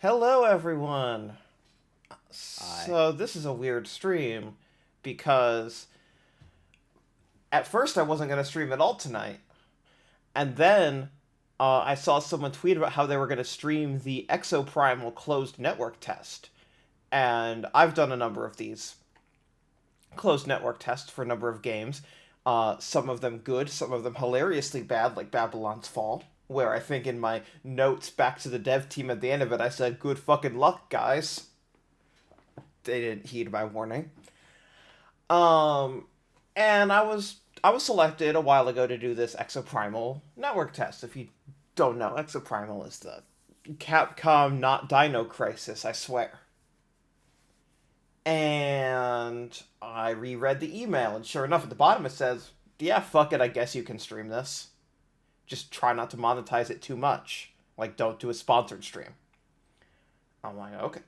Hello, everyone. I So, this is a weird stream because at first I wasn't going to stream at all tonight. And then I saw someone tweet about how they were going to stream the Exoprimal closed network test. And I've done a number of these closed network tests for a number of games. Some of them good, some of them hilariously bad, like Babylon's Fall, where I think in my notes back to the dev team at the end of it, I said, "Good fucking luck, guys." They didn't heed my warning. Um, and I was selected a while ago to do this Exoprimal network test. If you don't know, Exoprimal is the Capcom not Dino Crisis, I swear. And I reread the email, and sure enough, at the bottom it says, "Yeah, fuck it. I guess you can stream this. Just try not to monetize it too much. Like, don't do a sponsored stream." I'm like, okay.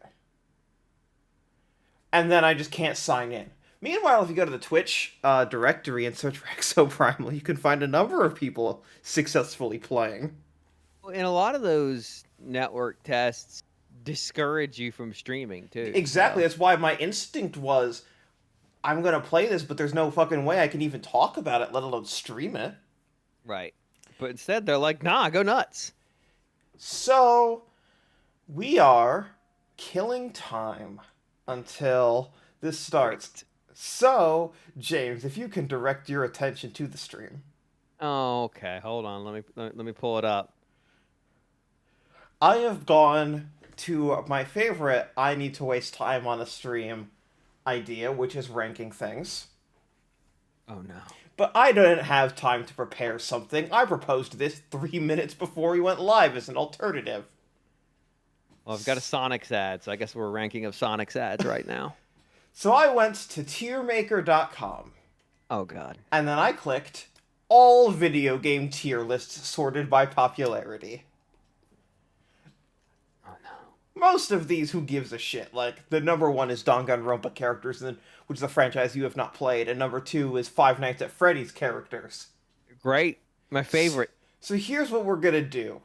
And then I just can't sign in. Meanwhile, if you go to the Twitch directory and search for Exoprimal, you can find a number of people successfully playing. and a lot of those network tests discourage you from streaming too. Exactly, So that's why my instinct was, I'm gonna play this, but there's no fucking way I can even talk about it, let alone stream it. right, but instead they're like, nah, go nuts. So, we are killing time until this starts. Great. So, James, if you can direct your attention to the stream. Oh, okay. Hold on. Let me pull it up. I have gone to my favorite I need to waste time on a stream idea, which is ranking things. Oh no. But I didn't have time to prepare something. I proposed this 3 minutes before we went live as an alternative. Well, I've got a Sonic's ad, so I guess we're ranking of Sonic's ads right now. So I went to tiermaker.com Oh god. and then I clicked all video game tier lists sorted by popularity. Oh no. Most of these, who gives a shit? Like, the number one is Danganronpa characters, which is a franchise you have not played, and number two is Five Nights at Freddy's characters. Great. My favorite. So here's what we're gonna do.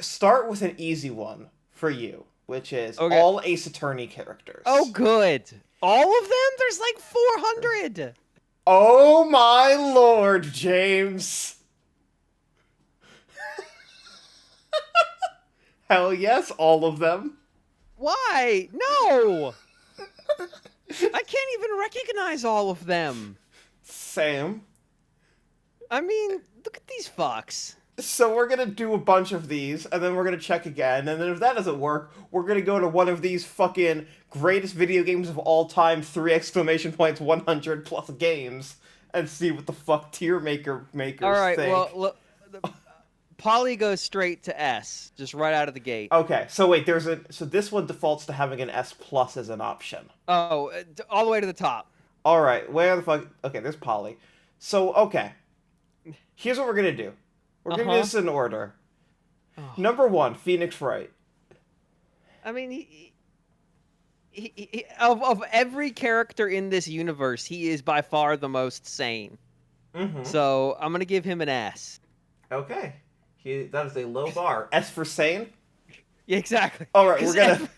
Start with an easy one for you, which is Okay. all Ace Attorney Oh characters. good. All of them? There's like 400. Oh my lord, James! Hell yes, all of them. Why? No. I can't even recognize all of them. Sam. I mean, look at these fucks. So we're gonna do a bunch of these, and then we're gonna check again, and then if that doesn't work, we're gonna go to one of these fucking greatest video games of all time, three exclamation points, 100 plus games, and see what the fuck All makers right, well, think. look, Polly goes straight to S, just right out of the gate. Okay, so wait, so this one defaults to having an S plus as an option. Oh, all the way to the top. All right, where the fuck? Okay, there's Polly. So okay, here's what we're gonna do. We're gonna do Uh-huh. this in order. Oh. Number one, Phoenix Wright. I mean, of every character in this universe, he is by far the most sane. Mm-hmm. So I'm gonna give him an S. Okay, that is a low bar. S for sane. Yeah, exactly. All right, we're Because gonna.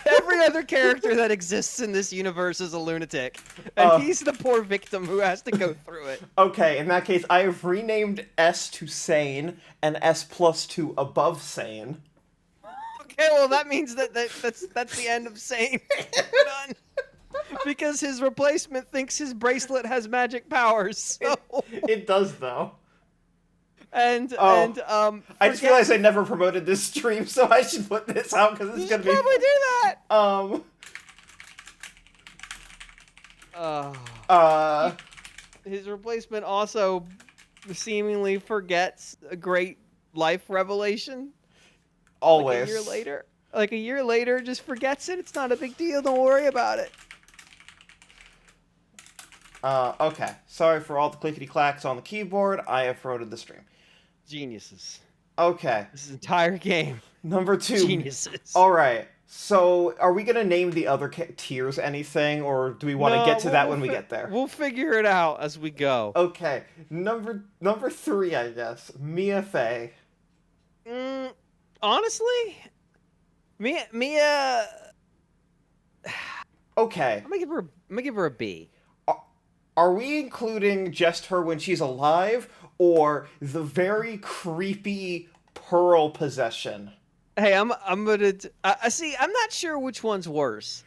every other character that exists in this universe is a lunatic, and Uh, he's the poor victim who has to go through it. okay, in that case, I have renamed S to sane and S plus to above sane. Okay, well that means that's the end of sane. We're done. Because his replacement thinks his bracelet has magic powers. So It does though. and Oh, and I just realized I never promoted this stream, so I should put this out because you it's should gonna be. probably do that. Um. Uh, Uh. his replacement also seemingly forgets a great life revelation. Like a year Always. later. Like a year later, just forgets it. It's not a big deal. Don't worry about it. Okay. Sorry for all the clickety clacks on the keyboard. I have promoted the stream. Geniuses. Okay. This entire game. Number two. Geniuses. All right. So, are we gonna name the other tiers anything, or do we want to No, get to that when we get there? we'll figure it out as we go. Okay. Number three, I guess. Mia Fey. Mm, honestly, Mia, Okay. I'm gonna give her a B. Are, are we including just her when she's alive, or the very creepy Pearl possession? Hey, I'm gonna see. I'm not sure which one's worse,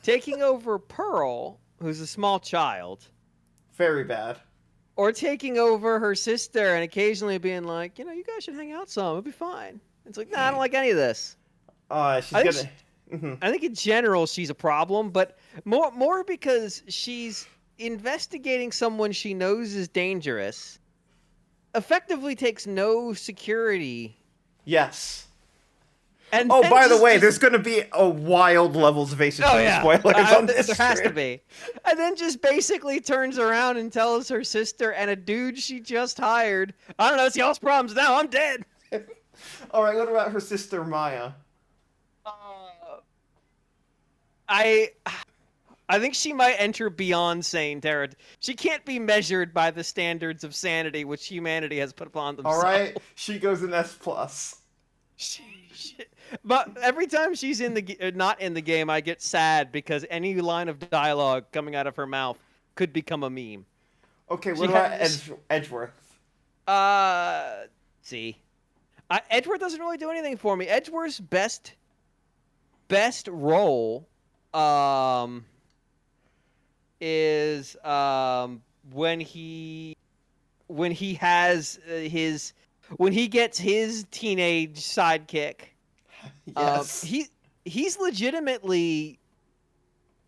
taking over Pearl, who's a small child, Very bad. or taking over her sister and occasionally being like, you guys should hang out some. It'll be fine. It's like, nah, I don't like any of this. She's I think gonna. Mhm. I think in general she's a problem, but more because she's investigating someone she knows is dangerous, effectively takes no security, Yes. and Oh, then by the way, just there's gonna be a wild levels of Ace oh Attorney yeah, spoilers on this there has to stream. be, and then just basically turns around and tells her sister and a dude she just hired, I don't know, it's y'all's problems now. I'm dead. All right, what about her sister Maya? Uh, I I think she might enter beyond sane territory. She can't be measured by the standards of sanity which humanity has put upon All themselves. right, she goes in S plus. She, she- but every time she's not in the game, I get sad because any line of dialogue coming out of her mouth could become a meme. Okay, She what about has Edgeworth? uh see. Edgeworth doesn't really do anything for me. Edgeworth's best role um is when he has his when he gets his teenage sidekick. Um, Yes. he he's legitimately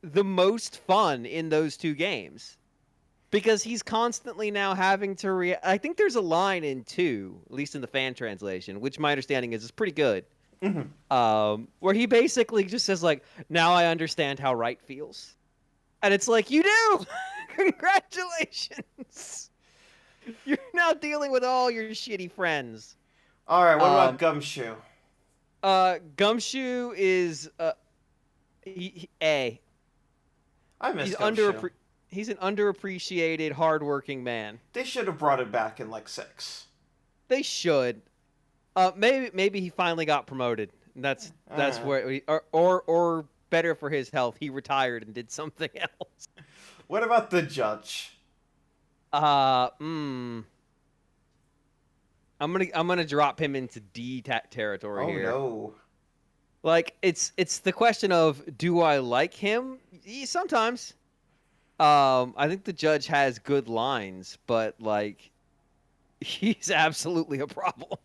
the most fun in those two games because he's constantly now having to I think there's a line in 2, at least in the fan translation, which my understanding is pretty good. Mhm. Where he basically just says like, "Now I understand how right feels," and it's like, you do. Congratulations. You're now dealing with all your shitty friends. All right, what about Um, Gumshoe? Gumshoe is A. I miss He's Gumshoe. he's an underappreciated, hardworking man. They should have brought it back in like 6. They should. Maybe he finally got promoted. That's Uh, where or better for his health, he retired and did something else. what about the judge? Uh, mm, I'm gonna drop him into territory Oh here. no. Like it's the question of, do I like him? Sometimes. I think the judge has good lines, but like he's absolutely a problem.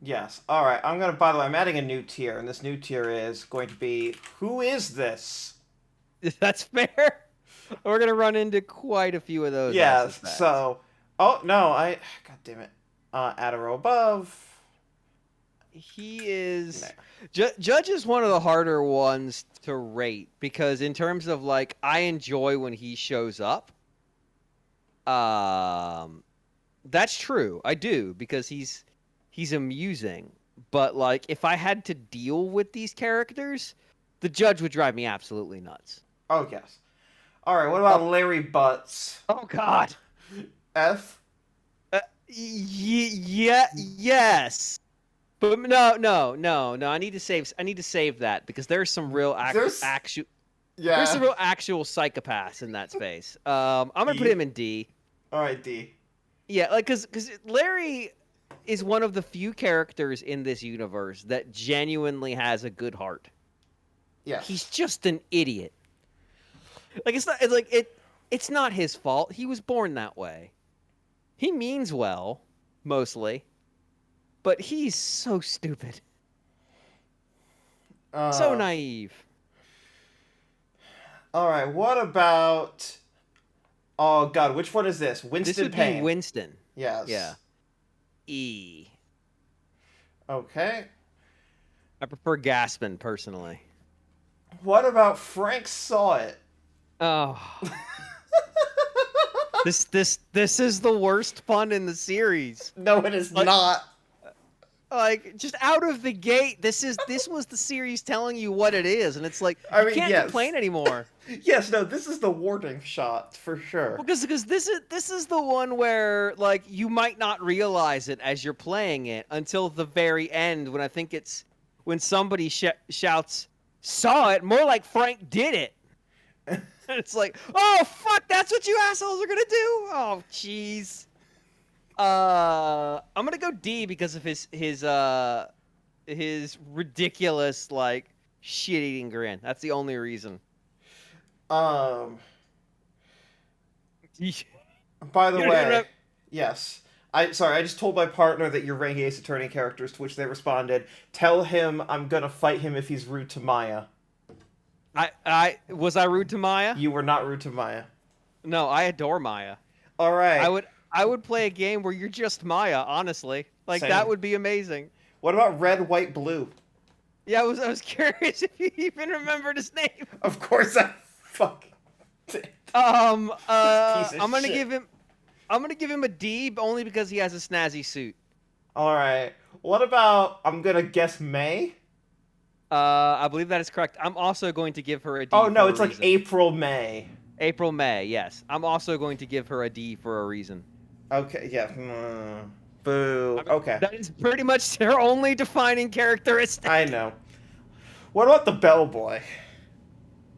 Yes. All right. I'm gonna. By the way, I'm adding a new tier, and this new tier is going to be who is this? That's fair. We're gonna run into quite a few of those, I Yes. suspect. So. Oh no. God damn it. Add a row above. He is There. Judge is one of the harder ones to rate because in terms of like I enjoy when he shows up. Um, that's true. I do because he's amusing. But like if I had to deal with these characters, the judge would drive me absolutely nuts. Oh yes. All right. What Oh, about Larry Butts? oh God. F. Yeah, yes. But no. I need to save that because there's some real There's. there's Yeah. some real actual psychopaths in that space. I'm gonna put E. him in D. All right. D. Yeah, like because Larry is one of the few characters in this universe that genuinely has a good heart. He's Yes. just an idiot. Like it's not. It's like it. It's not his fault. He was born that way. He means well, mostly, but he's so stupid, so Uh. naive. All right. What about? Oh God. Which one is this? This Winston would be Payne. Winston. Yeah. Yes. E. Okay. I prefer Gaspin personally. What about Frank Saw It? Oh, this is the worst fun in the series. No, it is Like, not. like just out of the gate, this was the series telling you what it is, and it's like I you mean, can't yes. complain anymore. Yes, no, this is the warning shot for sure. Because this is the one where like you might not realize it as you're playing it until the very end when I think it's when somebody shouts, "Saw it," more like Frank did it. It's like, oh fuck, that's what you assholes are gonna do. Oh jeez. I'm gonna go D because of his ridiculous like shit-eating grin. That's the only reason. Um, You by the don't even way, have. yes. I just told my partner that you're ranking Ace Attorney characters, to which they responded, "Tell him I'm gonna fight him if he's rude to Maya." I was I rude to Maya? You were not rude to Maya. No, I adore Maya. All I right. would I would play a game where you're just Maya, honestly. Like that Same. would be amazing. What about red, white, blue? Yeah, I was curious if you even remembered his name. Of course I fucking did. Piece of I'm gonna shit. give him a D, but only because he has a snazzy suit. All right. What about I'm gonna guess May? I believe that is correct. I'm also going to give her a Oh D no, for a it's like reason. April, May. April May, yes. I'm also going to give her a D for a reason. Okay, yeah. Boo. I mean, Okay. that is pretty much her only defining I characteristic. know. What about the bellboy?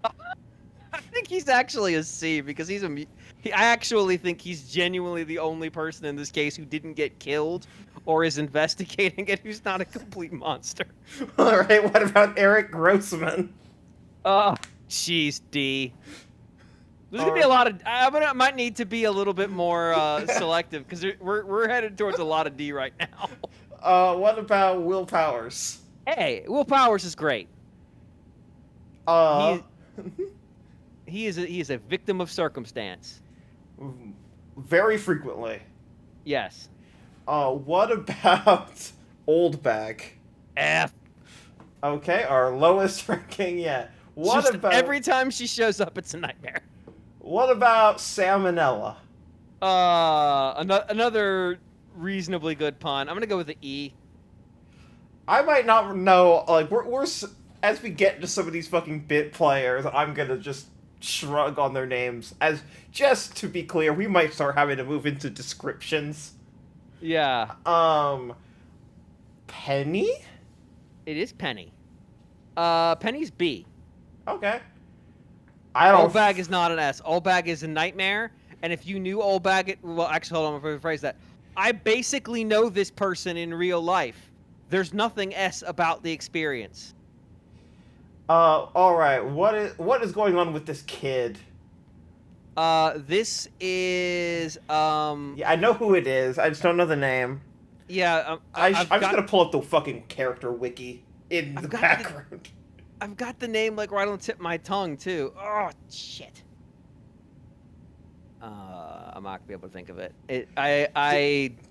I think he's actually a C because I actually think he's genuinely the only person in this case who didn't get killed or is investigating it who's not a complete monster. All right. What about Eric Grossman? Oh, jeez, D. There's gonna be Or a lot of. I might need to be a little bit more selective because we're headed towards a lot of D right now. what about Will Powers? Hey, Will Powers is great. Uh, He he is a victim of circumstance. very frequently. Yes. What about Old Bag? F. Okay, our lowest ranking yet. It's What just about every time she shows up, it's a nightmare. Salmonella? Another reasonably good pun. I'm gonna go with the E. I might not know. Like as we get into some of these fucking bit players, I'm gonna just shrug on their names. As just to be clear, we might start having to move into descriptions. Yeah, Um, Penny. it is Penny. Penny's B. Okay. I don't. Oldbag is not an S. Oldbag is a nightmare. And if you knew Oldbag, well, actually, hold on, before I rephrase that. I basically know this person in real life. There's nothing S about the experience. All right. What is going on with this kid? This is Yeah, I know who it is. I just don't know the name. yeah. I'm just gonna pull up the fucking character wiki in the I've got background. I've got the name like right on the tip of my tongue too. Oh shit. I'm not gonna be able to think of it.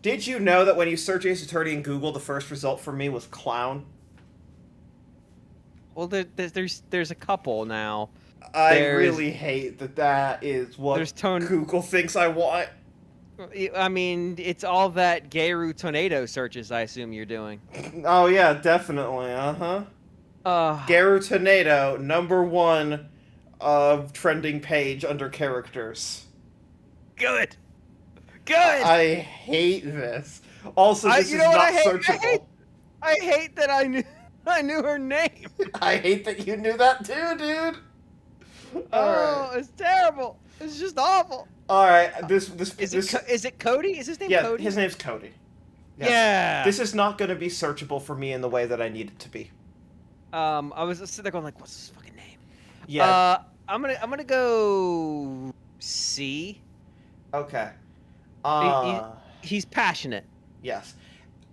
Did you know that when you search Ace Attorney in Google, the first result for me was clown? Well, there's a couple now. I There's really hate that is what there's Tone. Google thinks I want. I mean, it's all that Gayru tornado searches. I assume you're doing. Oh yeah, definitely. Uh-huh. Uh, Garu Tornado, #1 of trending page under characters. good, good. I hate this. Also, this You is know what not I hate? searchable. I hate that I knew her name. I hate that you knew that too, dude. Oh, it's terrible. It's just awful. All right. This. Is it Cody? Is his name Yeah, Cody? his name's Cody. Yes. Yeah. This is not going to be searchable for me in the way that I need it to be. I was sitting there going like, what's his fucking name? Yeah. I'm gonna go C. Okay. He, he's passionate. Yes.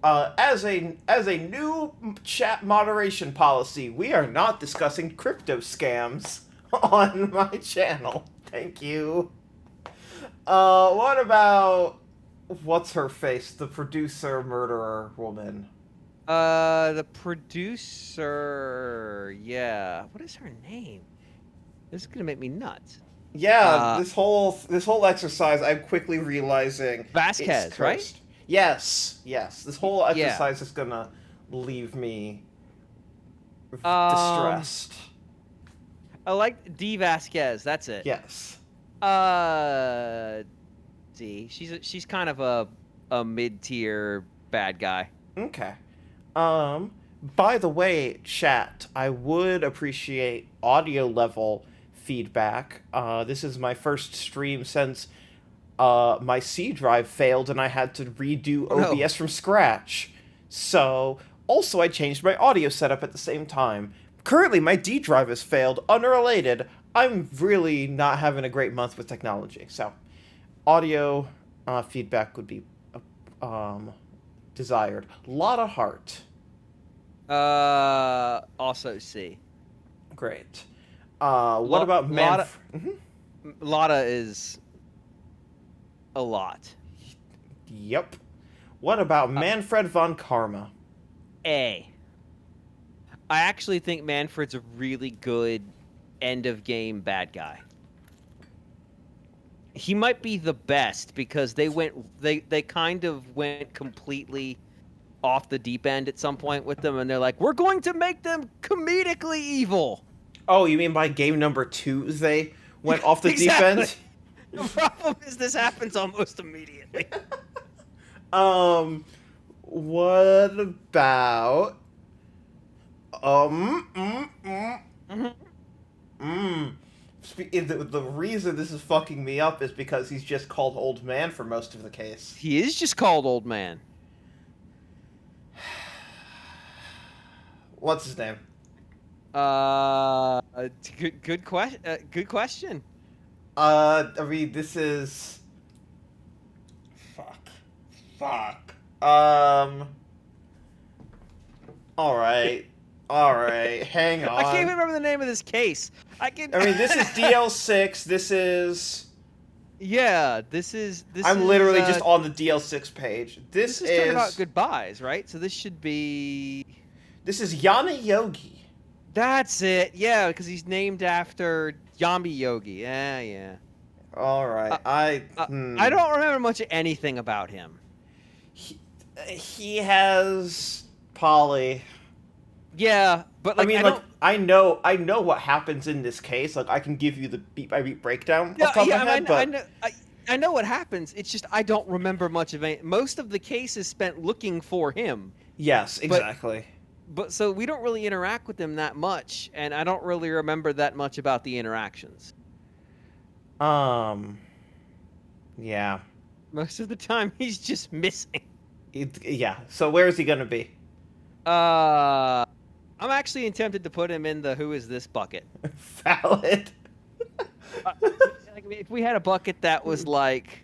As a new chat moderation policy, we are not discussing crypto scams on my channel. Thank you. What about what's her face? The producer murderer woman. The producer. Yeah. What is her name? This is gonna make me nuts. Yeah, this whole exercise, I'm quickly realizing Vasquez, it's right? cursed. Yes, yes. This whole Yeah. exercise is gonna leave me Um, distressed. I like D Vasquez. That's it. Yes. D. She's kind of a mid tier bad guy. Okay. By the way, chat, I would appreciate audio level feedback. This is my first stream since my C drive failed and I had to redo Oh no. OBS from scratch. So, also, I changed my audio setup at the same time. Currently, my D drive has failed, unrelated. I'm really not having a great month with technology. So, audio feedback would be um, desired. Lot of heart. Also C. Great. What about Lotta Manf? Mhm. Lotta is a lot. Yep. What about Uh, Manfred von Karma? A. I actually think Manfred's a really good end of game bad guy. He might be the best because they kind of went completely off the deep end at some point with them, and they're like, we're going to make them comedically evil. Oh, you mean by game number 2 they went off the deep Exactly. end? The problem is this happens almost immediately. Um, what about um mm, mm, Mhm. mm. The reason this is fucking me up is because he's just called old man for most of the case. He is just called Old Man. What's his name? Good question. Good question. I mean, this is fuck, fuck. All right. Hang I can't even on. remember the name of this case. I can. I mean, this is DL6. This is. Yeah, this I'm is literally just on the DL6 page. this is Turnabout Goodbyes, right? So this should be. This is Yana Yogi. That's it. Yeah, because he's named after Yami Yogi. Yeah. All Uh, right. I don't remember much of anything about him. He, he has Polly. Yeah, but I like mean, I like don't. I know what happens in this case. Like I can give you the beat by beat breakdown Yeah, off the top of yeah. my head, I but know. I know what happens. It's just I don't remember much of it. Most of the case is spent looking for him, yes, but exactly. so we don't really interact with him that much, and I don't really remember that much about the interactions. Um, yeah, Most of the time, he's just missing. yeah. So where is he gonna be? Uh, I'm actually tempted to put him in the "Who is this" bucket. Valid. Uh, like, if we had a bucket that was like,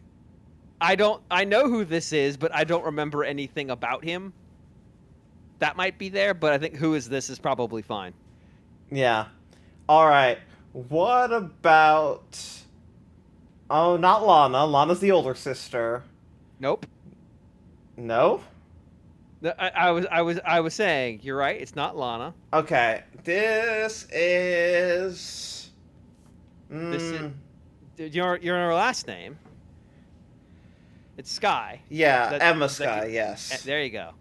I know who this is, but I don't remember anything about him. That might be there, but I think "Who is this" is probably fine. Yeah. All right. What about? Oh, not Lana. Lana's the older sister. Nope. No. I was saying you're right. It's not Lana. Okay. This is. This is Mm, your last name. It's Sky. yeah, Emma That Sky. Yes. there you go.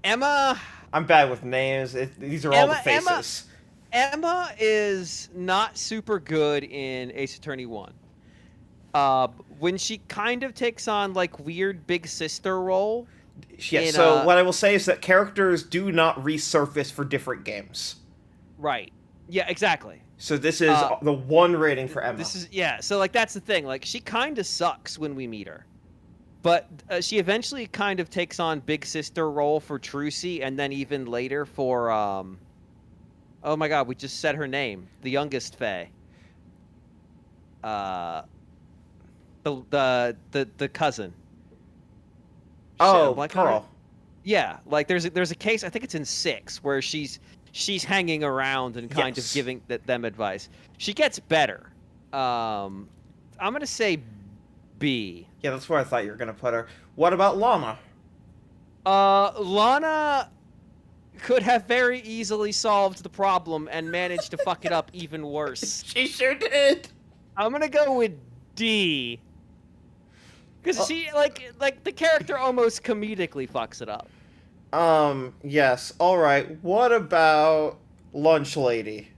Emma. I'm bad with names. These are all the Emma faces. Emma is not super good in Ace Attorney 1. When she kind of takes on like weird big sister role Yes. in So what I will say is that characters do not resurface for different games. right. Yeah, exactly. So this is Uh, the one rating for Emma. This is yeah, so like that's the thing. Like she kind of sucks when we meet her. But she eventually kind of takes on big sister role for Trucy and then even later for oh my god, we just said her name. The youngest Fae. Uh the cousin. Shit, I'm Oh, blanking on her. Pearl. Yeah, like there's a case. I think it's in 6 where she's hanging around and kind of Yes. giving them advice. She gets better. I'm gonna say B. Yeah, that's where I thought you were gonna put her. What about Lana? Lana could have very easily solved the problem and managed to fuck it up even worse. She sure did. I'm gonna go with D. Because she like the character almost comedically fucks it up. Yes. All right. What about Lunch Lady?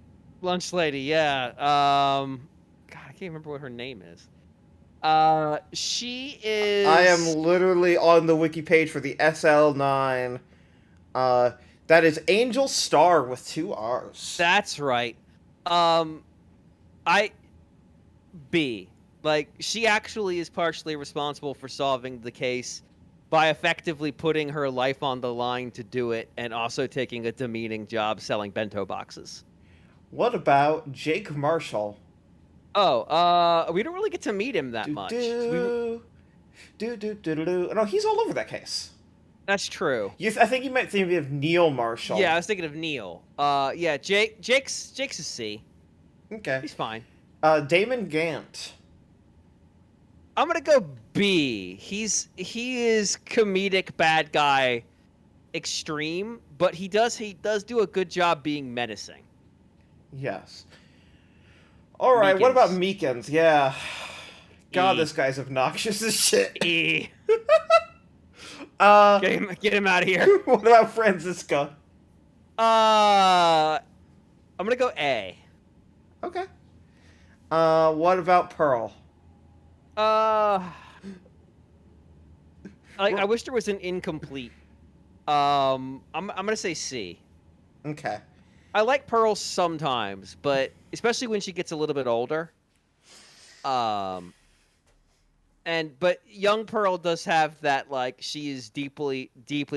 Lunch lady, yeah. God, I can't remember what her name is. She is. I am literally on the wiki page for the SL9. Uh, that is Angel Star with two R's. That's right. Um, I B. Like, she actually is partially responsible for solving the case by effectively putting her life on the line to do it and also taking a demeaning job selling bento boxes. What about Jake Marshall? Oh, we don't really get to meet him that Do much. do do do do do do. No, he's all over that case. That's true. I think you might think of Neil Marshall. Yeah, I was thinking of Neil. Yeah, Jake's a C. Okay. He's fine. Damon Gant. I'm gonna go B. He is comedic bad guy extreme, but he does do a good job being menacing. Yes. All right. What about Meekins. Meekins? Yeah. God, E. this guy's obnoxious as shit. E. Uh, Get him out of here. what about Franziska? I'm gonna go A. Okay. What about Pearl? Uh, I wish there was an incomplete. I'm gonna say C. Okay. I like Pearl sometimes, but especially when she gets a little bit older. Um, but young Pearl does have that, like, she is deeply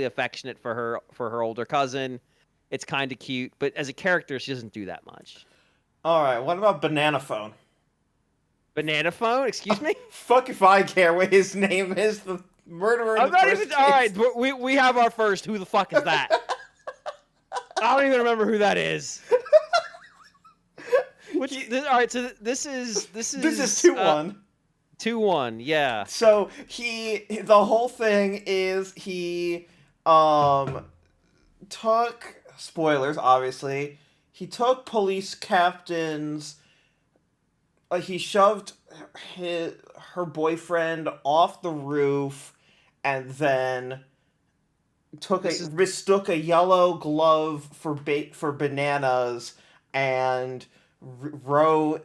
affectionate for her older cousin. It's kind of cute, but as a character, she doesn't do that much. All right. What about Banana Phone? Banana Phone, excuse me. Fuck if I care what his name is. The murderer in I'm the not first even. case. All right, we have our first. Who the fuck is that? I don't even remember who that is. All right, so this is This is 2-1. 2-1, yeah. So the whole thing is he took, spoilers obviously, he took police captains, he shoved her boyfriend off the roof, and then mistook a yellow glove for bananas, and wrote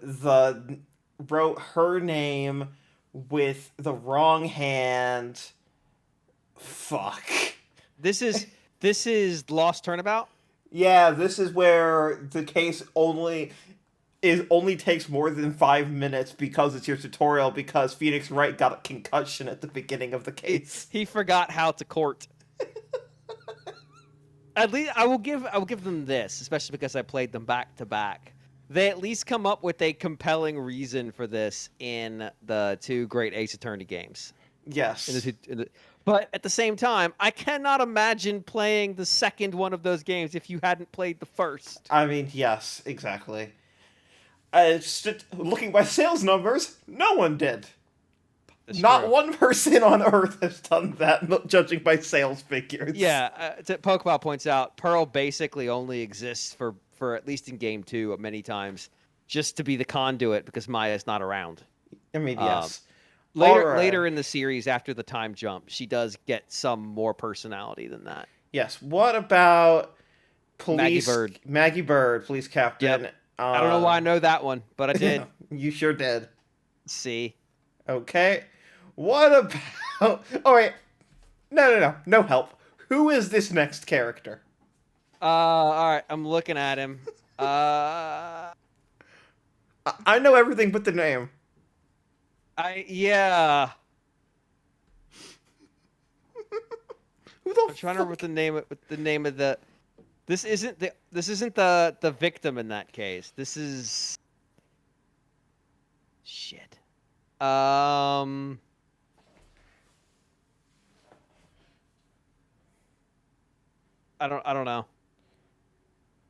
her name with the wrong hand. Fuck. This is Lost Turnabout. Yeah, this is where the case only takes more than 5 minutes because it's your tutorial, because Phoenix Wright got a concussion at the beginning of the case. He forgot how to court. At least I will give them this, especially because I played them back to back. They at least come up with a compelling reason for this in the two great Ace Attorney games. Yes. But at the same time, I cannot imagine playing the second one of those games if you hadn't played the first. I mean, yes, exactly. Looking by sales numbers, no one did. That's Not true. one person on Earth has done that, judging by sales figures. Yeah, Pokeball points out, Pearl basically only exists for at least in game 2 many times just to be the conduit because Maya's not around. I mean, yes. Later in the series, after the time jump, she does get some more personality than that. Yes. What about police? Maggie Bird, police captain. Yep. I don't know why I know that one, but I did. You sure did. See. Okay. What about? Oh wait. No help. Who is this next character? All right. I'm looking at him. I know everything but the name. Yeah. I'm trying to remember what the name of the. This isn't the victim in that case. This is. Shit. I don't know.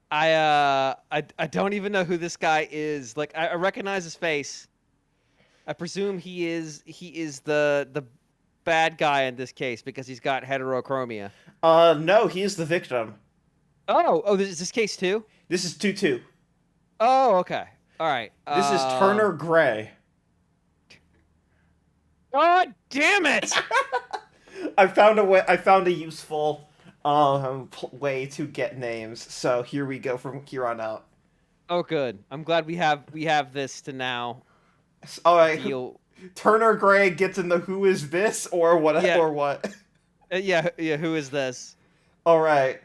I don't even know who this guy is. Like, I recognize his face. I presume he is the bad guy in this case because he's got heterochromia. No, he's the victim. Oh, is this case 2? This is 2-2. Oh, okay. All right. This is Turner Gray. God damn it! I found a useful way to get names. So here we go from here on out. Oh, good. I'm glad we have this to now. All right. Deal. Turner Gray gets in the who is this or what? Yeah. Or what? Yeah. Who is this? All right.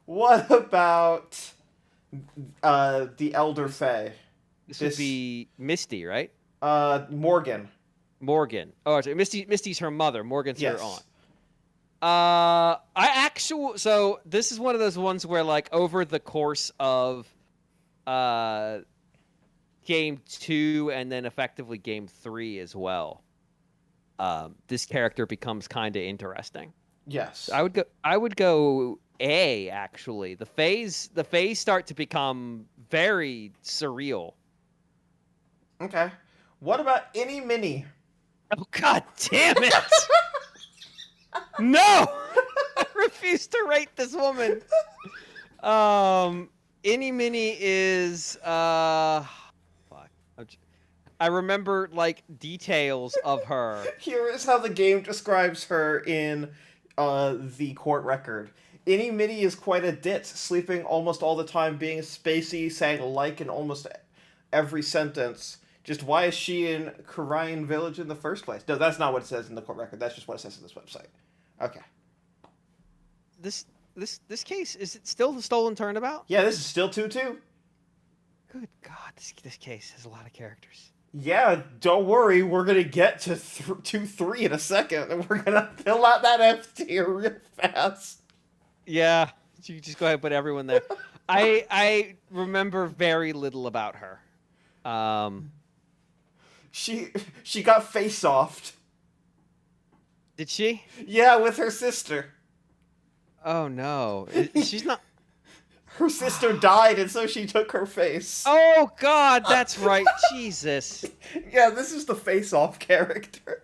What about the Elder This Fae? this would This be Misty, right? Morgan. Morgan. Oh, sorry. Misty's her mother. Morgan's her Yes. aunt. So this is one of those ones where like over the course of uh game 2 and then effectively game 3 as well, this character becomes kind of interesting. So Yes. I would go A actually. The phase start to become very surreal. Okay. What about any mini? Oh god damn it. No. I refuse to rate this woman. Um, Any Mini is fuck. I remember like details of her. Here is how the game describes her in the court record. Any Mini is quite a ditz, sleeping almost all the time, being spacey, saying like in almost every sentence. Just why is she in Korean Village in the first place? No, that's not what it says in the court record. That's just what it says in this website. Okay. This this case, is it still the stolen turnabout? Yeah, this is still 2-2. Good God, this case has a lot of characters. Yeah, don't worry. We're going to get to 2-3 in a second, and we're going to fill out that F tier real fast. Yeah, you just go ahead and put everyone there. I remember very little about her. Um, She she got face-offed. did she? Yeah, with her sister. Oh no, she's not. Her sister died, and so she took her face. Oh God, that's right. Jesus. Yeah, this is the face-off character.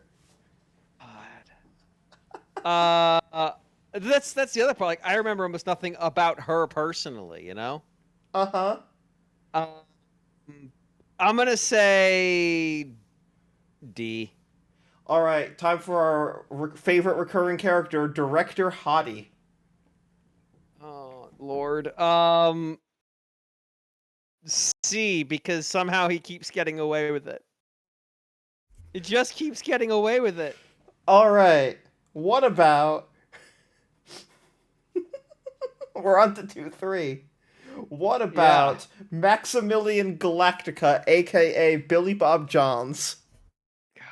God. That's the other part. Like I remember almost nothing about her personally. You know. Uh-huh. Um, I'm gonna say D. All right, time for our favorite recurring character, Director Hottie. Oh Lord. C, because somehow he keeps getting away with it. It just keeps getting away with it. All right, what about... We're on to 2-3. What Yeah. about Maximilian Galactica, aka Billy Bob Johns? God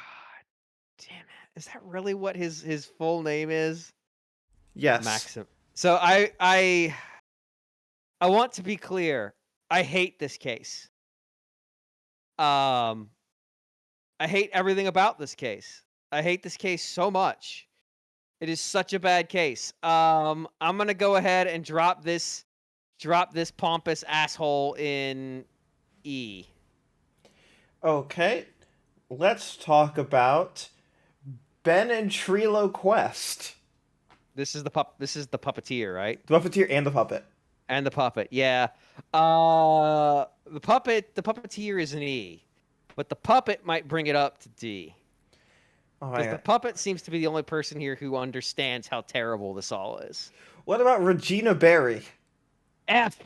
damn it. Is that really what his full name is? Yes. Maxim. So I want to be clear. I hate this case. Um I hate everything about this case. I hate this case so much. It is such a bad case. I'm going to go ahead and drop this pompous asshole in E. Okay, let's talk about Ben and Trilo Quest. This is the puppeteer, right? The Puppeteer and the Puppet. And the puppet. Yeah. The puppeteer is an E. But the puppet might bring it up to D. Oh my Because the god. puppet seems to be the only person here who understands how terrible this all is. What about Regina Berry? F.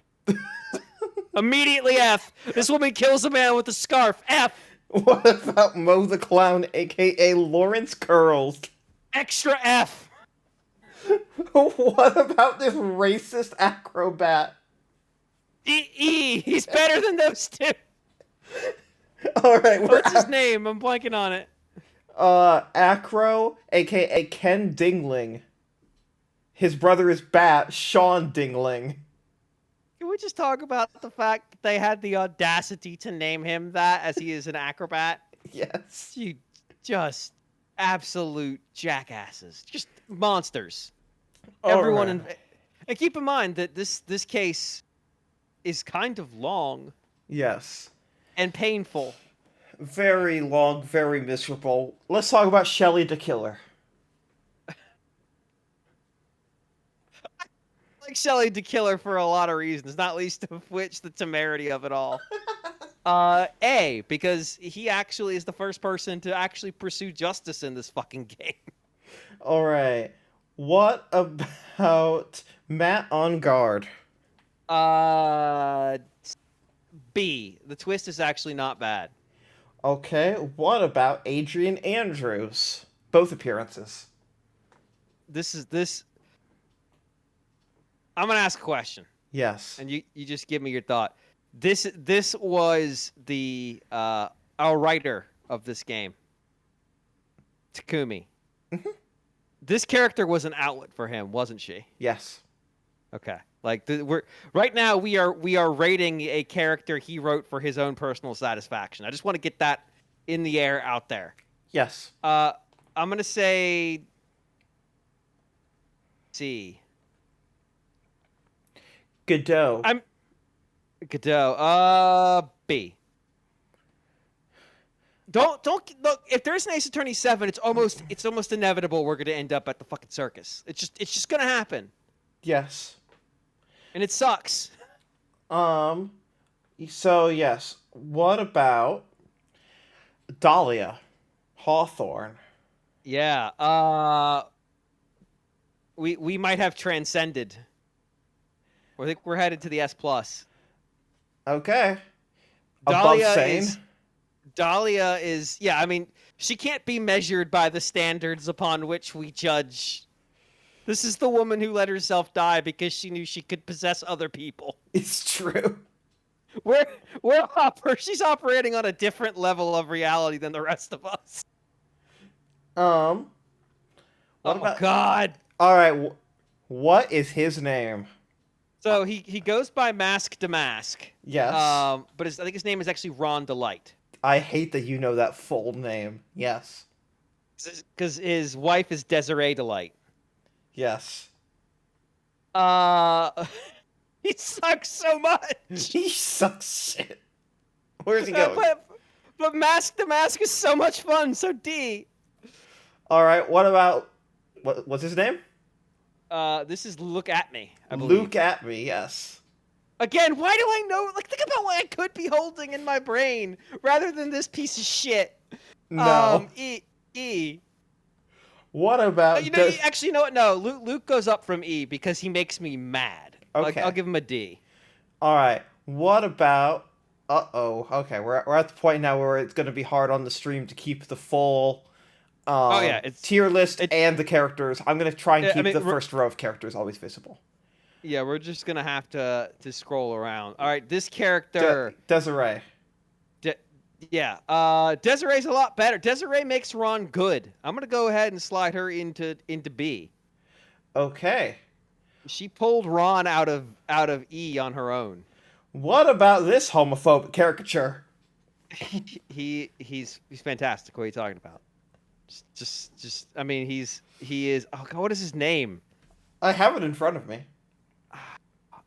Immediately F. This woman kills a man with a scarf. F. What about Mo the Clown, aka Lawrence Curls? Extra F. What about this racist acrobat? E. He's better than those two. Alright, we're What's his name? I'm blanking on it. Acro, aka Ken Dingling. His brother is Bat, Sean Dingling. Can we just talk about the fact that they had the audacity to name him that as he is an acrobat? Yes. You just absolute jackasses. Just monsters. Everyone Alright. and keep in mind that this case is kind of long Yes. and painful. Very long, very miserable. Let's talk about Shelly the Killer. Like Shelley to kill her for a lot of reasons, not least of which the temerity of it all. A, because he actually is the first person to actually pursue justice in this fucking game. Alright. What about Matt on guard? Uh, B, the twist is actually not bad. Okay, what about Adrian Andrews? Both appearances. This is this I'm gonna ask a question, Yes. and you just give me your thought. This was the our writer of this game, Takumi. Mhm. This character was an outlet for him, wasn't she? Yes. Okay. Like we're right now we are rating a character he wrote for his own personal satisfaction. I just want to get that in the air out there. Yes. Uh, I'm gonna say C. Godot. I'm Godot. B. Don't look. If there's an Ace Attorney 7, it's almost inevitable we're gonna end up at the fucking circus. It's just gonna happen, Yes. and it sucks. Um. So yes. What about Dahlia Hawthorne? Yeah. We might have transcended. I think we're headed to the S plus. Okay. Above Dahlia sane. is Dahlia is yeah. I mean, she can't be measured by the standards upon which we judge. This is the woman who let herself die because she knew she could possess other people. It's true. We're she's operating on a different level of reality than the rest of us. Um. What Oh about? God. All right. What is his name? So he goes by Mask to Mask. Yes. But I think his name is actually Ron Delight. I hate that you know that full name. Yes. Because his wife is Desiree Delight. Yes. Uh, he sucks so much. He sucks shit. Where's he Uh, going? but Mask to Mask is so much fun. So D. All right. What about what's his name? This is Look at Me. I believe. Luke at me. Yes. Again, why do I know? Like, think about what I could be holding in my brain rather than this piece of shit. No. E. What about? Actually, you know what? No, Luke goes up from E because he makes me mad. Okay. I'll give him a D. All right. What about? Uh-oh. Okay, we're at the point now where it's going to be hard on the stream to keep the full Oh yeah, tier list and the characters. I'm going to try and keep the we're- first row of characters always visible. Yeah, we're just gonna have to scroll around. All right, this character. Desiree. Desiree's a lot better. Desiree makes Ron good. I'm gonna go ahead and slide her into B. Okay. She pulled Ron out of E on her own. What about this homophobic caricature? He's fantastic. What are you talking about? Just I mean he is. Oh God, what is his name? I have it in front of me.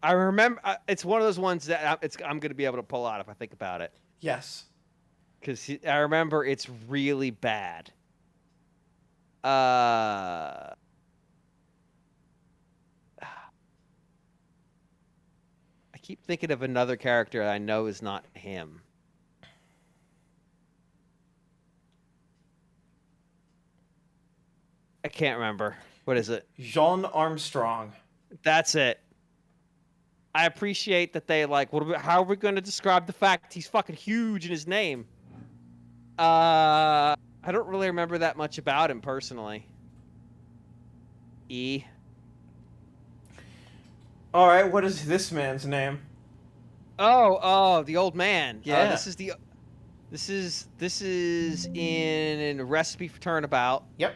I remember. It's one of those ones that I'm gonna be able to pull out if I think about it. Yes. Because I remember it's really bad. I keep thinking of another character I know is not him. I can't remember. What is it? Jean Armstrong. That's it. I appreciate that they like. How are we going to describe the fact he's fucking huge in his name? I don't really remember that much about him personally. E. All right, what is this man's name? Oh, the old man. Yeah. This is in Recipe for Turnabout. Yep.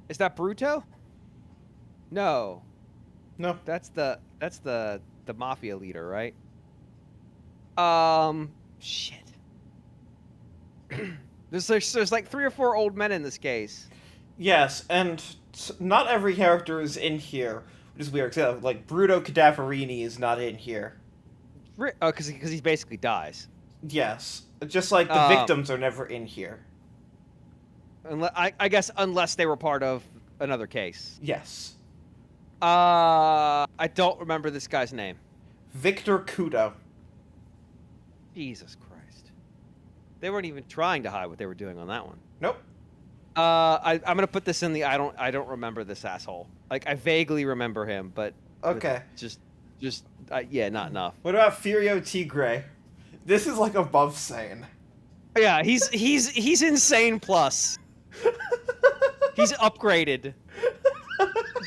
Is that Bruto? No, No. that's the mafia leader, right? Shit. There's like 3 or 4 old men in this case. Yes, and not every character is in here, which is weird. Like Bruto Cadaverini is not in here. Oh, because he basically dies. Yes, just like the victims are never in here. I guess unless they were part of another case. Yes. I don't remember this guy's name. Victor Kudo. Jesus Christ. They weren't even trying to hide what they were doing on that one. Nope. I'm gonna put this in the I don't remember this asshole. Like I vaguely remember him, but Okay. Yeah, not enough. What about Furio Tigre? This is like above sane. Yeah, he's insane plus. He's upgraded.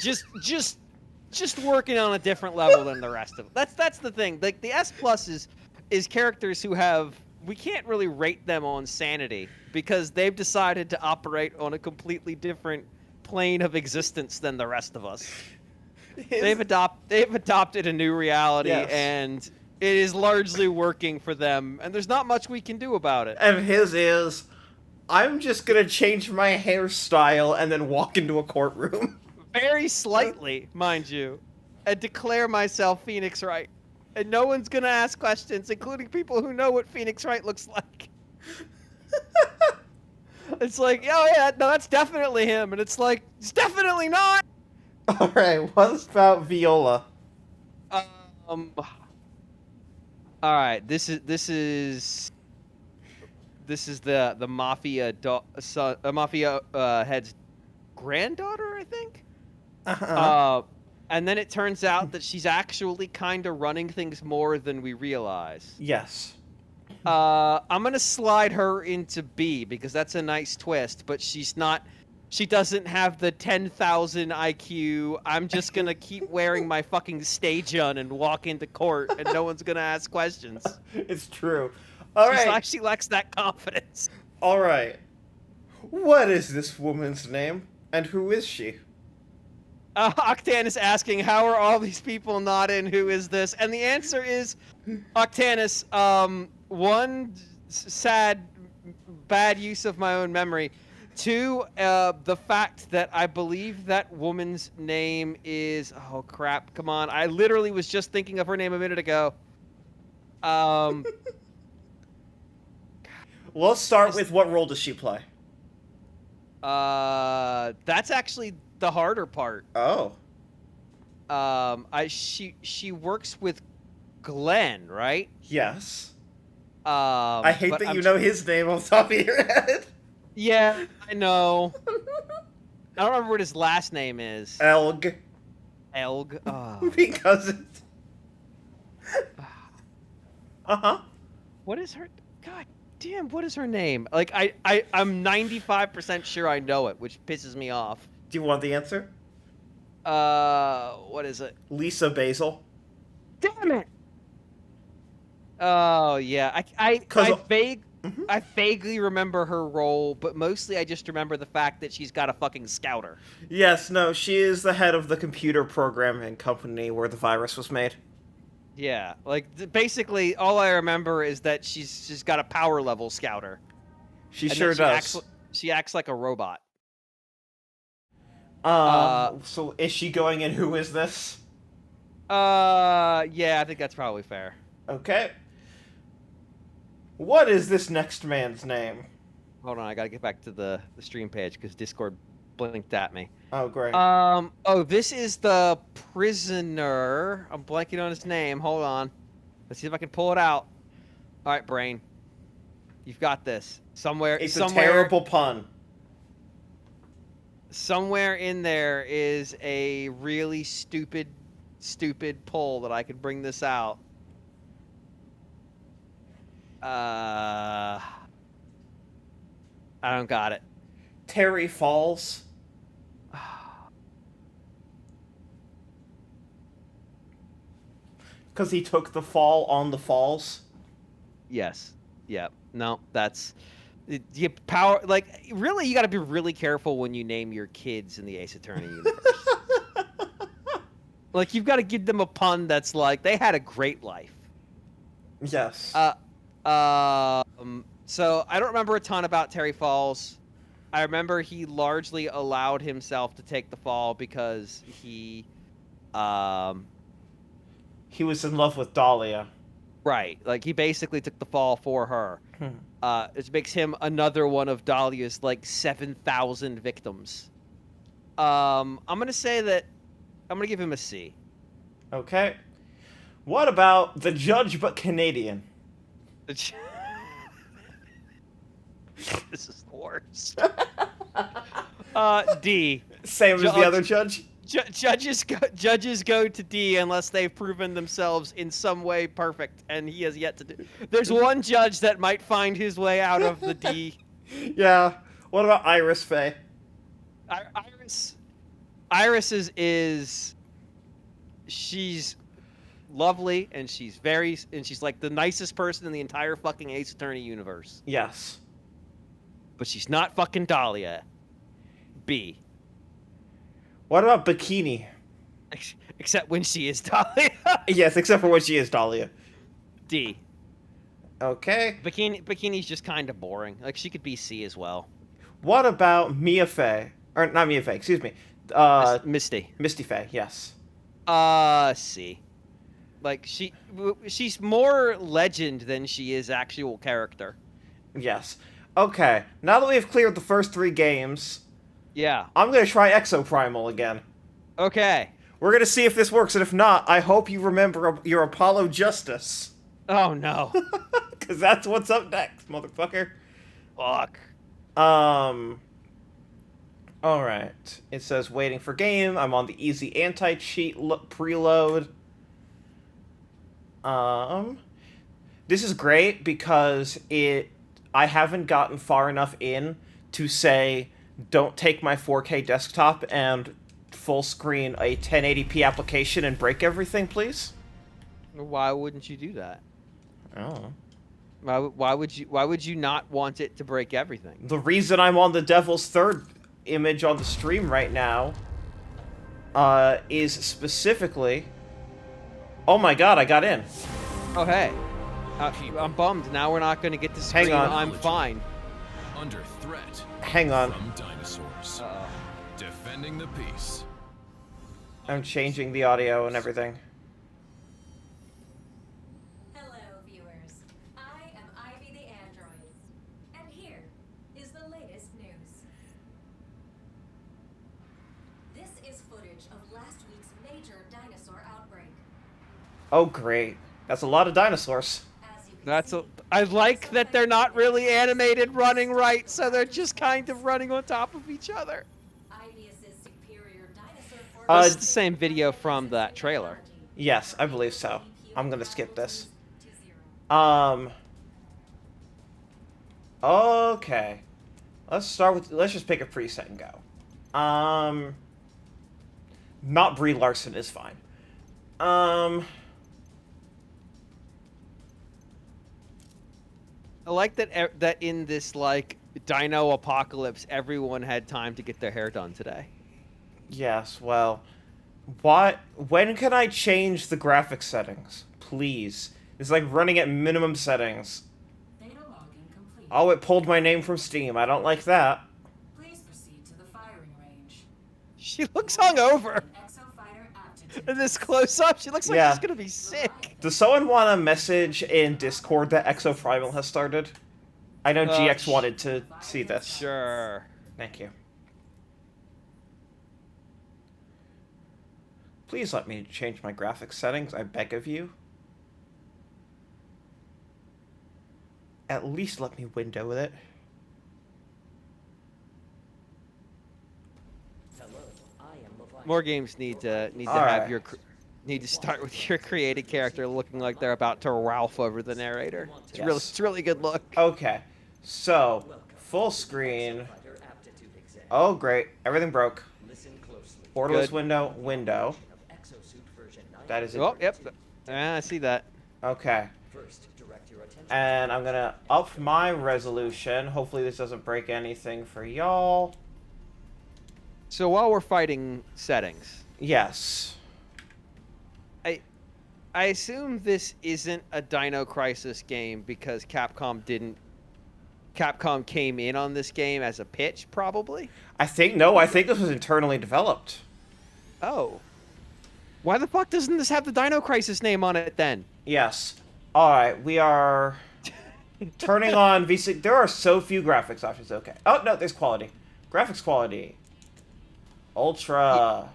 Just working on a different level than the rest of them. That's the thing. Like the S plus is characters who have, we can't really rate them on sanity because they've decided to operate on a completely different plane of existence than the rest of us. They've adopted a new reality, Yes. and it is largely working for them, and there's not much we can do about it. And his is, I'm just gonna change my hairstyle and then walk into a courtroom. Very slightly, mind you, and declare myself Phoenix Wright. And no one's gonna ask questions, including people who know what Phoenix Wright looks like. It's like, oh yeah, no, that's definitely him, and it's like, it's definitely not. Alright, what about Viola? Um. All right, this is the mafia head's granddaughter, I think. Uh-huh. And then it turns out that she's actually kind of running things more than we realize. Yes. I'm gonna slide her into B because that's a nice twist, but she's not. She doesn't have the 10,000 IQ. I'm just gonna keep wearing my fucking stagehun and walk into court, and no one's gonna ask questions. It's true. Alright. She lacks that confidence. Alright. What is this woman's name? And who is she? Octan is asking, how are all these people not in? Who is this? And the answer is, Octanus, one, sad, bad use of my own memory. Two, the fact that I believe that woman's name is, oh crap, come on. I literally was just thinking of her name a minute ago. Let's start with what role does she play? That's actually the harder part. Oh. She works with Glenn, right? Yes. I hate that you know his name off the top of your head. Yeah, I know. I don't remember what his last name is. Elg. Elg. Oh. Because it's... Uh-huh. What is her? God damn, what is her name? Like, I'm 95% sure I know it, which pisses me off. Do you want the answer? What is it? Lisa Basil. Damn it! Oh yeah, I vaguely remember her role, but mostly I just remember the fact that she's got a fucking scouter. Yes, no, she is the head of the computer programming company where the virus was made. Yeah, like basically all I remember is that she's got a power level scouter. She sure does. She acts like a robot. So is she going in Who Is This? Yeah, I think that's probably fair. Okay. What is this next man's name? Hold on, I gotta get back to the stream page because Discord blinked at me. Oh, great. Oh, this is the prisoner. I'm blanking on his name. Hold on. Let's see if I can pull it out. All right, brain. You've got this. Somewhere. It's a terrible pun. Somewhere in there is a really stupid pull that I could bring this out. I don't got it. Terry Falls. Because he took the fall on the falls. Yes. Yep. No, that's you power. Like, really, you got to be really careful when you name your kids in the Ace Attorney universe. Like, you've got to give them a pun that's like they had a great life. Yes. So I don't remember a ton about Terry Falls. I remember he largely allowed himself to take the fall because he was in love with Dahlia. Right. Like, he basically took the fall for her. It makes him another one of Dahlia's, like, 7,000 victims. I'm going to say that I'm going to give him a C. Okay. What about the judge but Canadian? This is the worst. D. Same as the other judge? Judges go to D unless they've proven themselves in some way perfect, and he has yet to do. There's one judge that might find his way out of the D. Yeah. What about Iris Faye? Iris. Iris is she's lovely and she's like the nicest person in the entire fucking Ace Attorney universe. Yes. But she's not fucking Dahlia. B. What about Bikini? Except when she is Dahlia. Yes, except for when she is Dahlia. D. Okay. Bikini's just kind of boring. Like, she could be C as well. What about Mia Faye? Or not Mia Faye, excuse me. Misty. Misty Faye, yes. C. Like, she's more legend than she is actual character. Yes. Okay, now that we have cleared the first 3 games, Yeah. I'm going to try Exoprimal again. Okay. We're going to see if this works, and if not, I hope you remember your Apollo Justice. Oh, no. Because that's what's up next, motherfucker. Fuck. Alright. It says waiting for game. I'm on the easy anti-cheat preload. This is great because I haven't gotten far enough in to say, don't take my 4K desktop and full screen a 1080p application and break everything, please. Why wouldn't you do that? Oh. Why would you not want it to break everything? The reason I'm on the Devil's Third image on the stream right now is specifically... Oh my god, I got in. Oh, hey. I'm bummed. Now we're not going to get to scream, Hang on. I'm fine. Under threat. Hang on. From dinosaurs. Uh-oh. Defending the peace. I'm changing the audio and everything. Hello, viewers. I am Ivy the Android. And here is the latest news. This is footage of last week's major dinosaur outbreak. Oh, great. That's a lot of dinosaurs. As you can see, I like that they're not really animated running right, so they're just kind of running on top of each other. Ivius's superior dinosaur This is form the same video from that trailer. Yes, I believe so. I'm gonna skip this. to zero. Okay. Let's just pick a preset and go. Not Brie Larson is fine. I like that in this, like, dino apocalypse, everyone had time to get their hair done today. Yes, well, when can I change the graphics settings? Please. It's like running at minimum settings. Data logging complete. Oh, it pulled my name from Steam. I don't like that. Please proceed to the firing range. She looks hungover. Exofighter aptitude. In this close-up, she looks like Yeah. she's gonna be sick. Does someone want a message in Discord that Exoprimal has started? I know GX wanted to see this. Sure. Thank you. Please let me change my graphics settings, I beg of you. At least let me window with it. More games need to Alright. have need to start with your created character looking like they're about to Ralph over the narrator. Yes. It's really good look. Okay, so, full screen. Oh, great. Everything broke. Borderless Good. window. That is it. Oh, yep. Yeah, I see that. Okay. And I'm gonna up my resolution. Hopefully this doesn't break anything for y'all. So while we're fighting settings, Yes. I assume this isn't a Dino Crisis game because Capcom came in on this game as a pitch, probably? I think this was internally developed. Oh. Why the fuck doesn't this have the Dino Crisis name on it then? Yes. Alright, we are turning on V6. There are so few graphics options, okay. Oh, no, there's quality. Graphics quality. Ultra.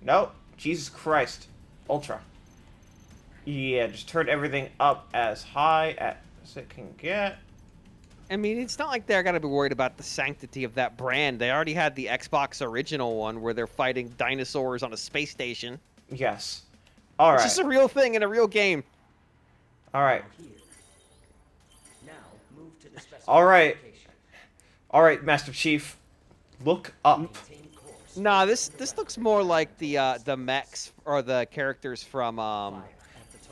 Nope. Jesus Christ. Ultra. Yeah, just turn everything up as high as it can get. I mean, it's not like they're gonna be worried about the sanctity of that brand. They already had the Xbox original one where they're fighting dinosaurs on a space station. Yes. It's Alright. just a real thing in a real game. Alright. Alright. All right, Master Chief, look up. Nah, this looks more like the mechs or the characters from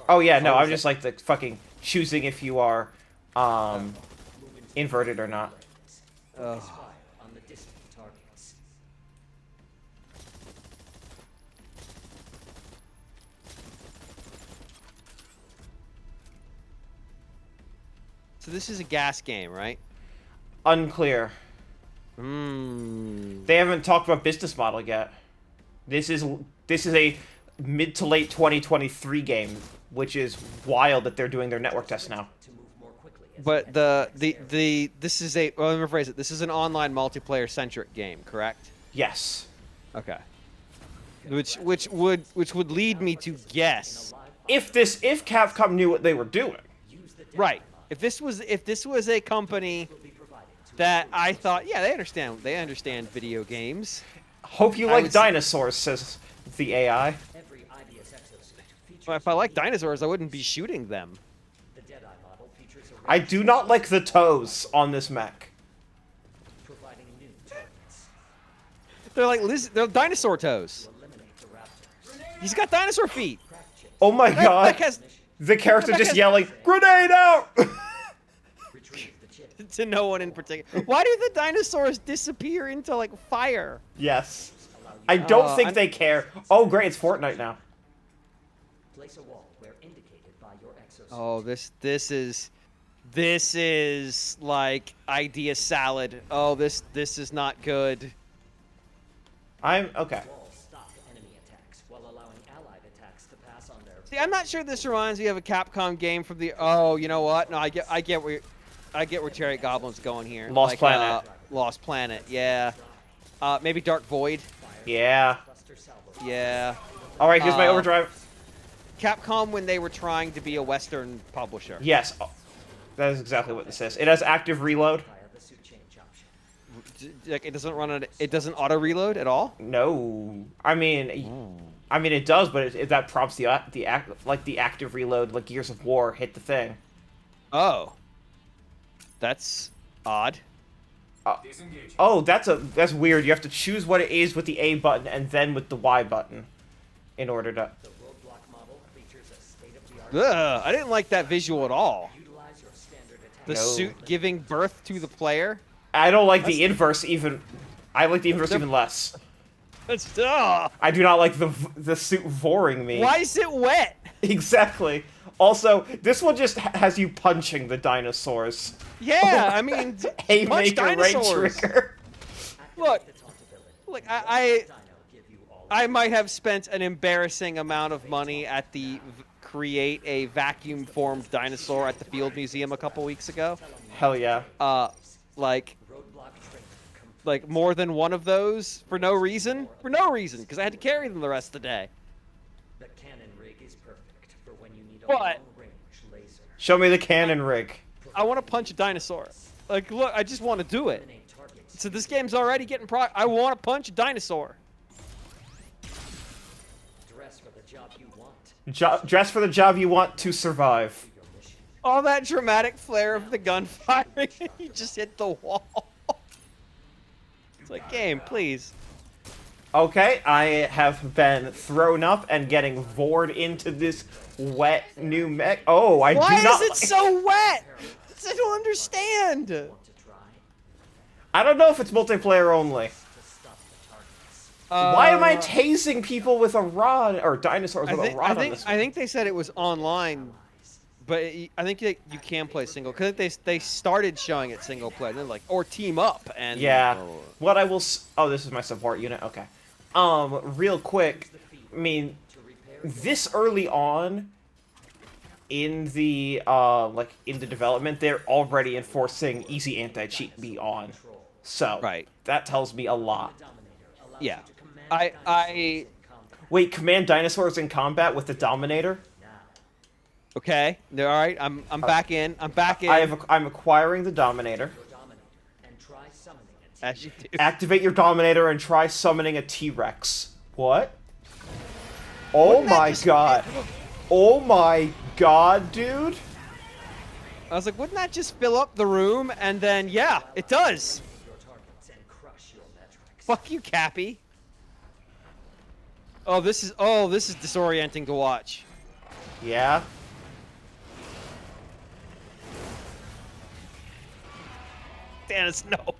Oh yeah, no, What I'm is just like the fucking choosing if you are inverted or not. Ugh. On the distant targets. So this is a gas game, right? Unclear. Hmm. They haven't talked about business model yet. This is a mid to late 2023 game, which is wild that they're doing their network test now. To move more quickly. As But this is a well, let me rephrase it. This is an online multiplayer centric game, correct? Yes. Okay. Which would lead me to guess. If Capcom knew what they were doing. Right. If this was a company that I thought, yeah, they understand video games. Hope you I like would dinosaurs, says the AI. every IBS exosuit features Well, if I like dinosaurs, I wouldn't be shooting them. the Deadeye model features a I do not like the toes on this mech. providing new targets. They're dinosaur toes. Eliminate the raptor. He's got dinosaur feet. Oh my god. Mech has The character That just has- yelling, "Grenade out!" Retrieve the chip. to no one in particular. Why do the dinosaurs disappear into like fire? Yes. I don't think I'm- they care. Oh great, it's Fortnite now. Place a wall where indicated by your exosuit. Oh, this is like idea salad. Oh, this is not good. I'm okay. Walls stop enemy attacks while allowing allied attacks to pass on their. See, I'm not sure this reminds me of a Capcom game from the. Oh, you know what? No, I get where Chariot Goblin's going here. Lost Planet. Lost Planet. Yeah. Maybe Dark Void. Yeah. Buster salvo. Yeah. All right, here's my Uh, overdrive. Capcom when they were trying to be a Western publisher. Yes. Oh, that is exactly what this is. It has active reload. Via the suit change option. Like it doesn't it doesn't auto reload at all. No. I mean it does, but that prompts the active reload, like Gears of War, hit the thing. Oh. That's odd. Oh, that's weird. You have to choose what it is with the A button and then with the Y button in order to. The roadblock model features a state-of-the-art. Ugh, I didn't like that visual at all. Utilize your standard attack. The No. suit giving birth to the player. I don't like the inverse even. I like the inverse even less. That's I do not like the suit voring me. Why is it wet? Exactly. Also, this one just has you punching the dinosaurs. Yeah, I mean, punch Haymaker, right dinosaurs. trigger. Look, The tauntability. look, Dino give you all. I might have spent an embarrassing amount of money at the create a vacuum formed dinosaur at the Field Museum a couple weeks ago. Hell yeah. Like Roadblock training complete. like more than one of those for no reason, because I had to carry them the rest of the day. The cannon rig is perfect for when you need a What? long-range laser. Show me the cannon rig. I want to punch a dinosaur. Like, look, I just want to do it. Eliminate targets. So this game's already getting I want to punch a dinosaur. Dress for the job you want. Dress for the job you want to survive. Your mission. All that dramatic flare of the gunfire, you just hit the wall. It's like, game, please. Okay, I have been thrown up and getting vored into this wet new mech. Oh, I Why do not. is it so wet? I don't understand. Want to try I don't know if it's multiplayer only. to stop the targets. Why am I tasing people with a rod or dinosaurs with a rod on this? I think they said it was online, but I think you can play single because they started showing it single player. And they're like, or team up and Yeah. What I will. Oh, this is my support unit. Okay. Real quick. I mean, this early on in the in the development, they're already enforcing easy anti-cheat be on. So Right. that tells me a lot. Dominator allows Yeah. you to command I dinosaurs in combat. Wait, command dinosaurs in combat with the Dominator? Now, Okay. All right. I'm back in. I'm back in. I'm acquiring the Dominator. your Dominator and try summoning it. As you do. Activate your Dominator and try summoning a T-Rex. What? Oh Wouldn't that my just- god. Oh my god, dude. I was like, wouldn't that just fill up the room? And then, yeah, it does. Fuck you, Cappy. Oh, this is disorienting to watch. Yeah. Dennis, no.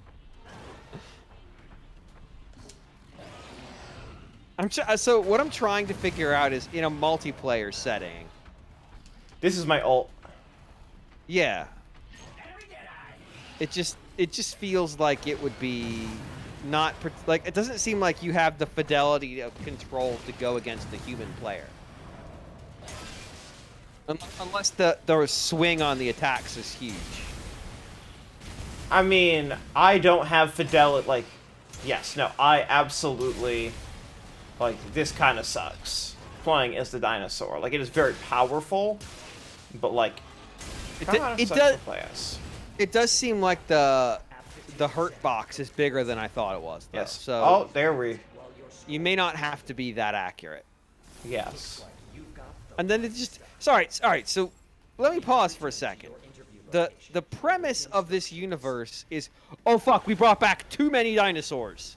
So what I'm trying to figure out is in a multiplayer setting. This is my ult. Yeah. It just feels like it would be not like it doesn't seem like you have the fidelity of control to go against the human player. Unless the swing on the attacks is huge. I mean, I don't have fidelity. Like, yes, no, I absolutely. Like, this kind of sucks. Playing as the dinosaur. Like, it is very powerful, but, like, It does. It does seem like the hurt box is bigger than I thought it was. Though. Yes. So Oh, there we. you may not have to be that accurate. Yes. And then it just. Sorry. All right. So let me pause for a second. The premise of this universe is, oh fuck, we brought back too many dinosaurs.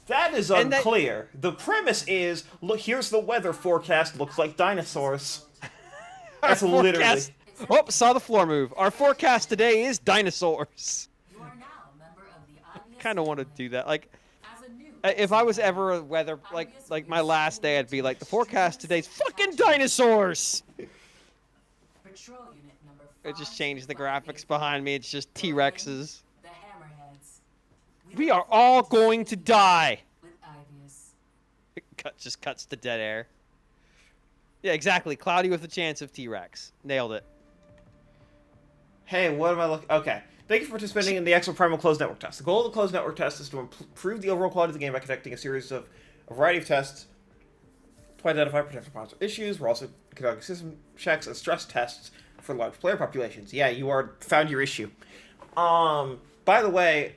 That is And unclear. The premise is, look, here's the weather forecast. Looks like dinosaurs. That's literally. Oh, saw the floor move. Our forecast today is dinosaurs. You are now a member of the IBS Kind of want to do that. Like, as a new if I was ever a weather, like my last day, I'd be like, the forecast today's fucking dinosaurs. patrol unit number 5. It just changed the graphics behind me. It's just T-Rexes. The Hammerheads. We are all going to die. With IBS. It just cuts to dead air. Yeah, exactly. Cloudy with a chance of T-Rex. Nailed it. Hey, what am I looking? Okay. Thank you for participating in the Exoprimal closed network test. The goal of the closed network test is to improve the overall quality of the game by conducting a variety of tests to identify potential possible issues. We're also conducting system checks and stress tests for large player populations. Yeah, you found your issue. By the way,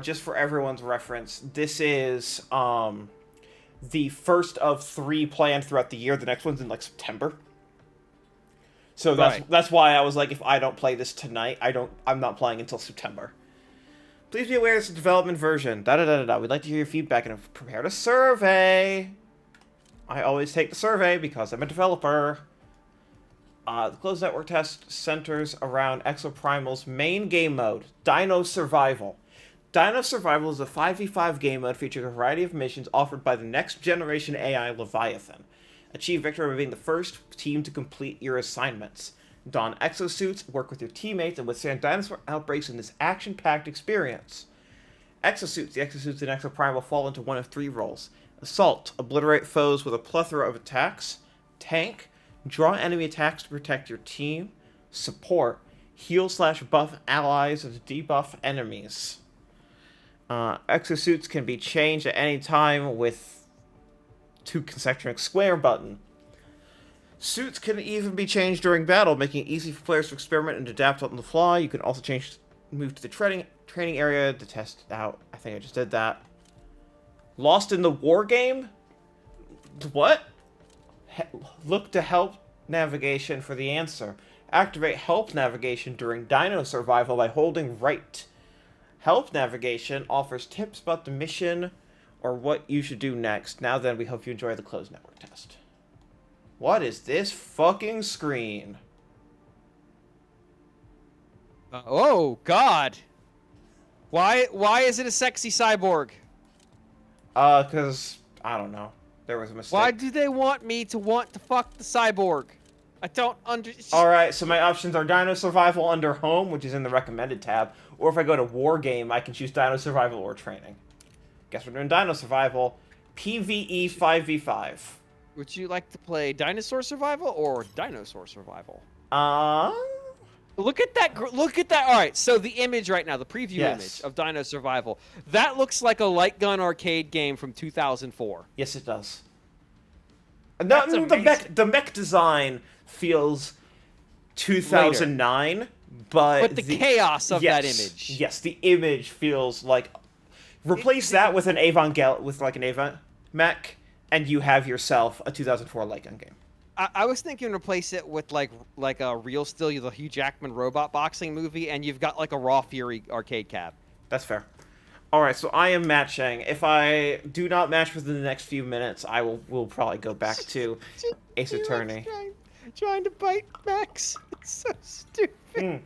just for everyone's reference, this is the first of 3 planned throughout the year. The next one's in like September. So that's why I was like, if I don't play this tonight, I'm not playing until September. Please be aware it's a development version. We'd like to hear your feedback and have prepared a survey. I always take the survey because I'm a developer. The closed network test centers around Exoprimal's main game mode, Dino Survival. Dino Survival is a 5v5 game mode featuring a variety of missions offered by the next generation AI Leviathan. Achieve victory by being the first team to complete your assignments. Don exosuits, work with your teammates, and withstand dinosaur outbreaks in this action-packed experience. Exosuits. The exosuits in Exoprimal fall into one of 3 roles. Assault. Obliterate foes with a plethora of attacks. Tank. Draw enemy attacks to protect your team. Support. Heal/buff allies and debuff enemies. Exosuits can be changed at any time with 2 concentric square button. Suits can even be changed during battle, making it easy for players to experiment and adapt on the fly. You can also move to the training area to test it out. I think I just did that. Lost in the war game? What? Look to help navigation for the answer. Activate help navigation during Dino Survival by holding right. Help navigation offers tips about the mission or what you should do next. Now then, we hope you enjoy the closed network test. What is this fucking screen? Oh, God. Why is it a sexy cyborg? Because, I don't know. There was a mistake. Why do they want me to want to fuck the cyborg? I don't understand. Alright, so my options are Dino Survival under Home, which is in the Recommended tab, or if I go to War Game, I can choose Dino Survival or Training. Guess we're doing Dino Survival, PvE 5v5. Would you like to play Dinosaur Survival or Dinosaur Survival? Look at that. Look at that. All right, so the image right now, the preview image of Dino Survival, that looks like a light gun arcade game from 2004. Yes, it does. That's The mech design feels 2009, later. But the chaos of that image. Yes, the image feels like... Replace that with an Avant mech, and you have yourself a 2004 light gun game. I was thinking replace it with like a Real Steel, the Hugh Jackman robot boxing movie, and you've got like a Raw Fury arcade cab. That's fair. All right, so I am matching. If I do not match within the next few minutes, will probably go back to Ace T-Rex Attorney. trying to bite Max. It's so stupid. Mm.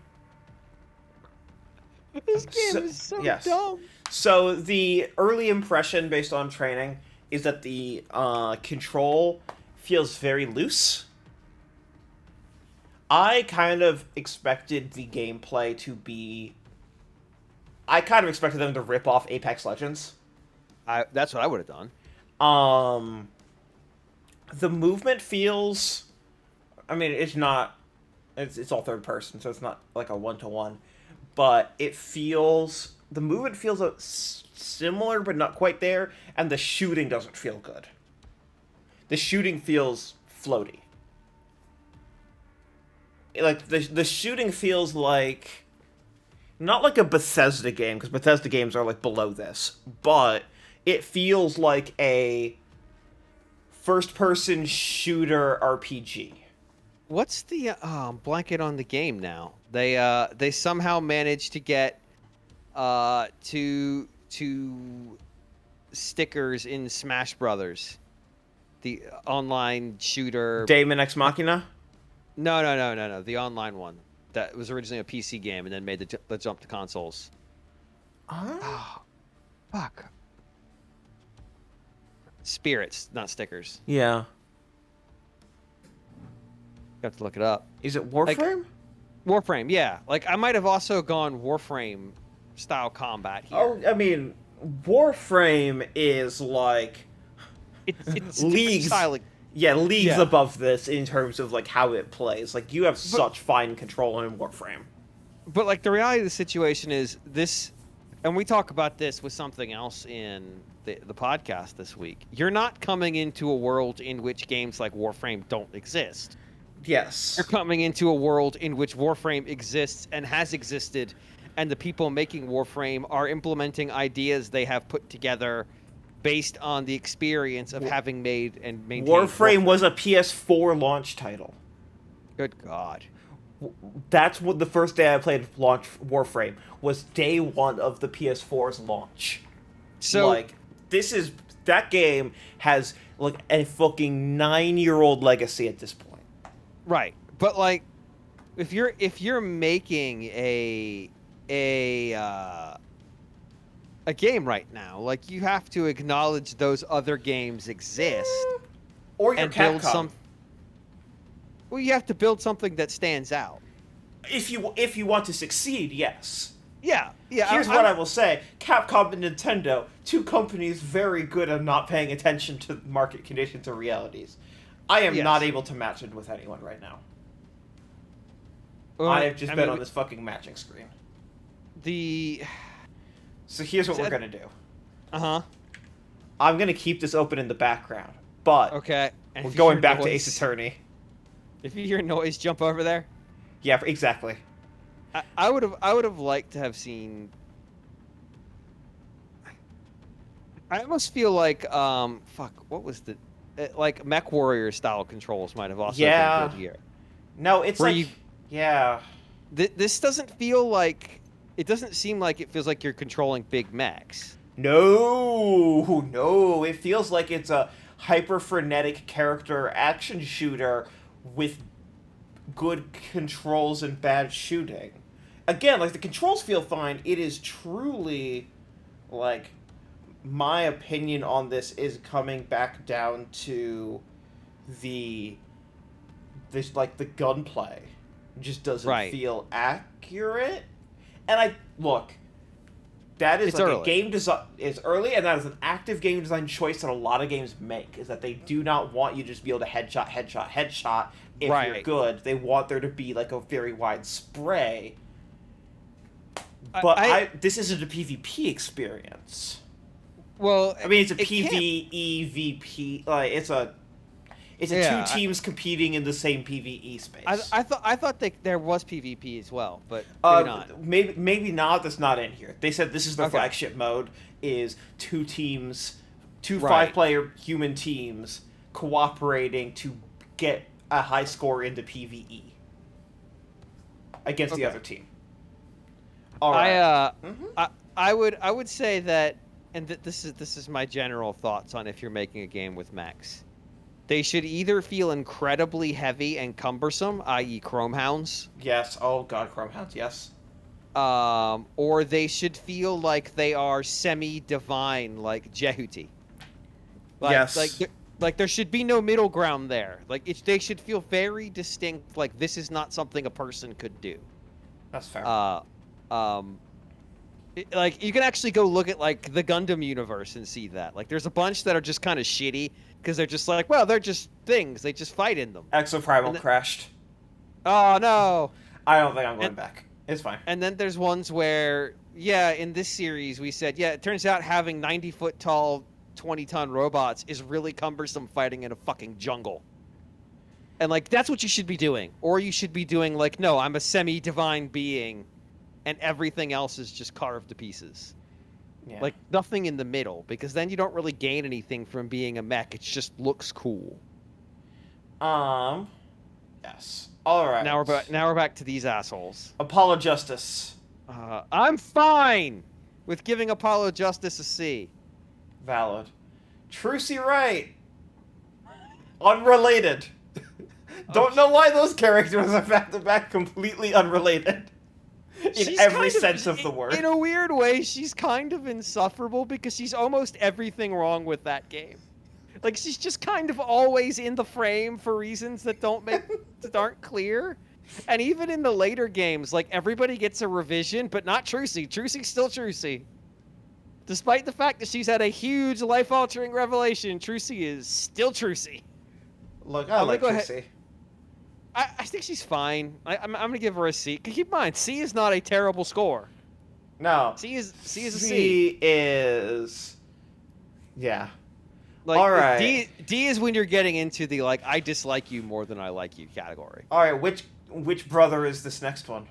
This game So, is so yes. dumb. So the early impression based on training is that the control feels very loose. I kind of expected the gameplay to be... I kind of expected them to rip off Apex Legends. That's what I would have done. The movement feels... I mean, it's not... It's all third person, so it's not like a one-to-one. But it feels... The movement feels similar, but not quite there, and the shooting doesn't feel good. The shooting feels floaty. Like, the shooting feels like... Not like a Bethesda game, because Bethesda games are, like, below this. But it feels like a first-person shooter RPG. What's the blanket on the game now? They somehow managed to get two stickers in Smash Brothers, the online shooter. Daemon Ex Machina? No. The online one that was originally a PC game and then made the jump to consoles. Oh, fuck. Spirits, not stickers. Yeah. You have to look it up. Is it Warframe? Warframe, yeah. Like, I might have also gone Warframe style combat here. Oh, I mean, Warframe is like... It's leagues. style. Leagues Yeah. above this in terms of, like, how it plays. Like, you have such fine control in Warframe. But, like, the reality of the situation is this, and we talk about this with something else in the podcast this week. You're not coming into a world in which games like Warframe don't exist. Yes. You're coming into a world in which Warframe exists and has existed, and the people making Warframe are implementing ideas they have put together based on the experience of having made and maintained Warframe was a PS4 launch title. Good God. That's what the first day I played launch Warframe was day one of the PS4's launch. So, like, that game has like a fucking 9-year-old legacy at this point. right, but like, if you're making a game right now, like, you have to acknowledge those other games exist Or your and build Capcom. Well, you have to build something that stands out. If you want to succeed, yes. Yeah. Here's what I will say. Capcom and Nintendo, two companies very good at not paying attention to market conditions or realities. I am Yes. not able to match it with anyone right now. I have just been on this fucking matching screen. So here's what we're going to do. Uh-huh. I'm going to keep this open in the background, but Okay. And we're if you going hear back to noise- Ace Attorney. If you hear noise, jump over there. Yeah, exactly. I would have liked to have seen. I almost feel like what was the like Mech Warrior style controls might have also Yeah. been good here. No, it's Where like... you- Yeah. This doesn't feel like it doesn't seem like it feels like you're controlling big mechs. No, it feels like it's a hyper-frenetic character action shooter with good controls and bad shooting. Again, like, the controls feel fine. It is truly, like, my opinion on this is coming back down to the gunplay. It just doesn't Right. feel accurate. And that is It's like early. a game design. It's early, and that is an active game design choice that a lot of games make. Is that they do not want you to just be able to headshot if you're Right. good. They want there to be like a very wide spray. But this isn't a PvP experience. Well, I mean, it's a it can't- PvEVP. Like it's a Yeah, two teams competing in the same PvE space. I thought there was PvP as well, but maybe not. Maybe not. That's not in here. They said this is their Okay. flagship mode: is two teams, two Right. 5-player human teams cooperating to get a high score into PvE against the Okay. other team. All right. I would say that, and this is my general thoughts on if you're making a game with mechs. They should either feel incredibly heavy and cumbersome, i.e., Chrome Hounds, Yes. Oh God, Chrome Hounds. Yes. or they should feel like they are semi-divine, like Jehuti. Yes. Like there should be no middle ground there. Like they should feel very distinct. Like this is not something a person could do. That's fair. Um, like you can actually go look at like the Gundam universe and see that. Like there's a bunch that are just kind of shitty because they're just like, well, they're just things. They just fight in them. Exoprimal crashed. Oh no! I don't think I'm going back. It's fine. And then there's ones where, yeah, in this series we said, yeah, it turns out having 90-foot tall, 20-ton robots is really cumbersome fighting in a fucking jungle. And like that's what you should be doing, or you should be doing like, no, I'm a semi-divine being, and everything else is just carved to pieces. Yeah. Like nothing in the middle, because then you don't really gain anything from being a mech. It just looks cool. Yes. All right. Now we're back to these assholes. Apollo Justice. I'm fine with giving Apollo Justice a C. Valid. Trucy Wright. Unrelated. Don't know why those characters are back to back completely unrelated. In She's every kind sense of the word. In a weird way, she's kind of insufferable because she's almost everything wrong with that game. Like she's just kind of always in the frame for reasons that that aren't clear. And even in the later games, like everybody gets a revision, but not Trucy. Trucy's still Trucy. Despite the fact that she's had a huge life-altering revelation, Trucy is still Trucy. Look, I like Trucy. I think she's fine. I'm gonna give her a C. Keep in mind, C is not a terrible score. No. C is a C. C is. Yeah. Like, all right. D is when you're getting into the like I dislike you more than I like you category. All right. Which brother is this next one?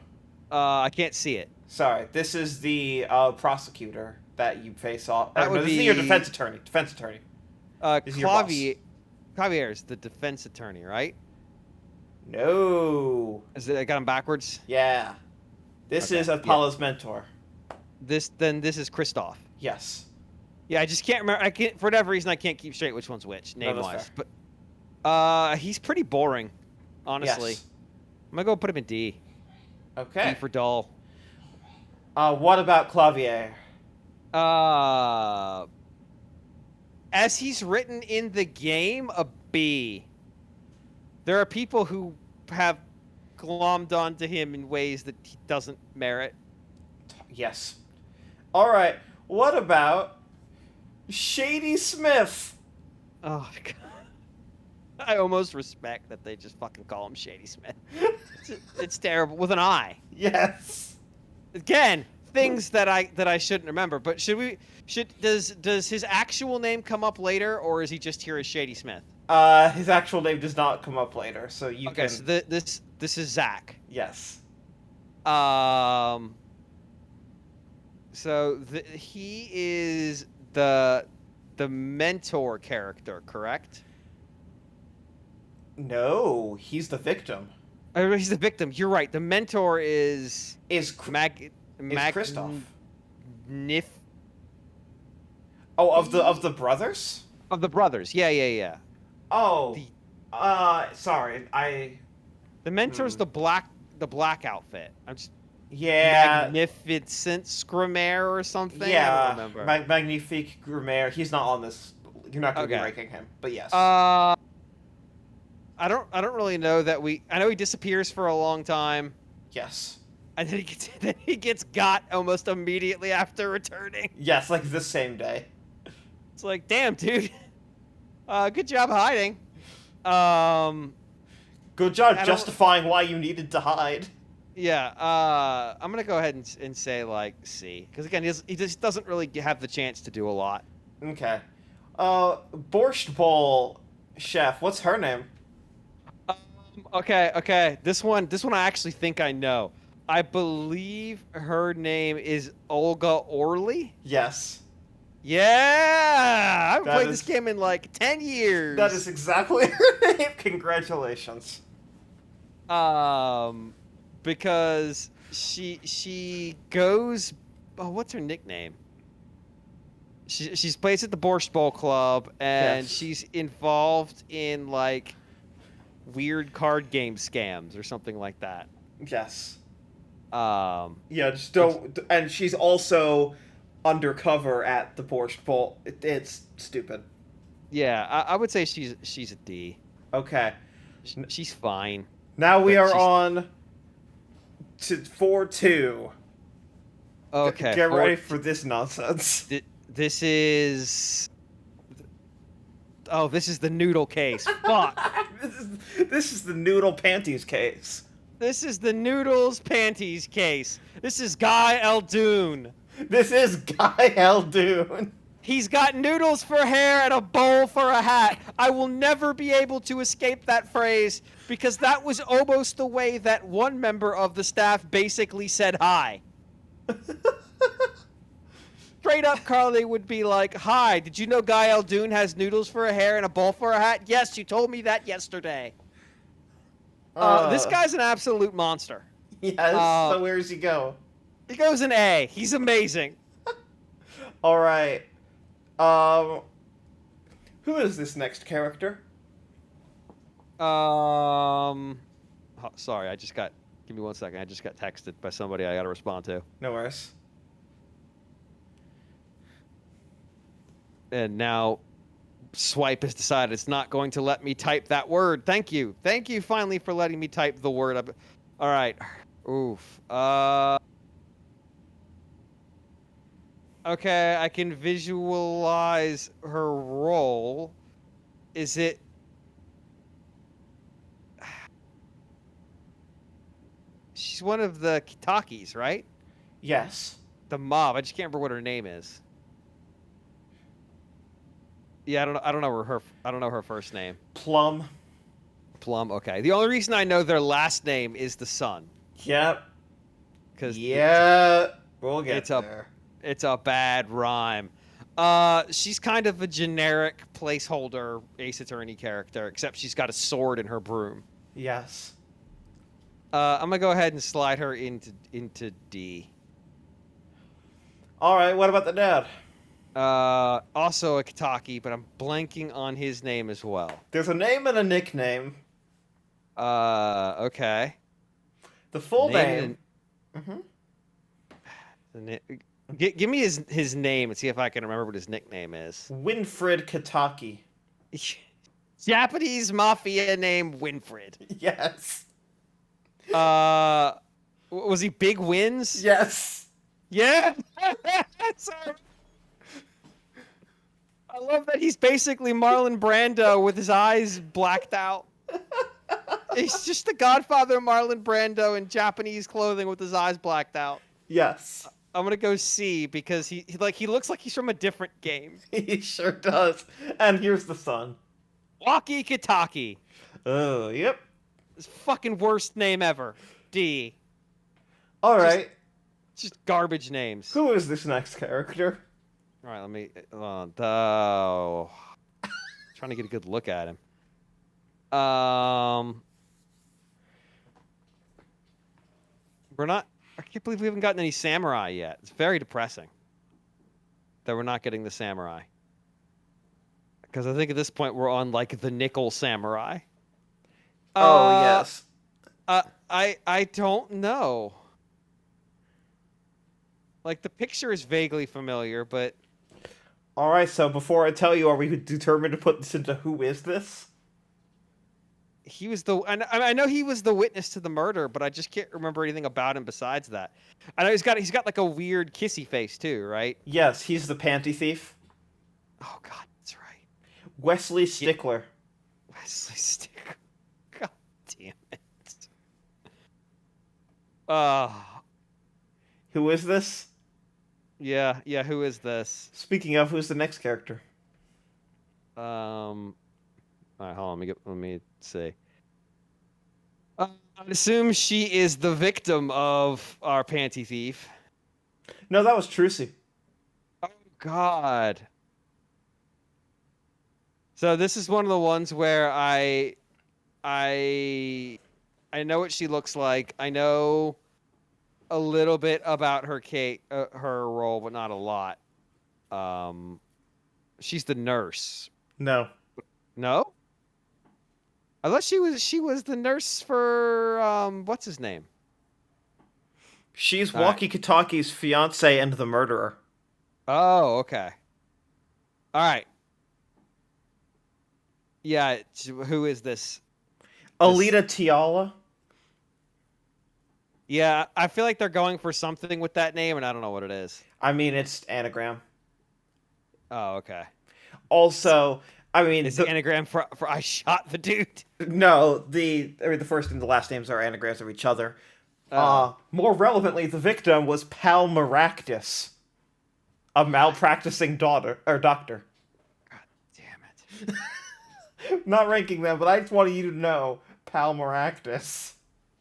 I can't see it. Sorry, this is the prosecutor that you face off. That would this be is your defense attorney. Defense attorney. This is your boss. Clavier is the defense attorney, right? No. I got him backwards? Yeah. This is Apollo's mentor. This is Kristoff. Yes. Yeah, I just can't remember. For whatever reason, I can't keep straight which one's which, name-wise. Fair. But he's pretty boring, honestly. Yes. I'm gonna go put him in D. Okay. D for dull. What about Clavier? As he's written in the game, a B. There are people who have glommed onto him in ways that he doesn't merit. Yes. All right. What about Shady Smith? Oh, God. I almost respect that they just fucking call him Shady Smith. It's terrible. With an I. Yes. Again, things that I shouldn't remember. But does his actual name come up later, or is he just here as Shady Smith? His actual name does not come up later, so you can. So this is Zach. Yes. So he is the mentor character, correct? No, he's the victim. Oh, he's the victim. You're right. The mentor is Kristoff. Nif. Oh, of the brothers? Of the brothers. Yeah. Oh. Sorry. The mentor's the black outfit. I'm just Yeah. Magnificent Scrimaire or something. Yeah. I don't remember. Magnifique Grimaire. He's not on this. You're not going to be ranking him, but yes. I don't really know that I know he disappears for a long time. Yes. And then he gets got almost immediately after returning. Yes, like the same day. It's like, damn, dude. Good job hiding. Good job justifying why you needed to hide. Yeah, I'm gonna go ahead and say like C, because again, he just doesn't really have the chance to do a lot. Okay. Borscht Bowl chef. What's her name? Okay. This one I actually think I know. I believe her name is Olga Orly. Yes. Yeah! I haven't played this game in like 10 years. That is exactly her name. Congratulations. Because she goes what's her nickname? She's plays at the Borscht Bowl Club, and Yes. she's involved in like weird card game scams or something like that. Yes. Um, Yeah, just it's- don't. And she's also undercover at the Borscht Bowl. It's stupid. yeah, I would say she's a D. Okay. She's fine, Now we but are she's on to 4-2. okay. Get ready for this nonsense. This is. Oh, this is the noodle case. Fuck. this is the noodle panties case. This is the noodles panties case. This is Guy Eldoon. This is Guy Eldoon. He's got noodles for hair and a bowl for a hat. I will never be able to escape that phrase because that was almost the way that one member of the staff basically said hi. Straight up, Carly would be like, "Hi, did you know Guy Eldoon has noodles for a hair and a bowl for a hat?" "Yes, you told me that yesterday." This guy's an absolute monster. Yes. Uh, So where does he go? He goes an A. He's amazing. All right. Who is this next character? Sorry, give me 1 second. I just got texted by somebody I got to respond to. No worries. And now Swipe has decided it's not going to let me type that word. Thank you. Thank you finally for letting me type the word. All right. Oof. Okay, I can visualize her role. Is it She's one of the Kitakis, right? Yes. The mob. I just can't remember what her name is. Yeah, I don't know her first name. Plum. Plum. Okay. The only reason I know their last name is the son, Yep. because Yeah. We'll get it's a- there. it's a bad rhyme. She's kind of a generic placeholder Ace Attorney character, except she's got a sword in her broom. Yes. I'm gonna go ahead and slide her into D. All right. What about the dad? Also a Kitaki, but I'm blanking on his name as well. There's a name and a nickname. Okay. The full Name name. Give me his name and see if I can remember what his nickname is. Winfred Kitaki. Japanese mafia name Winfred. Yes. Was he Big Wins? Yes. Yeah. Sorry. I love that he's basically Marlon Brando with his eyes blacked out. He's just the Godfather Marlon Brando in Japanese clothing with his eyes blacked out. Yes. I'm gonna go C because he looks like he's from a different game. He sure does. And here's the son. Waki Kitaki. Oh, yep. His fucking worst name ever. D. All right. Just garbage names. Who is this next character? All right, let me. Trying to get a good look at him. We're not. I can't believe we haven't gotten any samurai yet. It's very depressing that we're not getting the samurai. Because I think at this point we're on like the nickel samurai. Oh, yes. I don't know. Like the picture is vaguely familiar, but All right, so before I tell you, are we determined to put this into who is this? he was the. I know he was the witness to the murder, but I just can't remember anything about him besides that. I know he's got like a weird kissy face too, right? Yes, he's the panty thief. Oh God, that's right. Wesley Stickler. Wesley Sticker. God damn it. Who is this? Yeah. Who is this? Speaking of, who's the next character? All right, hold on. Let me see. I assume she is the victim of our panty thief. No, that was Trucy. Oh God. So this is one of the ones where I know what she looks like. I know a little bit about her role, but not a lot. Um, she's the nurse. No. No, I thought she was the nurse for what's his name? She's All right. Walkie Kataki's fiance and the murderer. Oh, okay. All right. Yeah. Who is this? Alita Tiala. Yeah, I feel like they're going for something with that name, and I don't know what it is. I mean, it's anagram. Oh, okay. Also, I mean, Is the anagram for I shot the dude? no, the first and the last names are anagrams of each other. More relevantly, the victim was Pal Maractus, a malpracticing daughter or doctor. God damn it. Not ranking them, but I just wanted you to know Pal Maractus.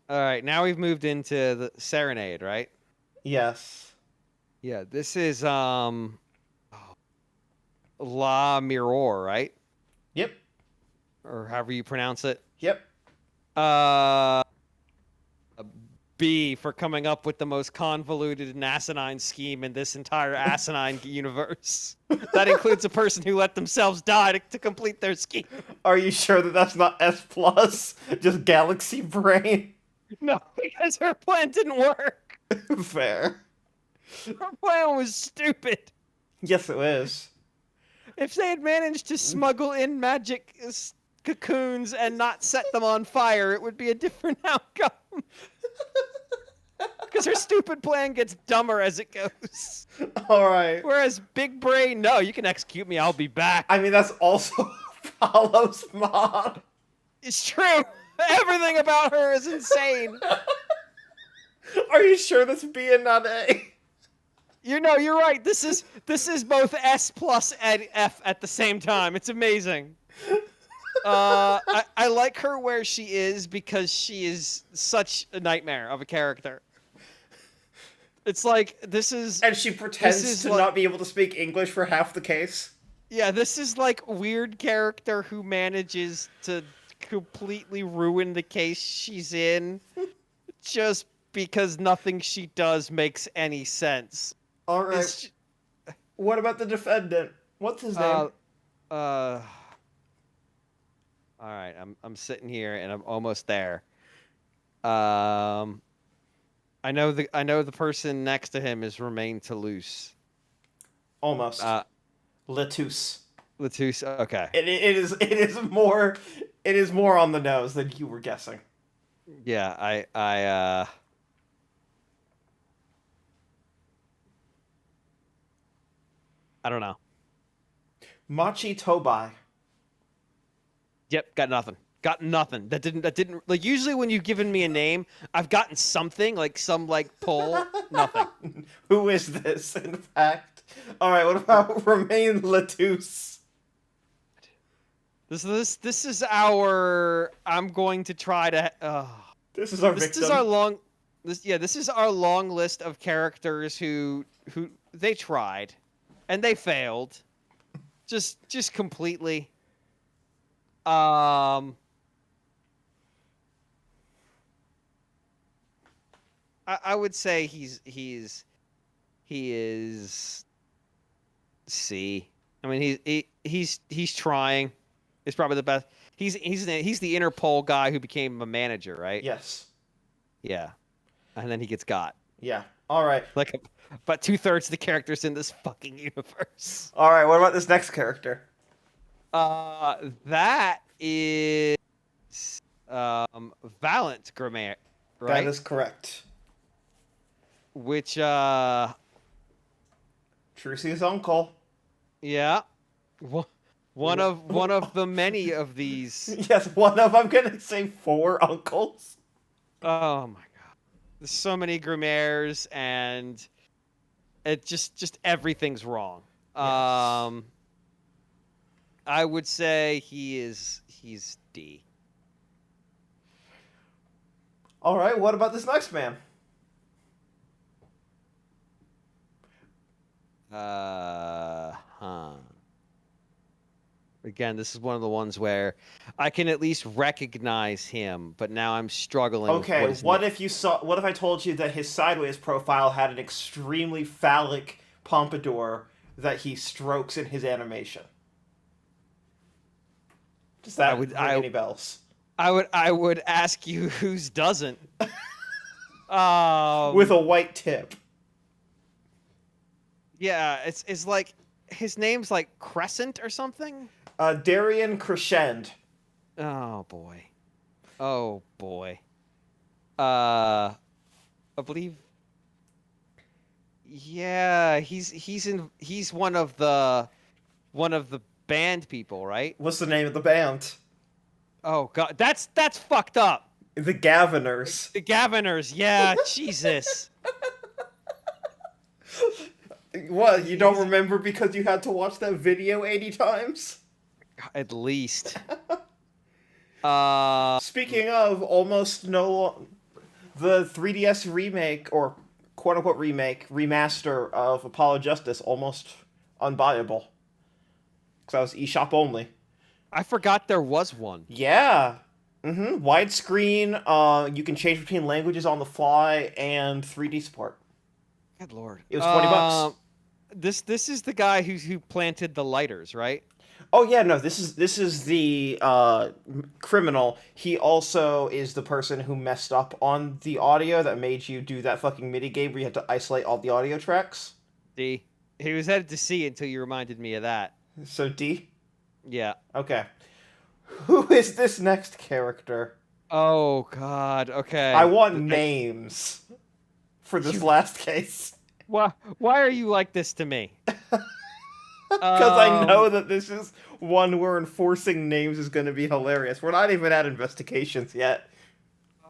All right, now we've moved into the Serenade, right? Yes. Yeah, this is La Mirror, right? Yep. Or however you pronounce it. Yep. Uh B for coming up with the most convoluted and asinine scheme in this entire asinine universe. That includes a person who let themselves die to complete their scheme. Are you sure that that's not S plus? Just galaxy brain? No, because her plan didn't work. Fair. Her plan was stupid. Yes, it is. If they had managed to smuggle in magic cocoons and not set them on fire, it would be a different outcome. Because her stupid plan gets dumber as it goes. All right. Whereas Big Brain, no, you can execute me, I'll be back. I mean, that's also Paolo's mom. It's true. Everything about her is insane. Are you sure that's B and not A? You're right. This is both S plus and F at the same time. It's amazing. I like her where she is because she is such a nightmare of a character. It's like this is And she pretends is to like- not be able to speak English for half the case. yeah, this is like weird character who manages to completely ruin the case she's in just because nothing she does makes any sense. All right. It's, What about the defendant? What's his name? all right, I'm sitting here and I'm almost there. I know the person next to him is Romain Toulouse. Almost. Lettuce. Latouche. Okay. It is more on the nose than you were guessing. Yeah, I don't know. Machi Tobai. Yep, got nothing. Got nothing. That didn't like usually when you've given me a name, I've gotten something, like some like pull. Nothing. Who is this, in fact? Alright, what about Romain Lettuce? This is our I'm going to try to This is our this victim. is our long this is our long list of characters who they tried and they failed. Just completely. I would say he is C. I mean he's trying. He's probably the best. He's the Interpol guy who became a manager, right? Yes. Yeah. And then he gets got. Yeah. Alright. Like about 2/3 of the characters in this fucking universe. Alright, what about this next character? That is Valent Grimaire, right? That is correct. Which Trucy's uncle. yeah. One of the many of these. Yes, one of, I'm gonna say 4 uncles. Oh my god. There's so many Grimaires and it just everything's wrong. Yes. I would say he's D. Alright, what about this next man? Huh. Again, this is one of the ones where I can at least recognize him, but now I'm struggling with Okay, what his name. what if I told you that his sideways profile had an extremely phallic pompadour that he strokes in his animation? Does that ring any bells? I would ask you whose doesn't. With a white tip. Yeah, it's like his name's like Crescent or something. Darian Crescend. Oh boy. Oh boy. I believe. Yeah, he's one of the band people, right? What's the name of the band? Oh god, that's fucked up. The Gaviners. The Gaviners, yeah, Jesus. What, you don't remember because you had to watch that video 80 times? At least. Speaking of almost the 3DS remake, or quote-unquote remaster of Apollo Justice, almost unbuyable. Because that was eShop only. I forgot there was one. Yeah. Widescreen, you can change between languages on the fly, and 3D support. Good lord. It was $20. This is the guy who planted the lighters, right? Oh yeah, no, this is the criminal. He also is the person who messed up on the audio that made you do that fucking mini game where you had to isolate all the audio tracks. D. He was headed to C until you reminded me of that. So D? Yeah. Okay. Who is this next character? Oh god. Okay. I want names for this last case. Why are you like this to me? Because I know that this is one where enforcing names is going to be hilarious. We're not even at investigations yet.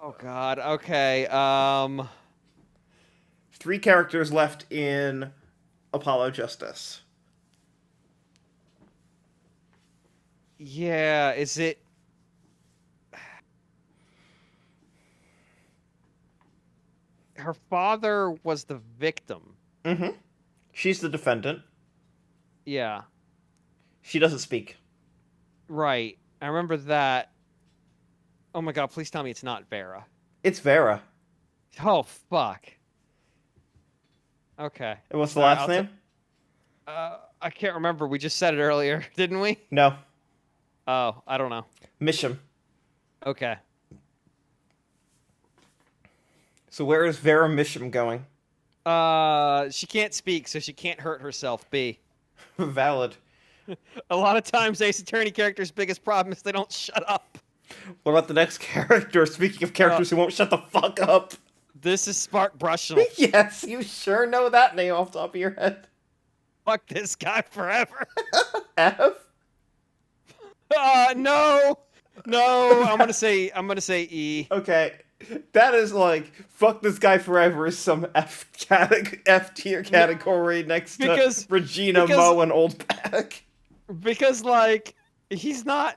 Oh god. Okay. 3 characters left in Apollo Justice. Yeah, is it her father was the victim? Mm-hmm. She's the defendant. Yeah. She doesn't speak. Right. I remember that. Oh my god, please tell me it's not Vera. It's Vera. Oh fuck. Okay. And what's the All right, last name? I can't remember. We just said it earlier, didn't we? No. Oh, I don't know. Misham. Okay. So where is Vera Misham going? She can't speak, so she can't hurt herself. B. Valid. A lot of times, Ace Attorney characters' biggest problem is they don't shut up. What about the next character? Speaking of characters who won't shut the fuck up. This is Spark Brushnell. Yes, you sure know that name off the top of your head. Fuck this guy forever. F? No. No, I'm gonna say E. Okay. That is like, fuck this guy forever is some F tier category next to Regina, Mo, and Oldback. Because, like, he's gone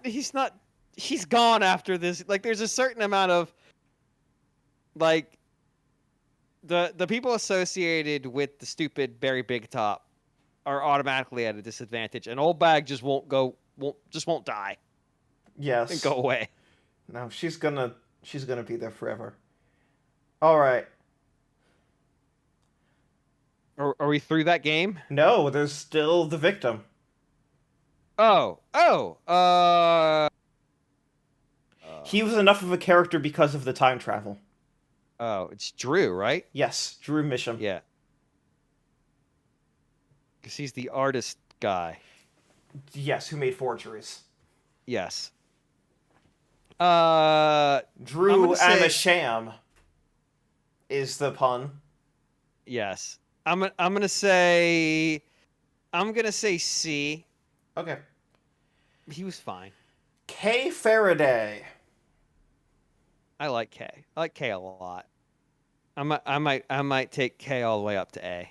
after this. Like, there's a certain amount of, like, the people associated with the stupid Barry Big Top are automatically at a disadvantage, and Old Bag just won't die Yes. and go away. No, she's gonna be there forever. All right. Are we through that game? No, there's still the victim. He was enough of a character because of the time travel. Oh, it's Drew, right? Yes, Drew Misham. Yeah. Because he's the artist guy. Yes, who made forgeries. Yes. Drew say- Amisham is the pun. Yes. I'm gonna say C. Okay. He was fine. Kay Faraday. I like K. I like K a lot. I might take K all the way up to A.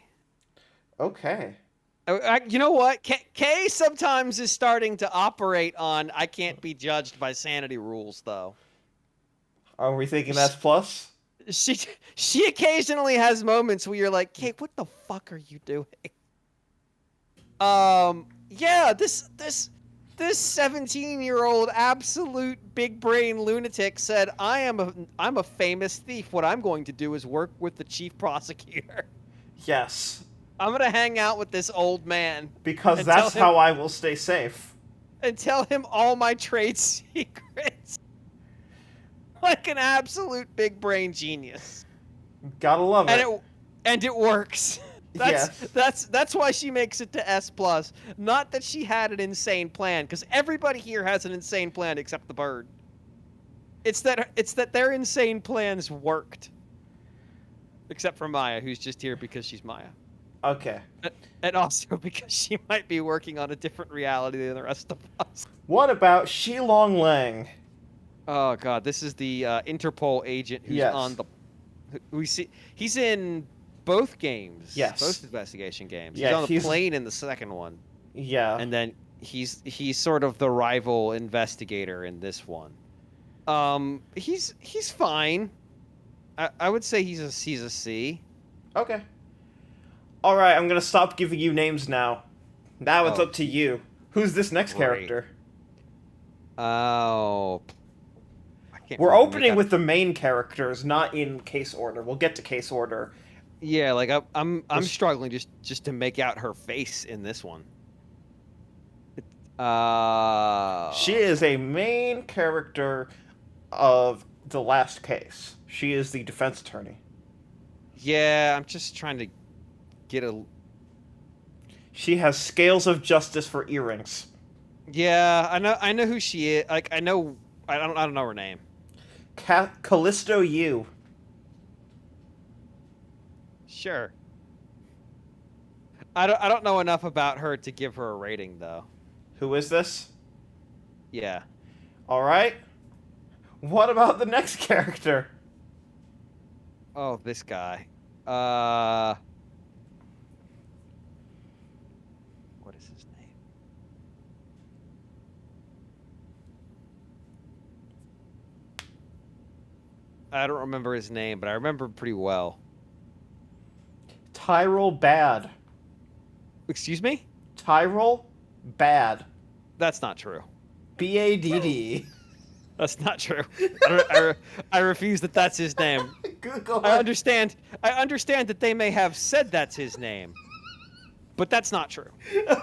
Okay. You know what? K sometimes is starting to operate on I can't be judged by sanity rules, though. Are we thinking that's plus? She occasionally has moments where you're like, Kate, what the fuck are you doing? Yeah, this This 17-year-old absolute big brain lunatic said, I'm a famous thief. What I'm going to do is work with the chief prosecutor. Yes, I'm going to hang out with this old man because and tell that's him how I will stay safe. all my trade secrets. Like an absolute big brain genius. Gotta love it. And it works. Yes. That's why she makes it to S+. Not that she had an insane plan, because everybody here has an insane plan except the bird. It's that their insane plans worked. Except for Maya, who's just here because she's Maya. Okay. And also because she might be working on a different reality than the rest of us. What about Shilong Lang? Oh god, this is the Interpol agent who's Yes. on the... We see he's in both games. Yes. Both investigation games. Yeah, he's on a plane in the second one. Yeah. And then he's sort of the rival investigator in this one. He's fine. I would say he's a C. Okay. All right, I'm gonna stop giving you names now. Now it's Oh. up to you. Who's this next Great. character? Oh. I can't We're remember opening that- with the main characters, not in case order. We'll get to case order. Yeah, like I'm This- struggling just to make out her face in this one. She is a main character of the last case. She is the defense attorney. Yeah, I'm just trying to get a... She has scales of justice for earrings. Yeah, I know who she is. Like I don't know her name. Callisto Yu. Sure. I don't know enough about her to give her a rating though. Who is this? Yeah. All right. What about the next character? Oh, this guy. What is his name? I don't remember his name, but I remember him pretty well. Tyrell Bad. Excuse me? Tyrell Bad. That's not true. Badd. That's not true. I refuse that that's his name. Google I it. understand that they may have said that's his name, but that's not true.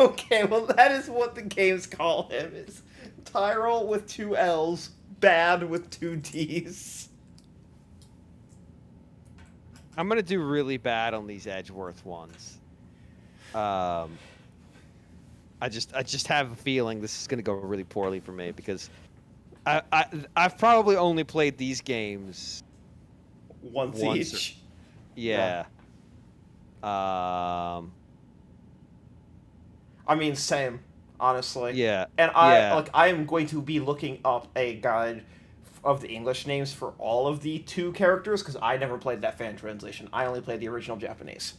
Okay, well that is what the games call him. It's Tyrell with 2 L's, Bad with 2 D's. I'm gonna do really bad on these Edgeworth ones. I just have a feeling this is gonna go really poorly for me because I've probably only played these games Once Once each. Yeah. I mean, same, honestly. Yeah. And yeah. I am going to be looking up a guide of the English names for all of the 2 characters because I never played that fan translation. I only played the original Japanese.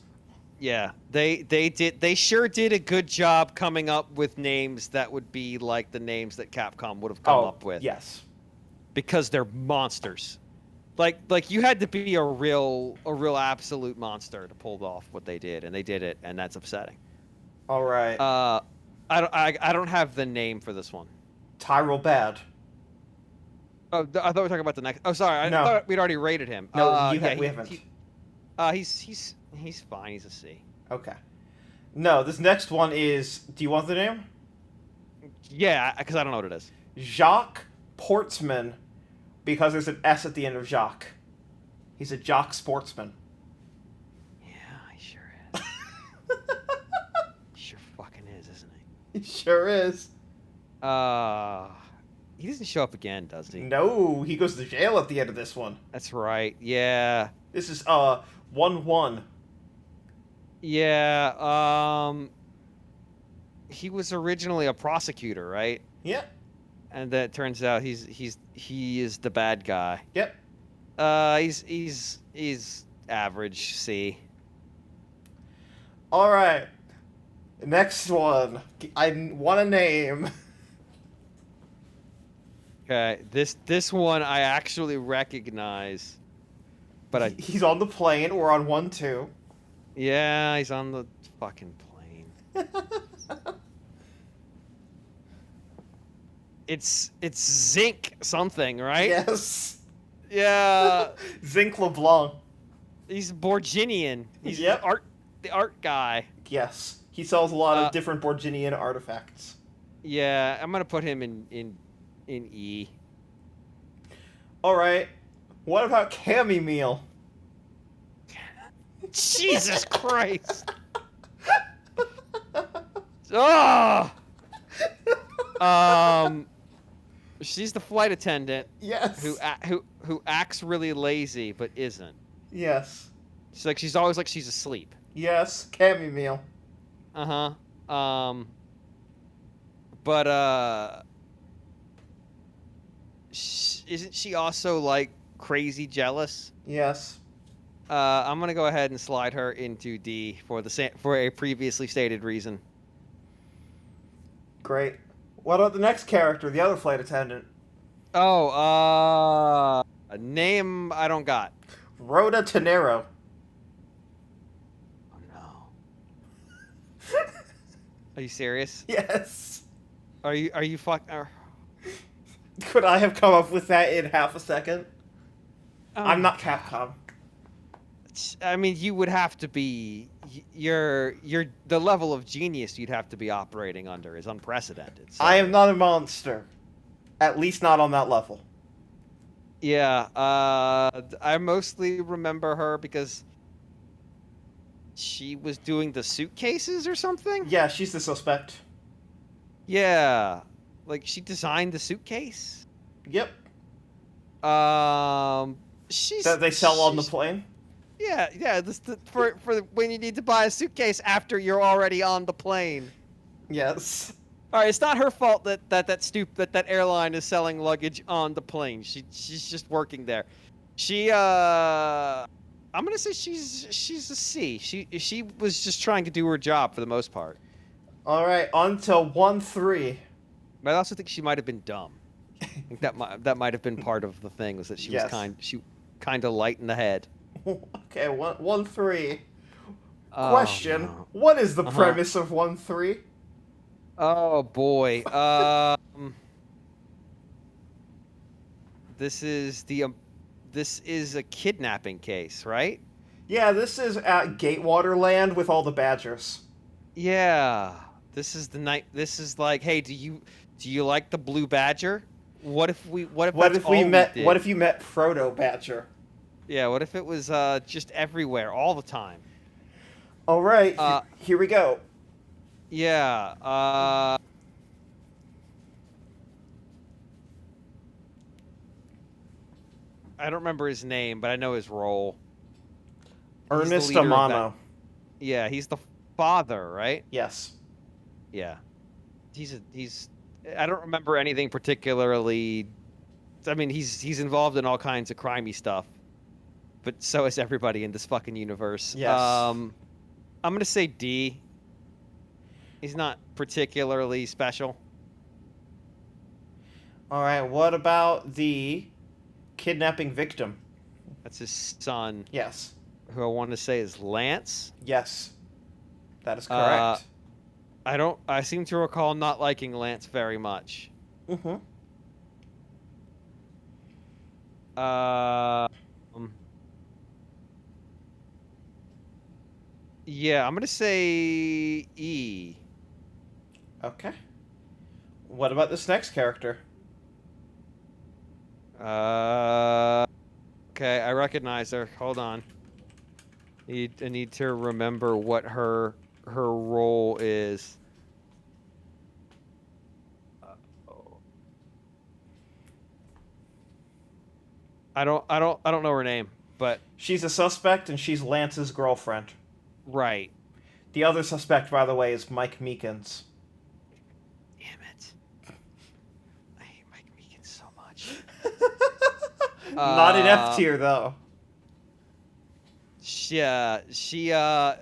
Yeah, they sure did a good job coming up with names that would be like the names that Capcom would have come up with. Yes. Because they're monsters. Like you had to be a real absolute monster to pull off what they did, and they did it, and that's upsetting. All right. I don't have the name for this one. Tyrell Bad. Oh, I thought we were talking about the next. Oh, sorry, I No. thought we'd already rated him. No, yeah, we haven't. He's fine. He's a C. Okay. No, this next one is. Do you want the name? Yeah, because I don't know what it is. Jacques Portsman, because there's an S at the end of Jacques. He's a jock sportsman. Yeah, he sure is. He sure fucking is, isn't he? He sure is. He doesn't show up again, does he? No, he goes to jail at the end of this one. That's right. Yeah. This is 1-1. Yeah. He was originally a prosecutor, right? Yep. And then it turns out he is the bad guy. Yep. He's average C. All right. Next one. I want a name. Okay. This one I actually recognize, but He's on the plane. We're on 1-2. yeah, he's on the fucking plane. It's Zinc something, right? Yes. Yeah. Zinc LeBlanc. He's Borginian. He's Yep. the art guy. Yes. He sells a lot Uh, of different Borginian artifacts. Yeah, I'm gonna put him in E. Alright. What about Cammy Meal? Jesus Christ! Oh! She's the flight attendant Yes. who acts really lazy but isn't. Yes. She's always like she's asleep. Yes. Cammy Meal. Uh-huh. But isn't she also like crazy jealous? Yes. I'm gonna go ahead and slide her into D for a previously stated reason. Great. What about the next character, the other flight attendant? Oh, a name I don't got. Rhoda Tenero. Oh no. Are you serious? Yes. Are you Could I have come up with that in half a second? Oh I'm my not God. Capcom. I mean, you would have to be you're the level of genius you'd have to be operating under is unprecedented. So. I am not a monster. At least not on that level. Yeah, I mostly remember her because she was doing the suitcases or something. Yeah, she's the suspect. Yeah, like she designed the suitcase. Yep. She's That they sell on the plane. Yeah. For when you need to buy a suitcase after you're already on the plane. Yes. All right, it's not her fault that airline is selling luggage on the plane. She's just working there. I'm gonna say she's a C. She was just trying to do her job for the most part. Alright, on to 1-3. But I also think she might have been dumb. I think that might have been part of the thing was that she Yes. was kind of light in the head. Okay, 1-3. Oh, Question: no. What is the Uh-huh. premise of 1-3? Oh boy. This is a kidnapping case, right? Yeah, this is at Gatewater Land with all the badgers. Yeah. This is the night. This is like, hey, do you like the blue badger? What if that's all we did? What if you met Proto Badger? Yeah. What if it was just everywhere all the time? All right, Uh, here we go. Yeah. I don't remember his name, but I know his role. He's the Ernest leader of that- Amano. Yeah, he's the father, right? Yes. Yeah. He's. I don't remember anything particularly. I mean, he's involved in all kinds of crimey stuff, but so is everybody in this fucking universe. Yes. I'm gonna say D. He's not particularly special. All right. What about the kidnapping victim? That's his son, Yes. who I want to say is Lance. Yes. That is correct. I seem to recall not liking Lance very much. Mm-hmm. Yeah, I'm gonna say E. Okay. What about this next character? Okay, I recognize her. Hold on. I need to remember what her role is. I don't know her name, but She's a suspect, and she's Lance's girlfriend. right. The other suspect, by the way, is Mike Meekins. Damn it. I hate Mike Meekins so much. Not in F tier, though.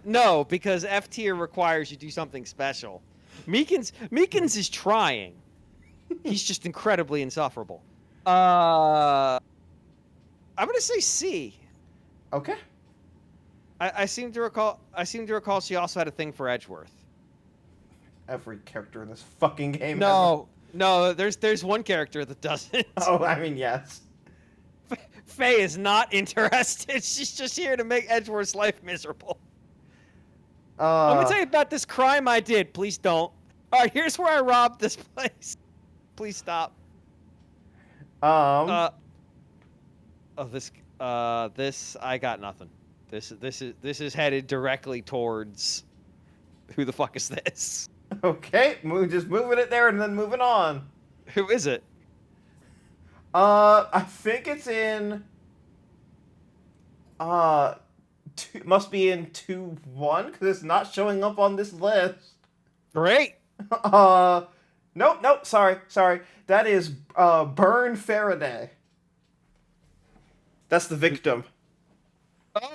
No, because F tier requires you do something special. Meekins is trying. He's just incredibly insufferable. I'm gonna say C. Okay. I seem to recall she also had a thing for Edgeworth. Every character in this fucking game. No, No, there's one character that doesn't. Oh, I mean, yes. Faye is not interested. She's just here to make Edgeworth's life miserable. I'm gonna tell you about this crime I did. Please don't. All right, here's where I robbed this place. Please stop. Um, This I got nothing. This is headed directly towards who the fuck is this? okay, just moving it there and then moving on. Who is it? I think it's in, must be in 2-1, because it's not showing up on this list. Great. Nope, sorry. That is, Burn Faraday. That's the victim.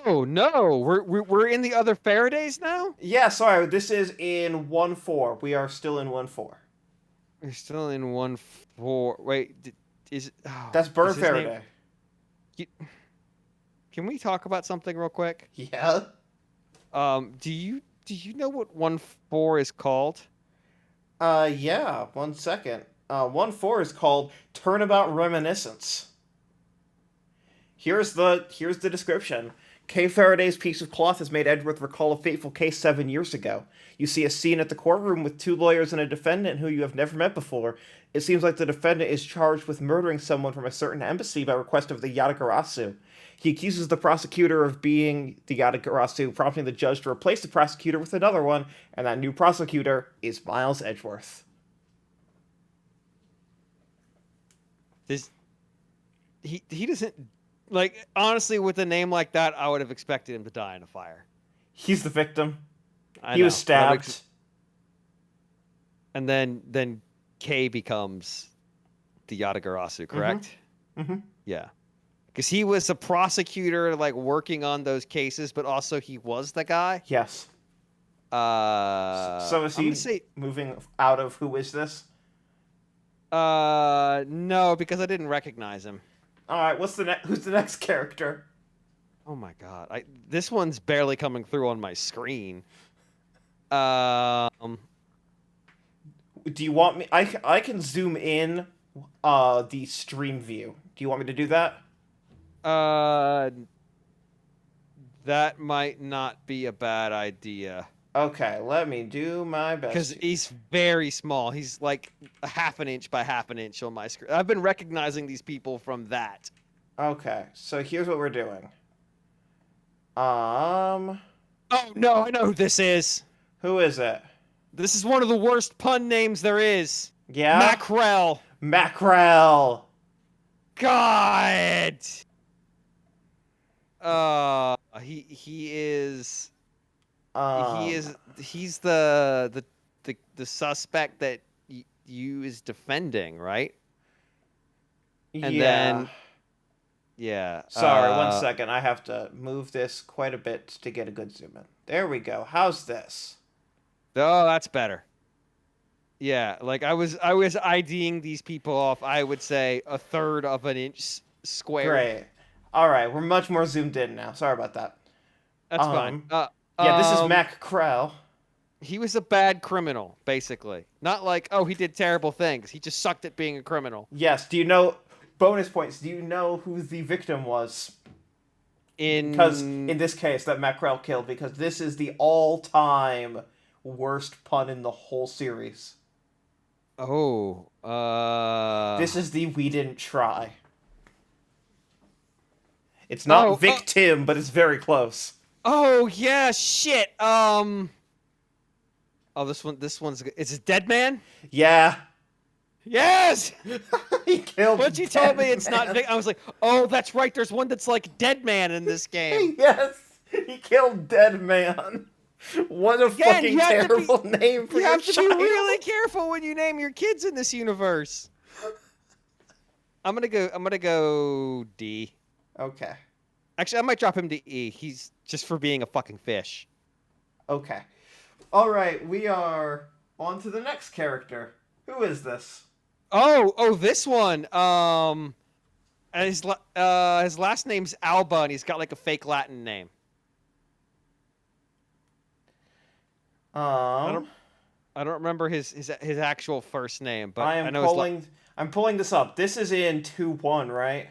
Oh no, we're in the other Faradays now. Yeah, sorry, this is in 1-4. We are still in 1-4. We're still in 1-4. Wait, is oh, That's Burn is his name- Faraday. Can we talk about something real quick? Yeah? Do you know what 1-4 is called? Yeah, 1 second. 1-4 is called Turnabout Reminiscence. Here's the description. Kay Faraday's piece of cloth has made Edgeworth recall a fateful case 7 years ago. You see a scene at the courtroom with 2 lawyers and a defendant who you have never met before. It seems like the defendant is charged with murdering someone from a certain embassy by request of the Yatagarasu. He accuses the prosecutor of being the Yatagarasu, prompting the judge to replace the prosecutor with another one, and that new prosecutor is Miles Edgeworth. He doesn't, like, honestly, with a name like that, I would have expected him to die in a fire. He's the victim. I He know. was stabbed. And then Kay becomes the Yatagarasu, correct? Mm-hmm. Yeah. Because he was a prosecutor, like, working on those cases, but also he was the guy. Yes. So is I'm he gonna say, moving out of Who Is This? no, because I didn't recognize him. All right, who's the next character? Oh my god, this one's barely coming through on my screen. Do you want me? I can zoom in the stream view. Do you want me to do that? That might not be a bad idea. Okay, let me do my best. Because he's very small. He's like a half an inch by half an inch on my screen. I've been recognizing these people from that. Okay, so here's what we're doing. Oh no, I know who this is. Who is it? This is one of the worst pun names there is. Yeah? Mackerel. Mackerel! God. He is. He's the suspect that you is defending, right? And then yeah. Sorry, 1 second. I have to move this quite a bit to get a good zoom in. There we go. How's this? Oh, that's better. Yeah, like I was IDing these people off, I would say a third of an inch square. Great. All right, we're much more zoomed in now. Sorry about that. That's fine. Yeah, this is Mackerel. He was a bad criminal, basically. Not like, oh, he did terrible things. He just sucked at being a criminal. Yes. Do you know? Bonus points. Do you know who the victim was? Because in this case, that Mackerel killed, because this is the all-time worst pun in the whole series. Oh. This is the "we didn't try." It's not victim, but it's very close. Oh yeah, shit. Oh, this one's. It's a dead man. Yeah. Yes. He killed. Once you told me it's not, I was like, oh, that's right. There's one that's like Dead Man in this game. Yes, he killed Dead Man. What a fucking terrible name for your child. You have to be really careful when you name your kids in this universe. I'm gonna go D. Okay. Actually, I might drop him to E. He's just for being a fucking fish. Okay. All right, we are on to the next character. Who is this? Oh, this one. And his last name's Alba, and he's got like a fake Latin name. I don't remember his actual first name, but I I am know his I'm pulling this up. This is in 2-1, right?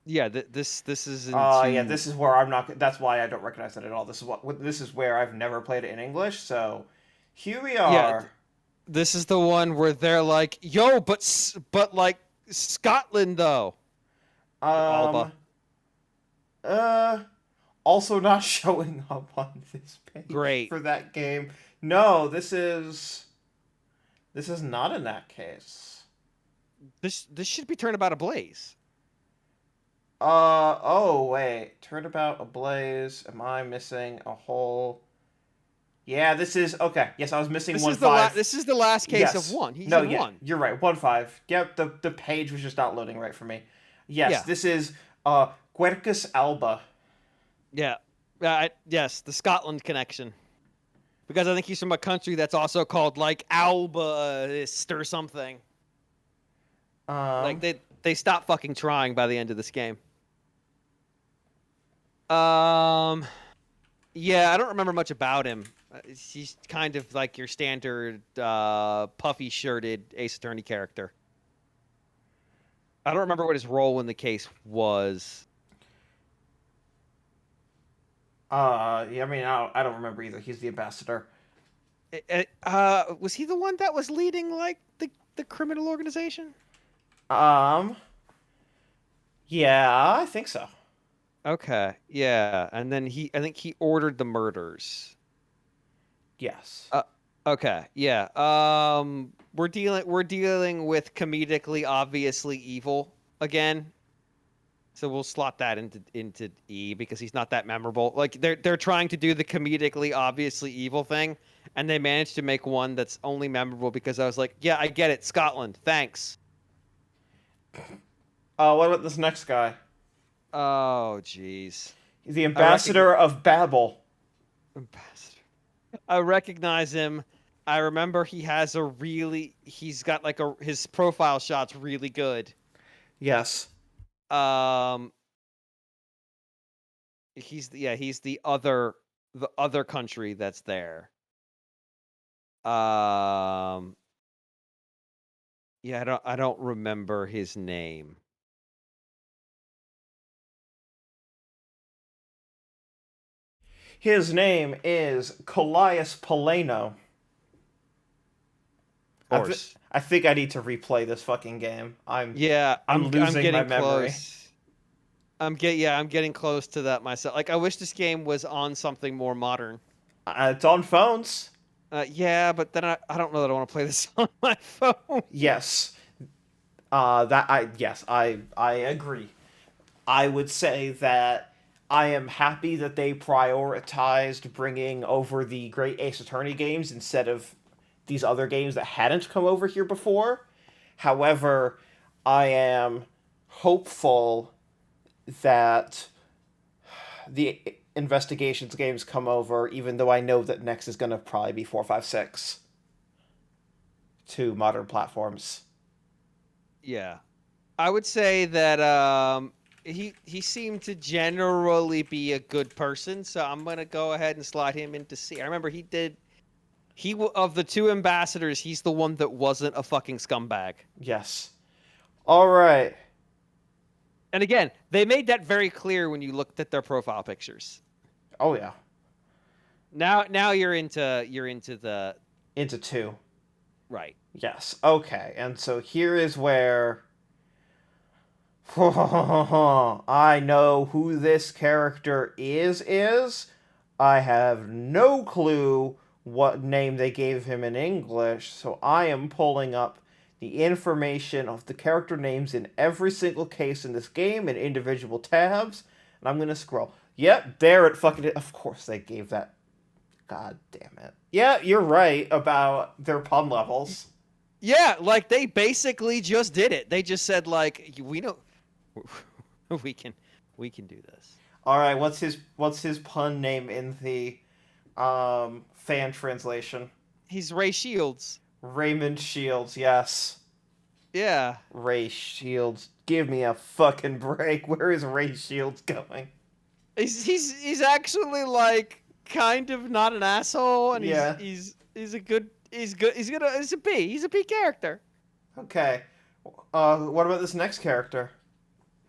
yeah. This is Yeah, into this is where I'm not. That's why I don't recognize it at all. This is where I've never played it in English. So, here we yeah. are. This is the one where they're like, "Yo, but like Scotland though." Um, Alba, uh, also not showing up on this page great. for that game. No, this is not in that case. This should be Turnabout Ablaze. Oh wait, Turnabout Ablaze. Am I missing a whole? Yeah, this is okay. Yes, I was missing This one is the five. this is the last case of Yes. one. He's No, in yeah, one. you're right. 1-5. Yep, the page was just not loading right for me. Yes, Yeah, this is Quercus Alba. yeah, yes, the Scotland connection. Because I think he's from a country that's also called like Albaist or something. Like Um they stop fucking trying by the end of this game. Um, yeah, I don't remember much about him. He's kind of like your standard puffy shirted Ace Attorney character. I don't remember what his role in the case was. yeah, I mean I don't remember either. He's the ambassador. Was he the one that was leading like the criminal organization? Um yeah, I think so. Okay, yeah, and then I think he ordered the murders. Yes. Okay, yeah. We're dealing with comedically obviously evil again. So we'll slot that into E because he's not that memorable. Like they're trying to do the comedically obviously evil thing, and they managed to make one that's only memorable because I was like, yeah, I get it, Scotland, thanks. What about this next guy? Oh, jeez. He's the I recognize ambassador of Babel. I recognize him. I remember he's got like his profile shot's really good. Yes. Um, he's the other country that's there. Um, yeah, I don't remember his name. His name is Callias Polano. Of course. I think I need to replay this fucking game. Yeah, I'm I'm losing my getting memory. close. I'm getting close to that myself. Like I wish this game was on something more modern. It's on phones. Yeah, but then I don't know that I want to play this on my phone. Yes. I agree. I would say that I am happy that they prioritized bringing over the great Ace Attorney games instead of these other games that hadn't come over here before. However, I am hopeful that the investigations games come over, even though I know that next is going to probably be 4, 5, 6 to modern platforms. Yeah. I would say that he seemed to generally be a good person, so I'm gonna go ahead and slide him into C. I remember of the two ambassadors, he's the one that wasn't a fucking scumbag. Yes. All right. And again, they made that very clear when you looked at their profile pictures. Oh yeah. Now you're into the Into 2. right. Yes. Okay. And so here is where I know who this character is. I have no clue what name they gave him in English, so I am pulling up the information of the character names in every single case in this game in individual tabs, and I'm gonna scroll. Yep, there it fucking is. Of course they gave that. God damn it. Yeah, you're right about their pun levels. Yeah, like they basically just did it. They just said like we know we can do this. All right, what's his pun name in the fan translation? He's Ray Shields. Raymond Shields, yes. Yeah. Ray Shields. Give me a fucking break. Where is Ray Shields going? He's actually like kind of not an asshole, and Yeah. he's a good He's good. He's a B. He's a B character. Okay. What about this next character?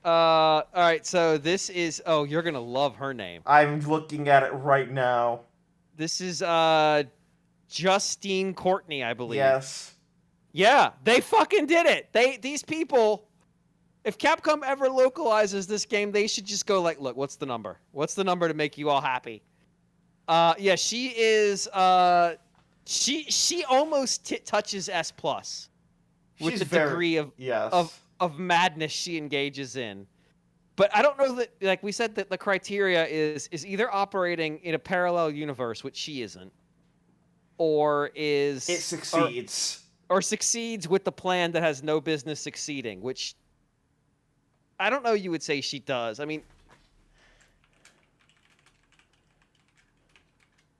All right. So this is. Oh, you're gonna love her name. I'm looking at it right now. This is Justine Courtney, I believe. Yes. Yeah, they fucking did it. These people. If Capcom ever localizes this game, they should just go like, look, what's the number? What's the number to make you all happy? Yeah, she is. She almost touches S plus with She's the degree of yes. of madness she engages in. But I don't know that, like we said, that the criteria is either operating in a parallel universe, which she isn't, or is It succeeds. or succeeds with the plan that has no business succeeding, which I don't know you would say she does. I mean,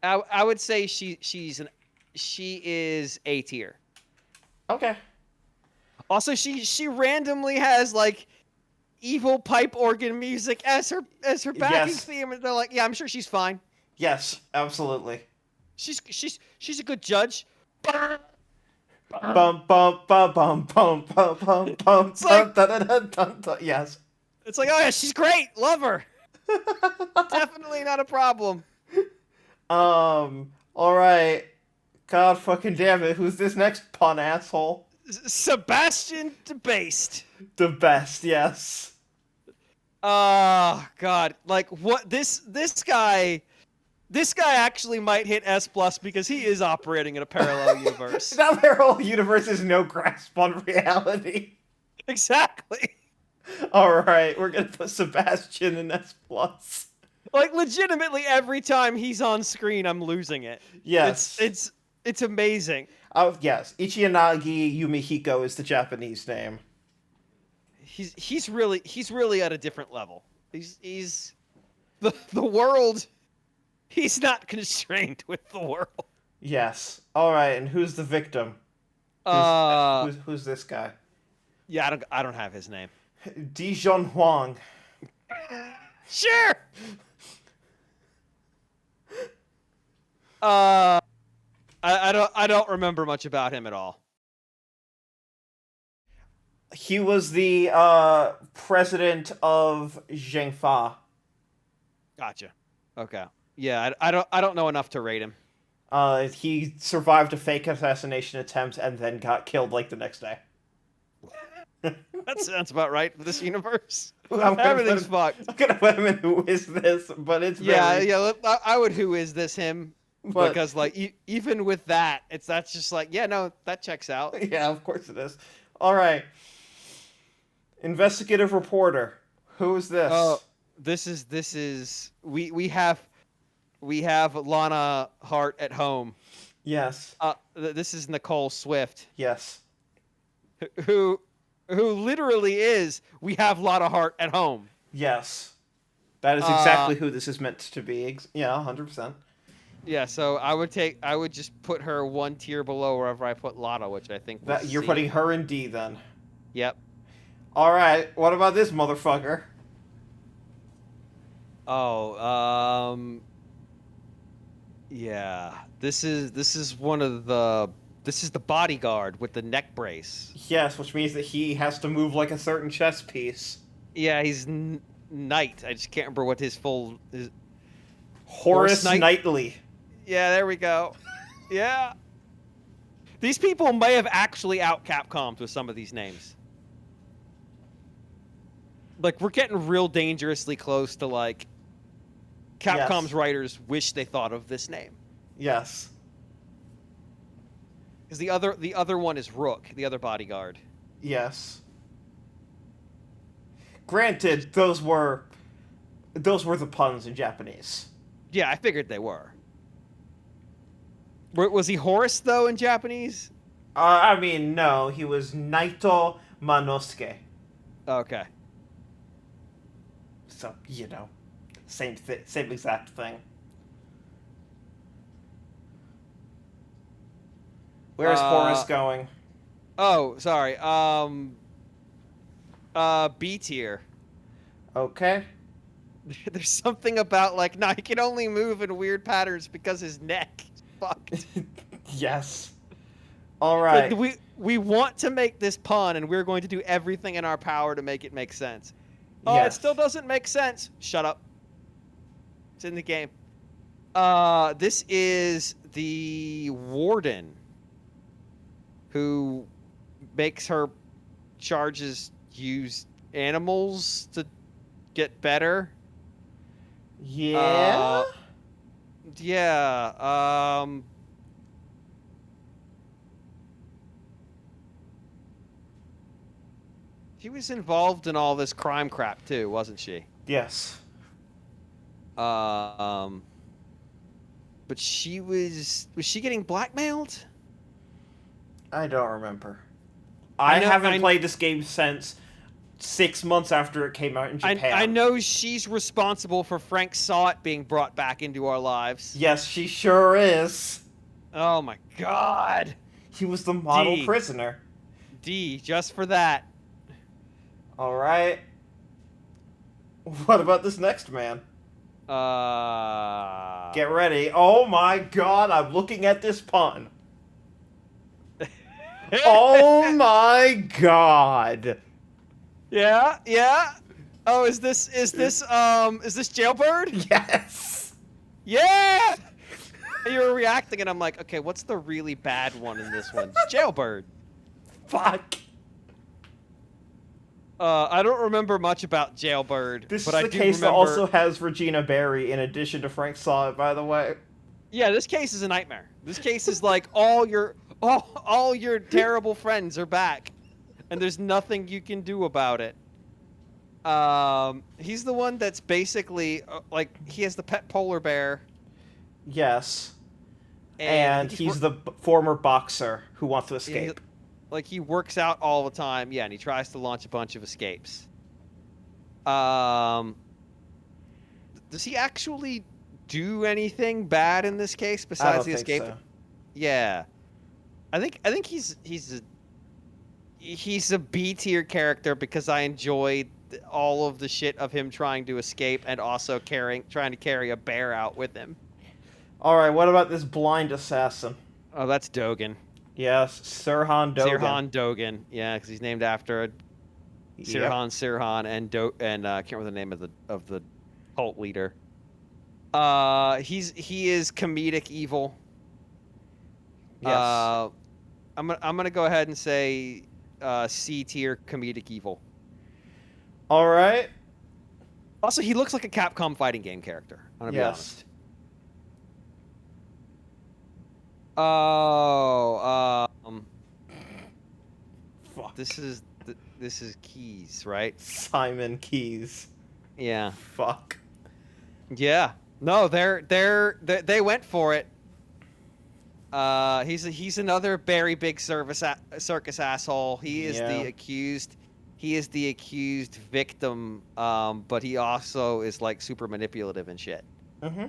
I would say she is A tier. Okay. Also, she randomly has like evil pipe organ music as her backing Yes. theme, and they're like, yeah, I'm sure she's fine. Yes, absolutely. She's a good judge. Bum bum bum bum bum bum bum bum It's like- dun, dun, dun, dun, dun. Yes. It's like, oh yeah, she's great, love her. Definitely not a problem. All right. God fucking damn it! Who's this next pun asshole? Sebastian Debased. The best, yes. Oh God! Like what? This guy actually might hit S plus because he is operating in a parallel universe. Now their whole universe is no grasp on reality. Exactly. All right, we're gonna put Sebastian in S plus. Like legitimately, every time he's on screen, I'm losing it. Yes. It's amazing. Oh yes, Ichinagi Yumihiko is the Japanese name. He's really at a different level. He's the world. He's not constrained with the world. Yes. All right, and who's the victim? Who's this guy? Yeah, I don't have his name. Dijon Huang. Sure. I don't remember much about him at all. He was the president of Zhengfa. Gotcha. Okay. Yeah, I don't know enough to rate him. He survived a fake assassination attempt and then got killed like the next day. That sounds about right for this universe. I'm gonna Everything's put fucked. I'm gonna put him in Who Is This, but it's very... Yeah. I would. Who is this him? But- Because like even with that, that's just like, yeah, no, that checks out. Yeah, of course it is. All right. Investigative reporter. Who is this? Oh, this is we have Lana Hart at home. Yes. This is Nicole Swift, Yes. who literally is we have Lana Hart at home. Yes. That is exactly who this is meant to be. Yeah, 100%. Yeah, so I would just put her one tier below wherever I put Lana, which I think was You're C. putting her in D then. Yep. All right. What about this motherfucker? Oh, yeah. This is one of the this is the bodyguard with the neck brace. Yes, which means that he has to move like a certain chess piece. Yeah, he's Knight. I just can't remember what his full his. Horace Knight- Knightley. Yeah, there we go. Yeah. These people may have actually out Capcomed with some of these names. Like, we're getting real dangerously close to, like, Capcom's Yes. writers wish they thought of this name. Yes. Because the other one is Rook, the other bodyguard. Yes. Granted, those were the puns in Japanese. Yeah, I figured they were. Was he Horace, though, in Japanese? I mean, no, he was Naito Manosuke. Okay. So, same exact thing. Where's Horace going? Oh, sorry. B tier. Okay. There's something about, like, he can only move in weird patterns because his neck is fucked. Yes. All Like right. we want to make this pun, and we're going to do everything in our power to make it make sense. Oh, it still Yes. doesn't make sense. Shut up. It's in the game. This is the warden who makes her charges use animals to get better. Yeah. Uh, yeah. She was involved in all this crime crap too, wasn't she? Yes. Um, but was she getting blackmailed? I don't remember. I haven't I played this game since 6 months after it came out in Japan. I know she's responsible for Frank Sawit being brought back into our lives. Yes, she sure is. Oh my god. He was the model D. prisoner. D, just for that. All right. What about this next man? Get ready. Oh my god, I'm looking at this pun. Oh my god. Yeah, yeah. Oh, is this Jailbird? Yes. Yeah. You were reacting, and I'm like, okay, what's the really bad one in this one? It's Jailbird. Fuck. I don't remember much about Jailbird, This but is I the do case that remember. also has Regina Barry in addition to Frank Sawit, by the way. Yeah, this case is a nightmare. This case is like all your terrible friends are back, and there's nothing you can do about it. He's the one that's basically like he has the pet polar bear, Yes. and And he's the former boxer who wants to he, escape. like he works out all the time. Yeah, and he tries to launch a bunch of escapes. Does he actually do anything bad in this case I besides don't the think escape? so. Yeah, I think he's a B tier character because I enjoyed all of the shit of him trying to escape and also trying to carry a bear out with him. All right, what about this blind assassin? Oh, that's Dogen. Yes, Sirhan Dogan. Sirhan Dogen. Yeah, because he's named after Sirhan Sirhan and I can't remember the name of the cult leader. He is comedic evil. Yes. I'm gonna go ahead and say C tier comedic evil. All right. Also, he looks like a Capcom fighting game character. I'm gonna be honest. Oh, Fuck. this is Keys, right? Simon Keys. Yeah. Fuck. Yeah. No, they went for it. He's another very big circus asshole. He is the accused. He is the accused victim. But he also is like super manipulative and shit. Mm-hmm.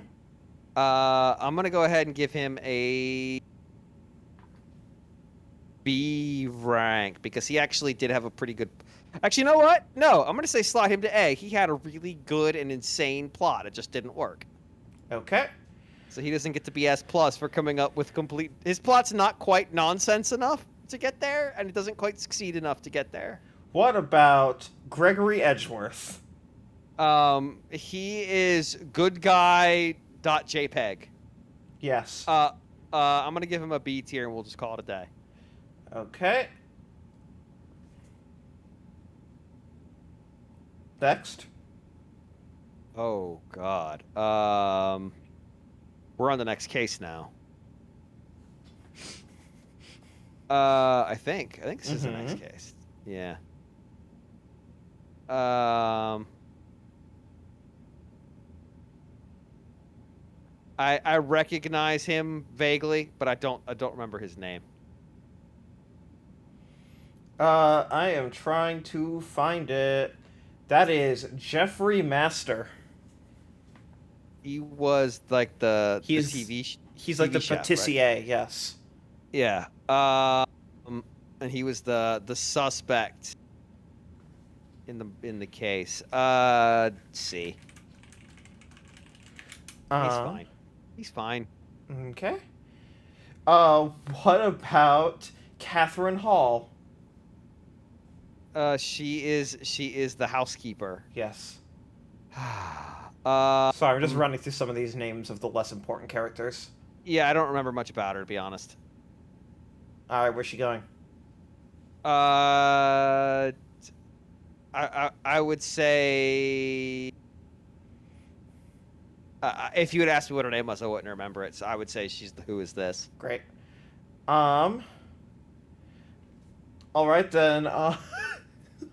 I'm gonna go ahead and give him a B rank because he actually did have a pretty good. Actually, you know what? No, I'm gonna say slide him to A. He had a really good and insane plot. It just didn't work. Okay. So he doesn't get to be S plus for coming up with complete. His plot's not quite nonsense enough to get there, and it doesn't quite succeed enough to get there. What about Gregory Edgeworth? He is good guy. .jpg. Yes. I'm gonna give him a B tier, and we'll just call it a day. Okay. Next. Oh God. We're on the next case now. I think this is the next case. Yeah. I recognize him vaguely, but I don't remember his name. I am trying to find it. That is Jeffrey Master. He was like the He's TV. He's like TV the chef, patissier, yes. Yeah. And he was the suspect in the case. Let's see. He's fine. He's fine. Okay. What about Catherine Hall. She is the housekeeper. Yes. uh, Sorry, I'm just running through some of these names of the less important characters. yeah, I don't remember much about her, to be honest. All right, where's she going? Uh, I would say, if you had asked me what her name was, I wouldn't remember it. So I would say she's the Who Is This? Great. All right then.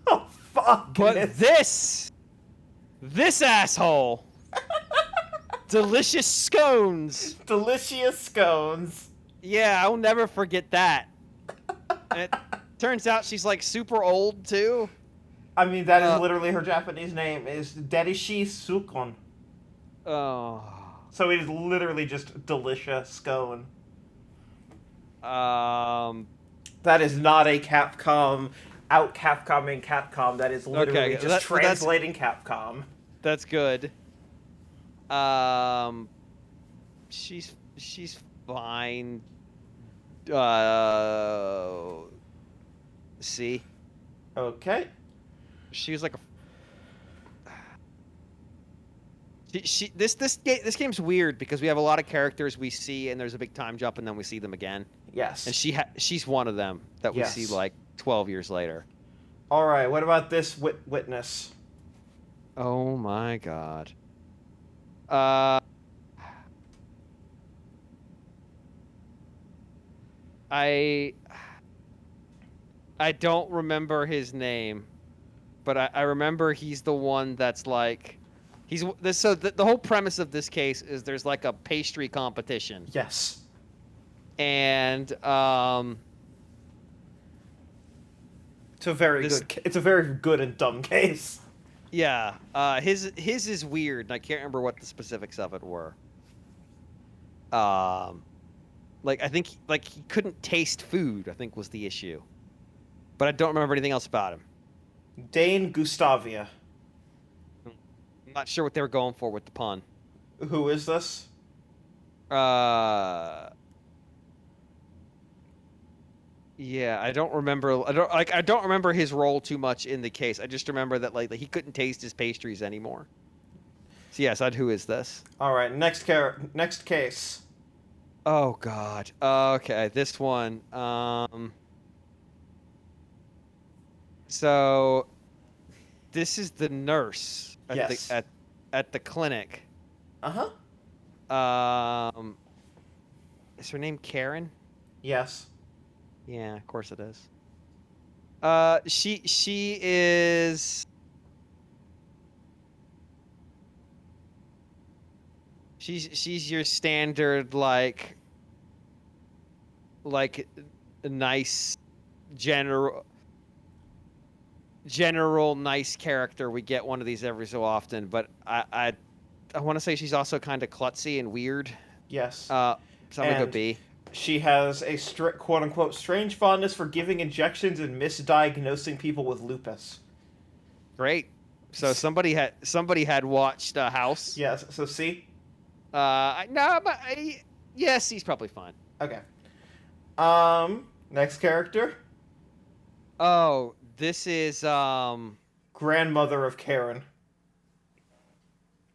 Oh fuck. But this asshole, delicious scones. delicious scones. Yeah, I'll never forget that. And it turns out she's like super old too. I mean, that is literally her Japanese name is Derishi Sukon. Oh. So it is literally just delicious scone. That is not a Capcom out Capcomming Capcom. That is literally Okay, just translating Capcom. That's good. She's fine. See, Okay. she was like a. This game's weird because we have a lot of characters we see and there's a big time jump and then we see them again. Yes. And she's one of them that we Yes. see like 12 years later. All right. What about this witness? Oh my god. I don't remember his name, but I remember he's the one that's like he's this. So the whole premise of this case is there's like a pastry competition, Yes. and It's a very This- good. It's a very good and dumb case. yeah, his is weird, and I can't remember what the specifics of it were. Like I think like he couldn't taste food, I think was the issue, but I don't remember anything else about him. Dane Gustavia. I'm not sure what they were going for with the pun. Who is this? Yeah, I don't remember. I don't remember his role too much in the case. I just remember that like he couldn't taste his pastries anymore. So yes, Who Is This? All right. Next case. Oh God. Okay, this one. So this is the nurse at Yes. at the clinic. Uh huh. Is her name Karen? Yes. Yeah, of course it is. She is. She's your standard like a nice general nice character. We get one of these every so often, but I want to say she's also kind of klutzy and weird. Yes. So I'm gonna go And- B. She has a strict, quote unquote, strange fondness for giving injections and misdiagnosing people with lupus. Great. So somebody had watched House. Yes. So see. No, but yes, he's probably fine. Okay. Next character. Oh, this is Grandmother of Karen.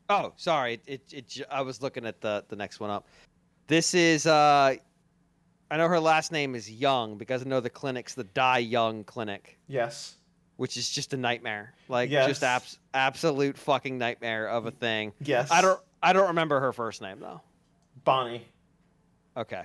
Oh, sorry. I was looking at the next one up. This is I know her last name is Young because I know the clinic's the Die Young clinic, Yes. which is just a nightmare. Like Yes. just absolute fucking nightmare of a thing. Yes. I don't remember her first name though. Bonnie. Okay.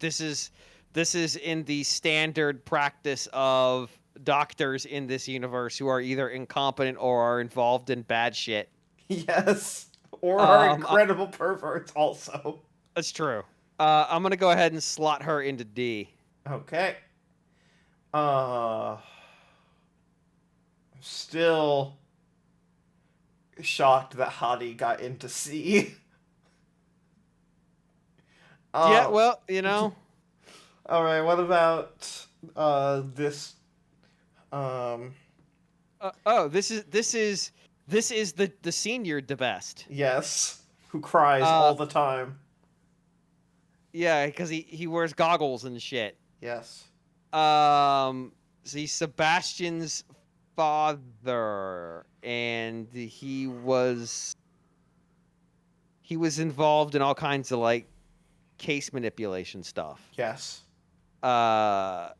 This is in the standard practice of doctors in this universe who are either incompetent or are involved in bad shit. Yes. Or are Um, incredible perverts also. That's true. I'm gonna go ahead and slot her into D. Okay. I'm still shocked that Hottie got into C. Yeah, well, you know. All right. What about this? This is the senior the best. Yes, who cries all the time. Yeah, because he wears goggles and shit. Yes. So he's Sebastian's father, and he was involved in all kinds of like case manipulation stuff. Yes. Uh,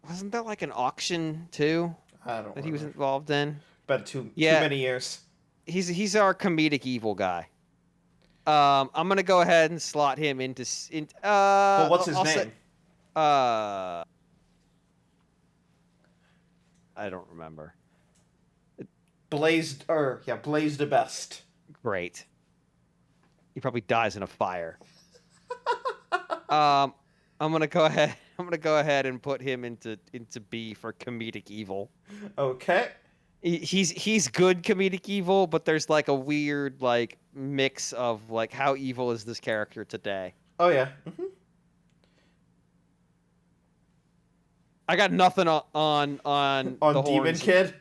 wasn't that like an auction too I don't that he was remember. involved in? Been too Yeah, many years. he's our comedic evil guy. I'm gonna go ahead and slot him into Well, what's his I'll say name? uh I don't remember. Blaze the Best. Great. He probably dies in a fire. Um, I'm gonna go ahead. I'm gonna go ahead and put him into B for comedic evil. Okay. He's good comedic evil, but there's like a weird like mix of like how evil is this character today. Oh yeah. I got nothing on On the Demon horns, Kid.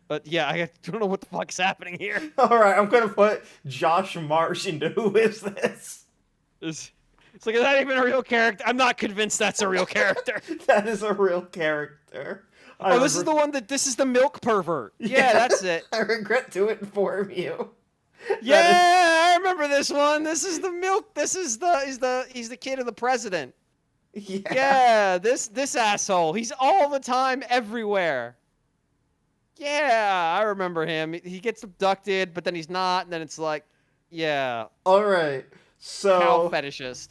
but yeah, I don't know what the fuck's happening here. All right, I'm gonna put Josh Marsh into Who Is This? It's like, is that even a real character? I'm not convinced that's a real character. That is a real character. Oh, this is the one this is the milk pervert. Yeah, that's it. I regret to inform you. Yeah, I remember this one. This is the milk. This is he's the kid of the president. Yeah, this asshole. He's all the time everywhere. Yeah, I remember him. He gets abducted, but then he's not, and then it's like, yeah, All right. cow So, fetishist.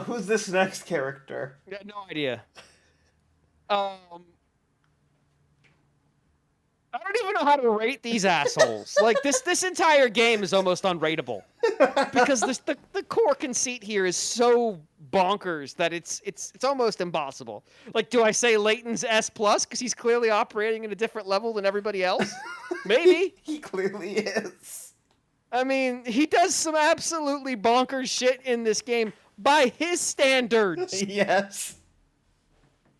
who's this next character? Yeah, no idea. Um, I don't even know how to rate these assholes. Like this entire game is almost unrateable because the core conceit here is so bonkers that it's almost impossible. Like, do I say Leighton's S plus because he's clearly operating at a different level than everybody else? Maybe. He clearly is. I mean, he does some absolutely bonkers shit in this game by his standards. Yes.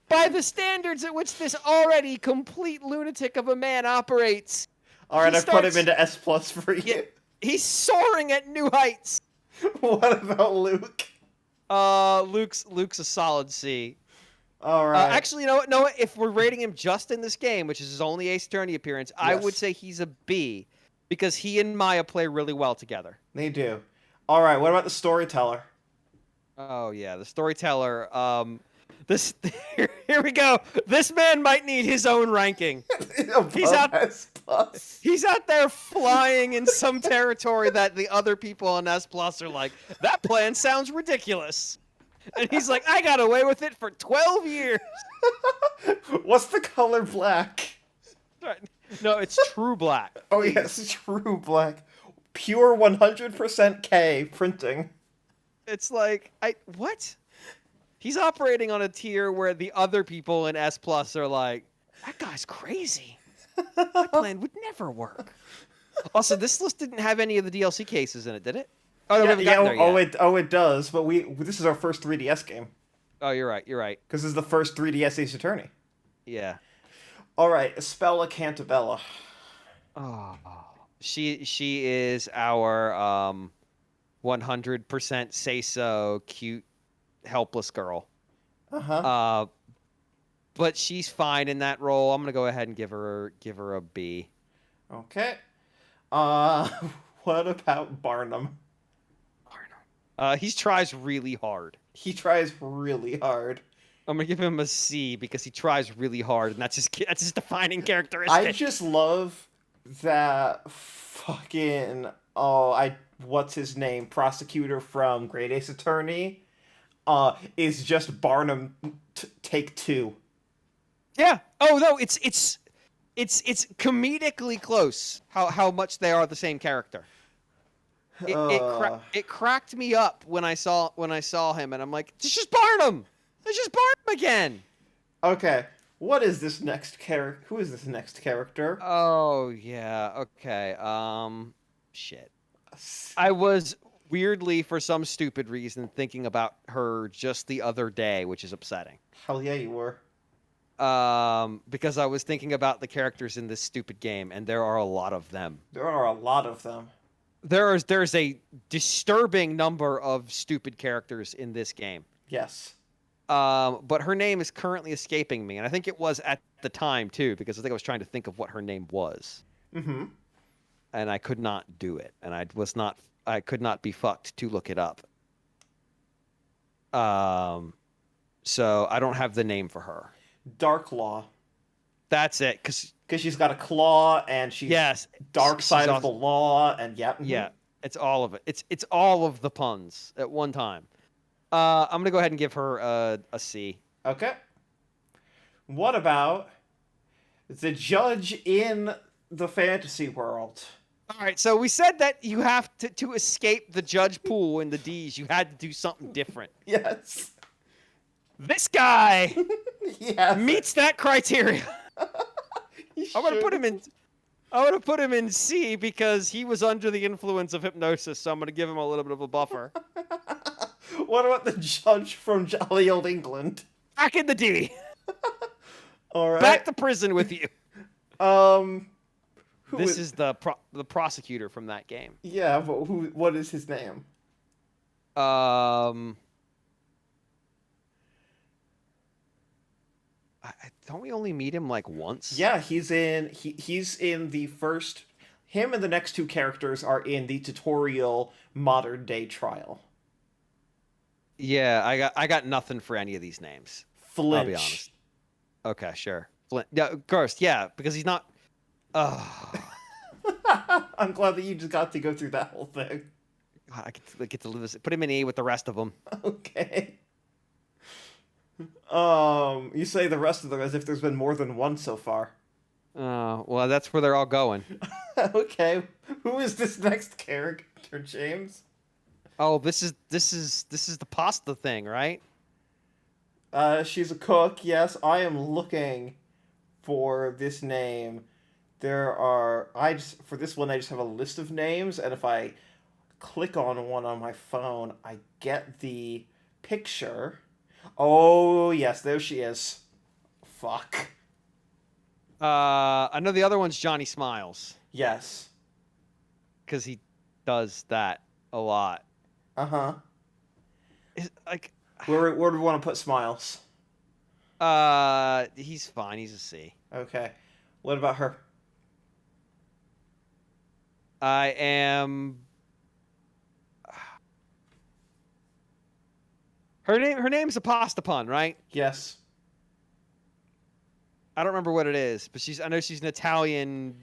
By the standards at which this already complete lunatic of a man operates. All right, He I put him starts- into S plus for you. Yeah, he's soaring at new heights. What about Luke? Luke's a solid C. All right. Actually, you know what? No, if we're rating him just in this game, which is his only Ace Attorney appearance, I would Yes. say he's a B because he and Maya play really well together. They do. All right. What about the storyteller? Oh yeah, the storyteller. This here we go. This man might need his own ranking. Above out- S plus. He's out there flying in some territory that the other people on S Plus are like, that plan sounds ridiculous. And he's like, I got away with it for 12 years. What's the color black? No, it's true black. Oh yes, true black. Pure 100% K printing. It's like, what? He's operating on a tier where the other people in S Plus are like, that guy's crazy. My plan would never work. Also, this list didn't have any of the DLC cases in it, did it? Oh, no, we haven't gotten there yet. it does, but this is our first 3DS game. Oh, you're right. Because this is the first 3DS Ace Attorney. Yeah. All right, Espella Cantabella. Oh, she is our 100% say so cute helpless girl. Uh-huh. But she's fine in that role. I'm gonna go ahead and give her a B. Okay. What about Barnum? He tries really hard. He tries really hard. I'm gonna give him a C because he tries really hard, and that's his defining characteristic. I just love that fucking what's his name? Prosecutor from Great Ace Attorney is just Barnum take two. Yeah. Oh no, it's comedically close how much they are the same character. It cracked me up when I saw him, and I'm like, it's just Barnum. It's just Barnum again. Okay, what is this next character? Who is this next character? Oh yeah. Okay. Shit. I was weirdly, for some stupid reason, thinking about her just the other day, which is upsetting. Hell yeah, you were. Because I was thinking about the characters in this stupid game, and there are a lot of them. There are a lot of them. there's a disturbing number of stupid characters in this game. Yes. But her name is currently escaping me, and I think it was at the time too, because I think I was trying to think of what her name was, Mm-hmm. and I could not do it, and I could not be fucked to look it up. So I don't have the name for her. Dark Law. That's it, because Because she's got a claw and she's yes, dark she's side of also, the law and yeah, it's all of it. It's all of the puns at one time. I'm gonna go ahead and give her a C. Okay. What about the judge in the fantasy world? All right, so we said that you have to escape the judge pool in the D's. You had to do something different. Yes. This guy Yes. meets that criteria. He I'm gonna put should. him in. I'm gonna put him in C because he was under the influence of hypnosis. So I'm gonna give him a little bit of a buffer. What about the judge from Jolly Old England? Back in the D. All right. Back to prison with you. Who This is the prosecutor from that game. Yeah, but who? What is his name? Don't we only meet him like once? Yeah, he's in the first. Him and the next two characters are in the tutorial modern day trial. Yeah, I got nothing for any of these names. Flinch. I'll be honest. Okay, sure. Flint. Yeah, of course. Yeah, because he's not. I'm glad that you just got to go through that whole thing. I get to live this. Put him in E with the rest of them. Okay. You say the rest of them as if there's been more than one so far. Well, that's where they're all going. Okay. Who is this next character, James? Oh, this is the pasta thing, right? She's a cook. Yes, I am looking for this name. For this one I just have a list of names, and if I click on one on my phone, I get the picture. Oh, yes, there she is. Fuck. I know the other one's Johnny Smiles Yes. because he does that a lot. Uh-huh. Like, Where do we want to put Smiles? he's fine. He's a C. Okay. What about her? I am. Her name's a pasta pun, right? Yes. I don't remember what it is, but I know she's an Italian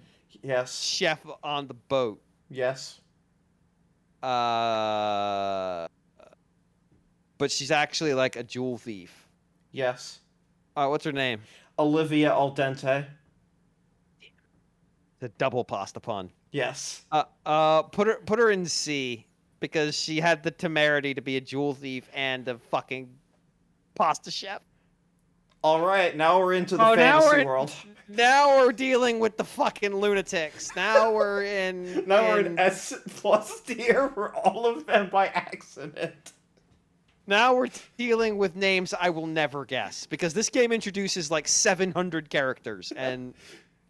Yes. chef on the boat. Yes. But she's actually like a jewel thief. Yes. What's her name? Olivia Al Dente. The double pasta pun. Yes. Put her in C because she had the temerity to be a jewel thief and a fucking pasta chef. All right, now we're into the now fantasy world. Now we're dealing with the fucking lunatics. Now we're in. Now we're in S plus tier for all of them by accident. Now we're dealing with names I will never guess because this game introduces like 700 characters and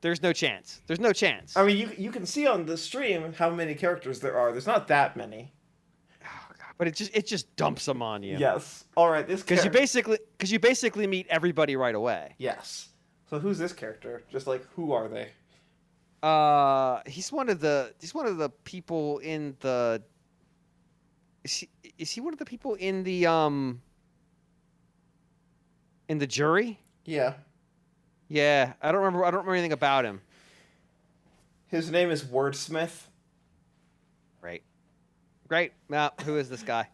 there's no chance. There's no chance. I mean, you can see on the stream how many characters there are. There's not that many. Oh, God, but it just dumps them on you. Yes. All right, this Because character. you basically meet everybody right away. Yes. So who's this character? Just like who are they? He's one of the people in the. Is he one of the people in the jury? Yeah. Yeah, I don't remember anything about him. His name is Wordsmith. Great. Now, who is this guy?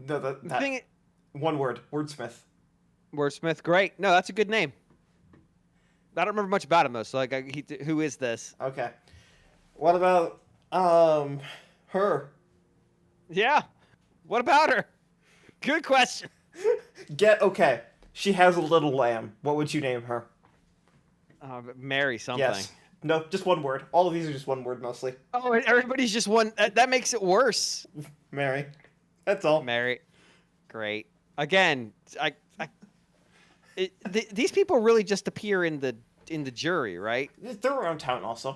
No, The thing, one word. Wordsmith. Wordsmith. Great. No, that's a good name. I don't remember much about him though. So who is this? Okay. What about her? Yeah. What about her? Good question. Okay. She has a little lamb. What would you name her? Mary something. Yes. No, just one word. All of these are just one word mostly. Oh, everybody's just one. That makes it worse. Mary. That's all. Mary. Great. Again, these people really just appear in the jury, right? They're around town also.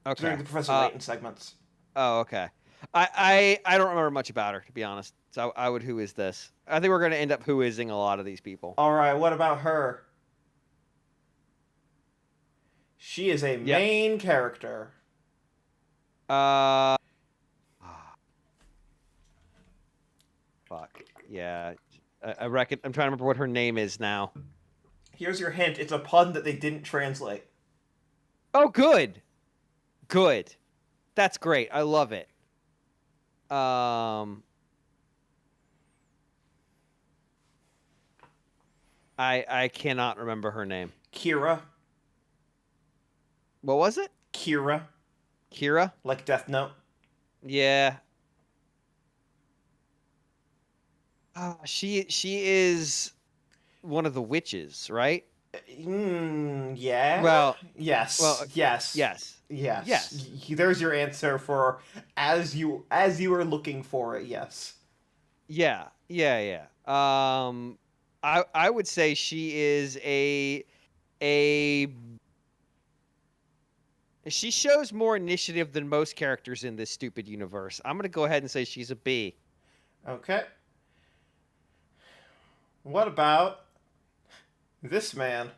Okay. during the Professor Layton segments. Oh, okay. I don't remember much about her, to be honest. So I would who is this? I think we're going to end up who ising a lot of these people. All right, what about her? She is a Yep. main character. Uh, fuck. Yeah. I reckon I'm trying to remember what her name is now. Here's your hint. It's a pun that they didn't translate. Oh, good. Good. That's great. I love it. I cannot remember her name. Kira. What was it? Kira. Kira? Like Death Note. Yeah. She is one of the witches, right? Yeah. Well, Yes. Yes. yes. Yes. Yes. There's your answer for as you were looking for it. Yes. Yeah. Yeah. I would say she is a she shows more initiative than most characters in this stupid universe. I'm gonna go ahead and say she's a B. Okay. What about this man?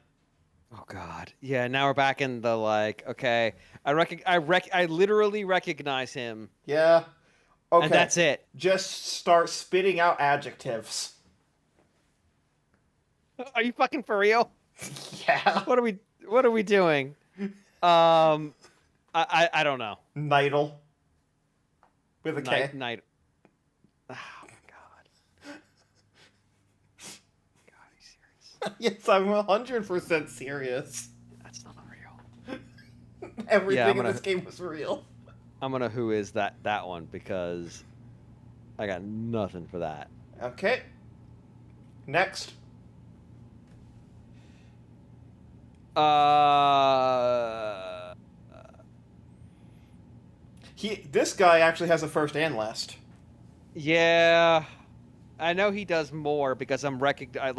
Oh God. Yeah. Now we're back in the like. Okay. I literally recognize him, Yeah. Okay. and that's it. Just start spitting out adjectives. Are you fucking for real? Yeah. What are we doing? I don't know. Nidal. With a K. Night. Oh God. God, are you serious? Yes, I'm 100% serious. That's not real. Everything in gonna- this game was real. I'm gonna who is that one because I got nothing for that. Okay. Next. This guy actually has a first and last. Yeah, I know he does more because I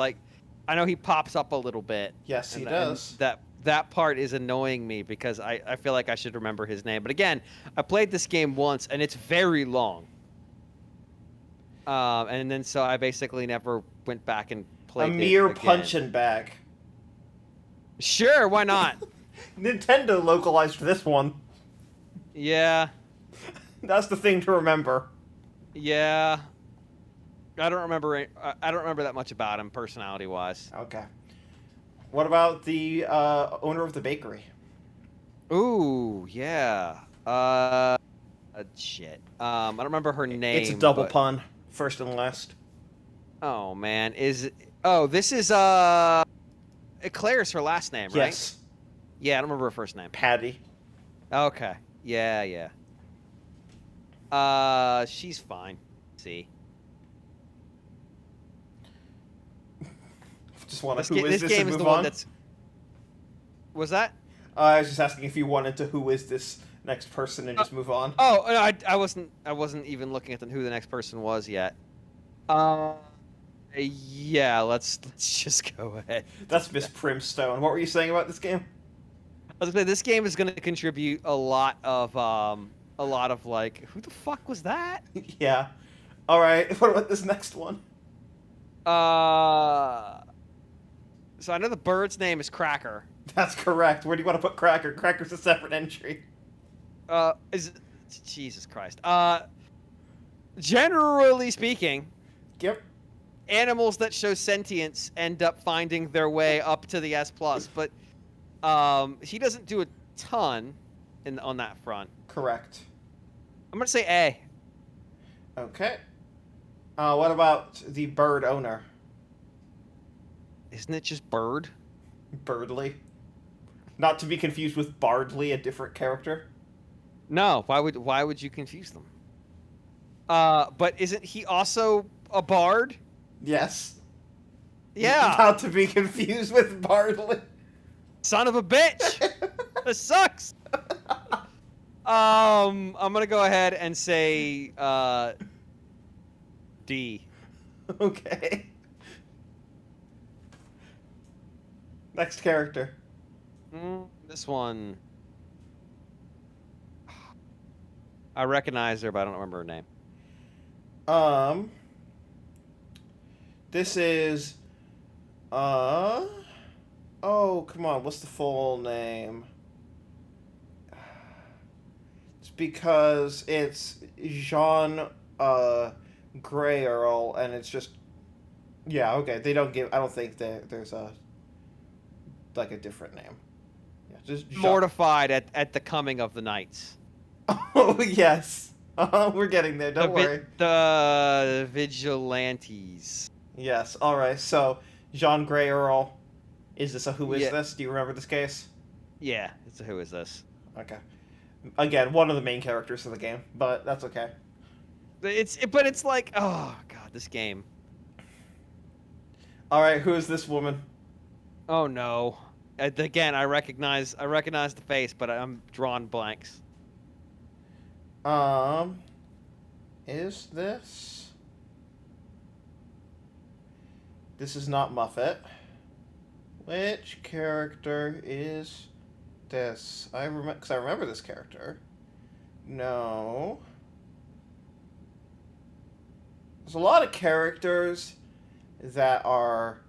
know he pops up a little bit. Yes, he and does. that part is annoying me because I feel like I should remember his name. But again, I played this game once and it's very long. And then so I basically never went back and A played mere it again. punching bag. Sure, why not? Nintendo localized this one. Yeah, That's the thing to remember. yeah. I don't remember. I don't remember that much about him personality wise. Okay. What about the owner of the bakery? Ooh, yeah. Shit. I don't remember her name. It's a double but- pun. First and last. Oh man, this is Claire's her last name, right? Yes. Yeah, I don't remember her first name. Patty. Okay. Yeah. She's fine. See. Just want This, to who is this this game and is move the one on? that's. Was that? I was just asking if you wanted to who is this next person and just move on. Oh, no, I wasn't even looking at who the next person was yet. Yeah, let's just go ahead. That's Miss Primstone. What were you saying about this game? I was gonna say this game is gonna contribute a lot of like, who the fuck was that? Yeah. All right. What about this next one? So I know the bird's name is Cracker. That's correct. Where do you want to put Cracker? Cracker's a separate entry. Jesus Christ. Generally speaking, Yep. animals that show sentience end up finding their way up to the S+, but he doesn't do a ton on that front. Correct. I'm gonna say A. Okay. What about the bird owner? Isn't it just Bird? Birdly. Not to be confused with Bardley, a different character. No, why would you confuse them? But isn't he also a bard? Yes. Yeah. Not to be confused with Bardley. Son of a bitch. This sucks. I'm gonna go ahead and say D. Okay. Next character. This one. I recognize her, but I don't remember her name. Um, this is uh oh, come on, what's the full name? It's because it's Jean Grey Earl, and it's just yeah, okay. They don't give. I don't think there's a like a different name. Yeah, just Jean. Mortified at the coming of the knights. Oh yes, we're getting there. Don't worry. The vigilantes. Yes. All right. So Jean Grey Earl. Is this a who is Yeah, this? Do you remember this case? yeah. It's a who is this? Okay. Again, one of the main characters of the game, but that's okay. But it's like, oh god, this game. All right. Who is this woman? Oh no. Again, I recognize the face, but I'm drawing blanks. Um. Is this? This is not Muffet. Which character is this? I remember because I remember this character. No. There's a lot of characters that are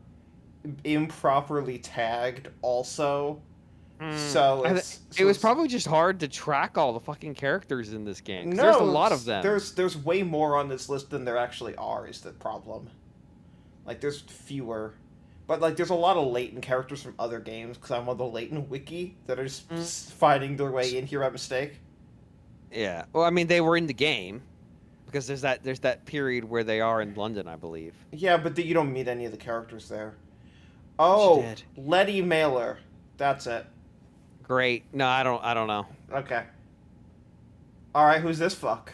improperly tagged also. So It was probably just hard to track all the fucking characters in this game. 'Cause no, there's a lot of them. There's way more on this list than there actually are. Is the problem? Like there's fewer, but like there's a lot of latent characters from other games because I'm on the latent wiki that are just finding their way in here by mistake. Yeah. Well, I mean, they were in the game because there's that period where they are in London, I believe. Yeah, but you don't meet any of the characters there. Oh, did. Letty Mailer. That's it. Great. No, I don't know. Okay. All right, who's this fuck?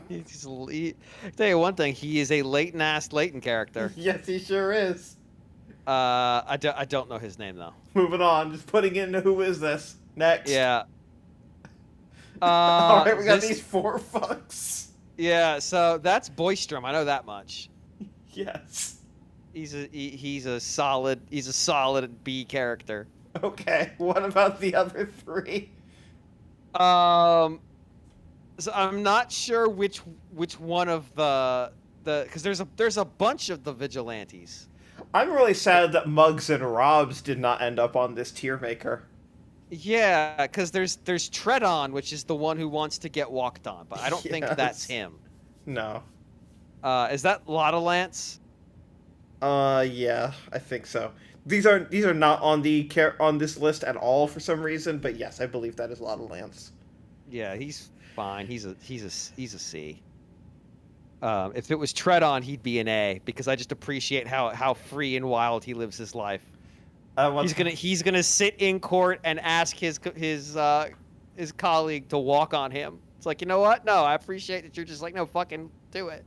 Tell you one thing, he is a latent character. Yes, he sure is. I don't know his name though. Moving on, just putting in who is this next. Yeah. All right, we got these four fucks. Yeah, so that's Boystrom. I know that much. Yes. He's a solid B character. Okay, what about the other three? So I'm not sure which one of the because there's a bunch of the vigilantes. I'm really sad that Muggs and Robs did not end up on this tier maker. Yeah, because there's Treadon, which is the one who wants to get walked on, but I don't think that's him. No. Is that Lotta Lance? Yeah, I think so. These are not on this list at all for some reason, but yes, I believe that is Lotta Lance. Yeah, he's fine. He's a C. If it was Treadon, he'd be an A because I just appreciate how free and wild he lives his life. He's gonna sit in court and ask his colleague to walk on him. It's like, you know what? No, I appreciate that you're just like, no, fucking do it.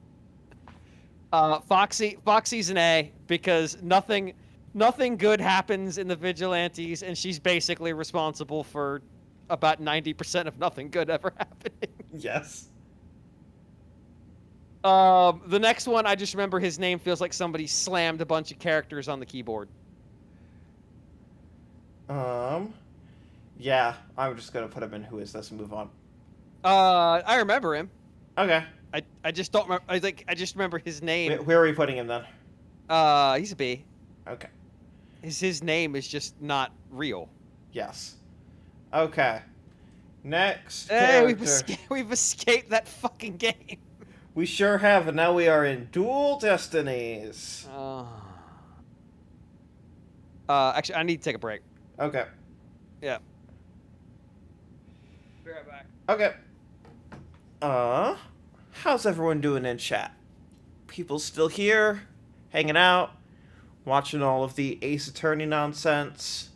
Foxy's an A because nothing good happens in the vigilantes, and she's basically responsible for about 90% of nothing good ever happening. Yes. The next one, I just remember his name feels like somebody slammed a bunch of characters on the keyboard. Yeah, I'm just gonna put him in who is this and move on. I remember him. Okay. I just don't remember. I just remember his name. Where are we putting him then? He's a B. Okay. His name is just not real. Yes. Okay. Next Hey, character. we've escaped that fucking game. We sure have, and now we are in Dual Destinies. Actually, I need to take a break. Okay. Yeah. Be right back. Okay. How's everyone doing in chat? People still here, hanging out, watching all of the Ace Attorney nonsense.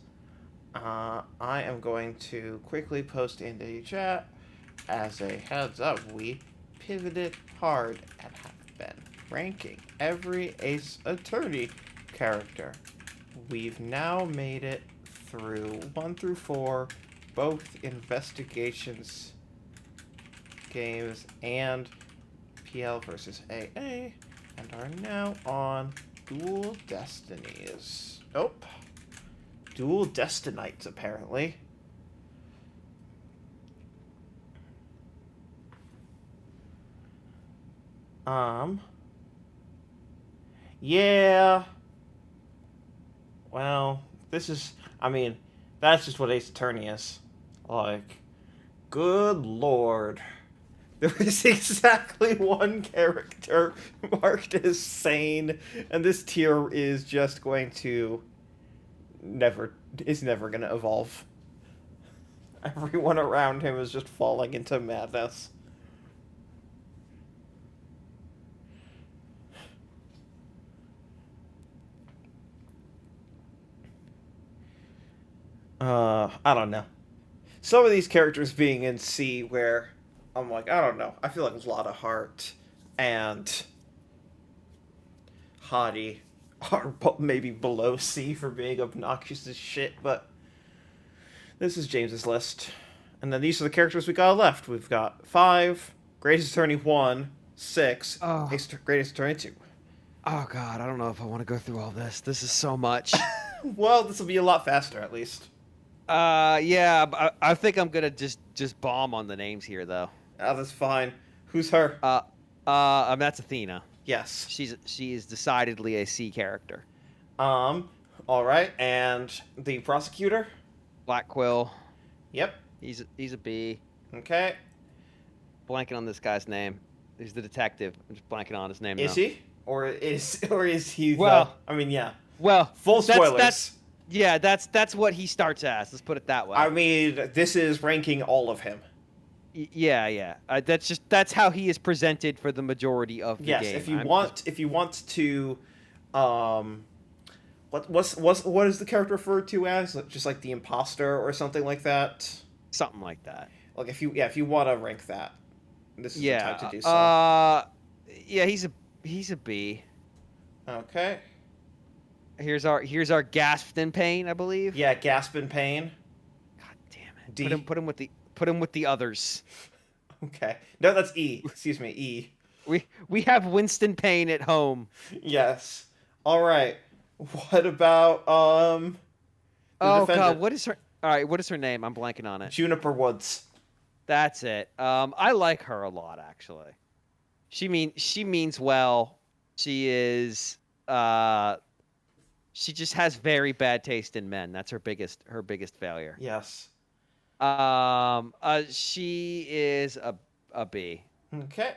I am going to quickly post into chat as a heads up. We pivoted hard and have been ranking every Ace Attorney character. We've now made it through 1 through 4, both investigations games and PL versus AA, and are now on Dual Destinies. Nope. Dual Destinites, apparently. Um. Yeah. Well, this is. I mean, that's just what Ace Attorney is. Like, good lord. There is exactly one character marked as sane, and this tier is just going to never is never going to evolve. Everyone around him is just falling into madness. I don't know. Some of these characters being in C where I'm like, I don't know. I feel like a lot of Heart and Hottie are maybe below C for being obnoxious as shit, but this is James's list. And then these are the characters we got left. We've got 5, Greatest Attorney 1, 6, Oh, Greatest Attorney 2. oh God, I don't know if I want to go through all this. This is so much. Well, this will be a lot faster, at least. Yeah, I think I'm gonna just bomb on the names here though. Oh, that's fine. Who's her? That's Athena. Yes. She is decidedly a C character. Alright, and the prosecutor? Black Quill. Yep. He's a B. Okay. Blanking on this guy's name. He's the detective. I'm just blanking on his name. Is now. he? Or is he Well, I mean, yeah. Well, Full spoilers. That's what he starts as. Let's put it that way. I mean, this is ranking all of him. Yeah. That's how he is presented for the majority of the Yes, game. if you want to, what is the character referred to as? Just like the imposter or something like that. Something like that. Like if you want to rank that, this is the time to do so. Yeah, he's a B. Okay. Here's our gasped in pain, I believe. Yeah, gasp in pain. God damn it. D. Put him with the others. Okay. No, that's E. Excuse me, E. We have Winston Payne at home. Yes. All right. What about the Oh defendant? God, what is her? All right, what is her name? I'm blanking on it. Juniper Woods. That's it. I like her a lot actually. She means well. She is. She just has very bad taste in men. That's her biggest failure. Yes. She is a B. Okay.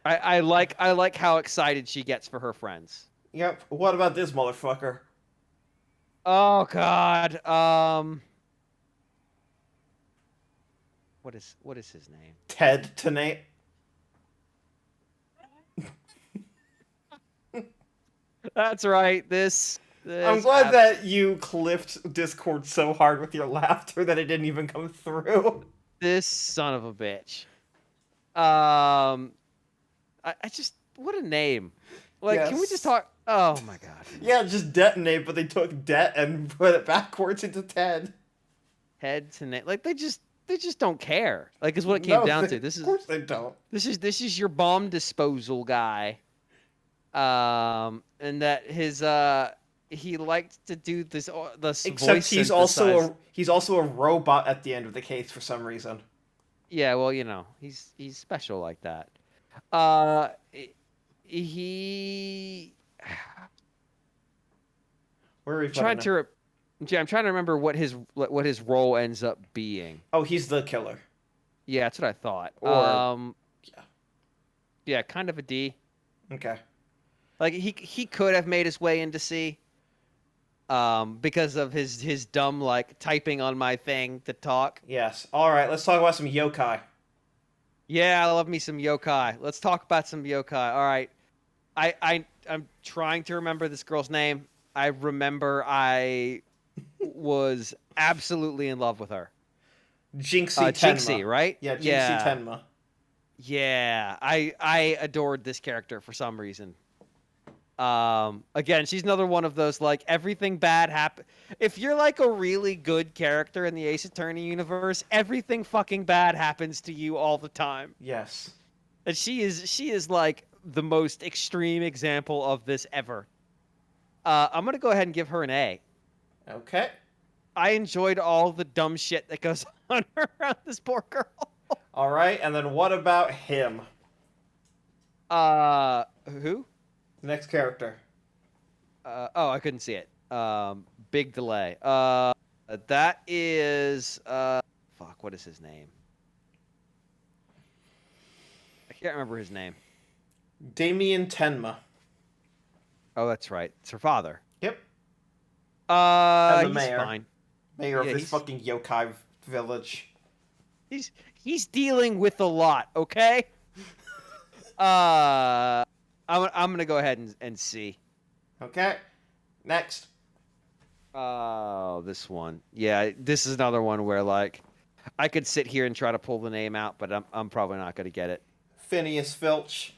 I like how excited she gets for her friends. Yep. What about this motherfucker? Oh God. What is his name? Ted tonight. That's right. I'm glad that you clipped Discord so hard with your laughter that it didn't even come through. This son of a bitch. I just what a name. Like, can we Yes. just talk? Oh my God. Yeah, just detonate, but they took det and put it backwards into Ted. Head to neck. Like they just don't care. Like is what it came No, down they- to. This Of is course they don't. this is your bomb disposal guy. And that his he liked to do this Except voice he's also a robot at the end of the case for some reason. Yeah, well, he's special like that. He Where are we trying putting him? to I'm trying to remember what his role ends up being. Oh, he's the killer. Yeah, that's what I thought. Or- Yeah, kind of a D. Okay. Like he could have made his way into C. Because of his dumb like typing on my thing to talk. Yes. All right. Let's talk about some yokai. Yeah, I love me some yokai. Let's talk about some yokai. All right. I'm trying to remember this girl's name. I remember I was absolutely in love with her. Jinxie Tenma. Jinxie, right? Yeah, Jinxie Yeah. Tenma. Yeah, I adored this character for some reason. Again, she's another one of those like everything bad happen. If you're like a really good character in the Ace Attorney universe, everything fucking bad happens to you all the time. Yes. And she is like the most extreme example of this ever. I'm gonna go ahead and give her an A. Okay. I enjoyed all the dumb shit that goes on around this poor girl. All right. And then what about him? Who? The next character. Oh, I couldn't see it. Big delay. That is fuck. What is his name? I can't remember his name. Damien Tenma. Oh, that's right. It's her father. Yep. And the He's mayor. fine. Mayor of Yeah, this fucking yokai village. he's dealing with a lot. Okay. I'm gonna go ahead and see. Okay. Next. Oh, this one. Yeah, this is another one where like I could sit here and try to pull the name out, but I'm probably not gonna get it. Phineas Filch.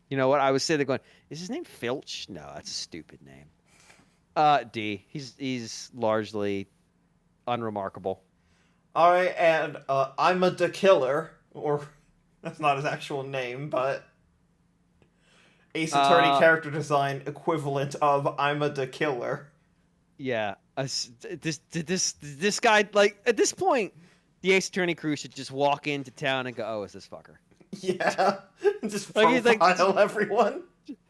You know what? I was sitting there going, is his name Filch? No, that's a stupid name. D. He's largely unremarkable. Alright, and I'm a the Killer, or that's not his actual name, but Ace Attorney character design equivalent of I'm a the Killer. Yeah, this guy, like at this point, the Ace Attorney crew should just walk into town and go, "Oh, it's this fucker." Yeah, just Like, he's profile like- everyone.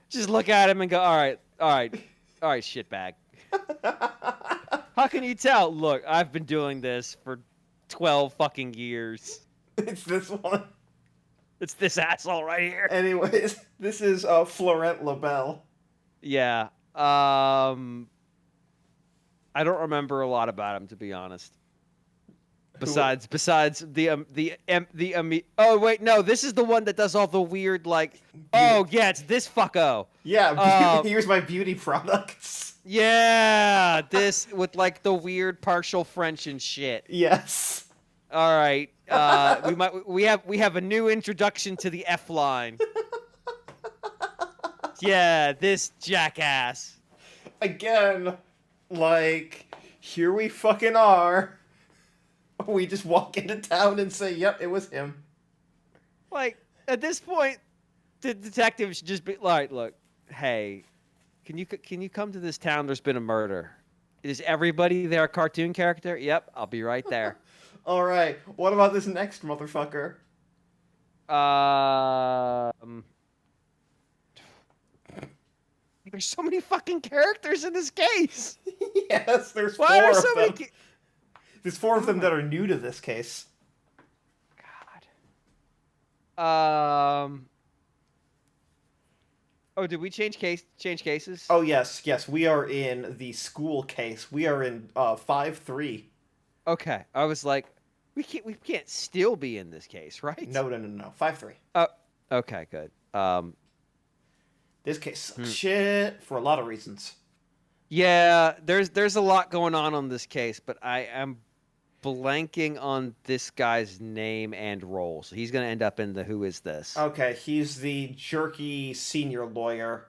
Just look at him and go, "All right, shitbag." How can you tell? Look, I've been doing this for 12 fucking years. It's this one. It's this asshole right here. Anyways, this is Florent LaBelle. Yeah. I don't remember a lot about him, to be honest. Besides oh wait, no, this is the one that does all the weird like. Oh yeah, it's this fucko. Yeah, here's my beauty products. Yeah, this with like the weird partial French and shit. Yes. All right, we have a new introduction to the F line. Yeah, this jackass. Again, like, here we fucking are. We just walk into town and say, yep, it was him. Like, at this point, the detective should just be like, look, hey, can you come to this town? There's been a murder. Is everybody there a cartoon character? Yep, I'll be right there. Alright, what about this next motherfucker? There's so many fucking characters in this case. Yes, there's Why four are of so them. many? There's four of them that are new to this case. God. Oh, did we change cases? Oh, yes, we are in the school case. We are in 5-3. Okay. I was like, we can't still be in this case, right? No. 5-3. Oh, okay, good. This case sucks shit for a lot of reasons. Yeah, there's a lot going on this case, but I am blanking on this guy's name and role. So he's going to end up in the Who Is This? Okay, he's the jerky senior lawyer.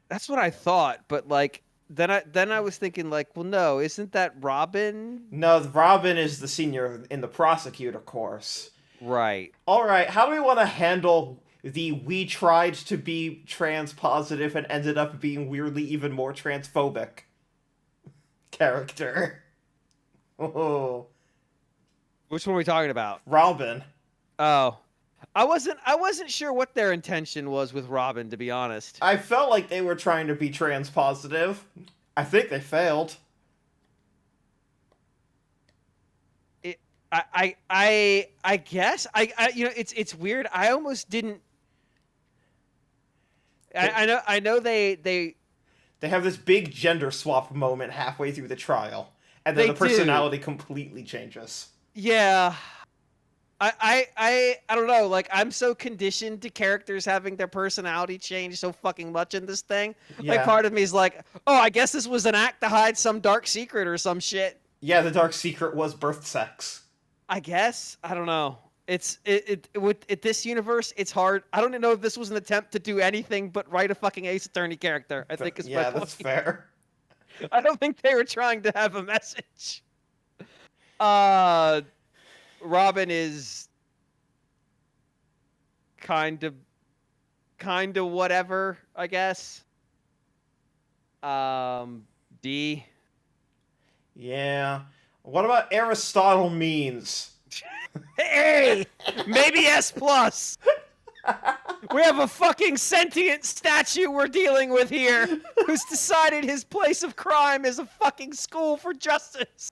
That's what I thought, but like then I was thinking like, well, no, isn't that Robin? No, Robin is the senior in the prosecutor course. Right. Alright, how do we want to handle the we tried to be trans positive and ended up being weirdly even more transphobic character? Oh. Which one are we talking about? Robin. Oh. I wasn't sure what their intention was with Robin, to be honest. I felt like they were trying to be trans positive. I think they failed. I guess I you know it's weird. I almost didn't. I know they have this big gender swap moment halfway through the trial, and then They the personality completely changes. Yeah. I don't know, like I'm so conditioned to characters having their personality change so fucking much in this thing. Like Yeah. part of me is like, oh, I guess this was an act to hide some dark secret or some shit. Yeah, the dark secret was birth sex. I guess. I don't know. It's with this universe, it's hard. I don't know if this was an attempt to do anything but write a fucking Ace Attorney character. I think is my Yeah, point. that's fair. I don't think they were trying to have a message. Robin is kind of whatever, I guess. D. Yeah. What about Aristotle means? Hey, maybe S plus. We have a fucking sentient statue we're dealing with here, who's decided his place of crime is a fucking school for justice.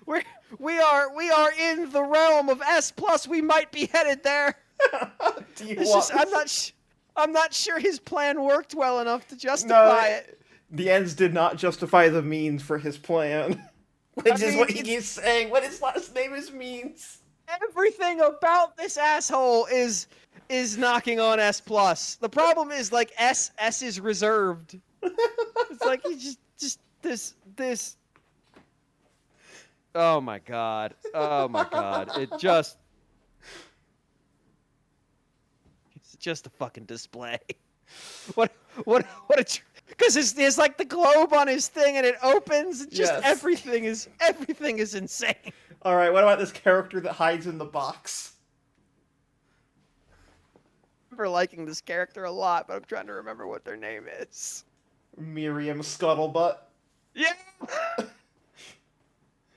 We are in the realm of S plus. We might be headed there. Do you It's want just I'm not sure his plan worked well enough to justify it. The ends did not justify the means for his plan. Which is mean, what he keeps saying. What his last name is means. Everything about this asshole is knocking on S plus. The problem is like S is reserved. It's like he just this. Oh my god. Oh my god. It's just a fucking display. What a because there's like the globe on his thing and it opens. And just Yes. everything is insane. All right, what about this character that hides in the box? I remember liking this character a lot, but I'm trying to remember what their name is. Miriam Scuttlebutt. Yeah.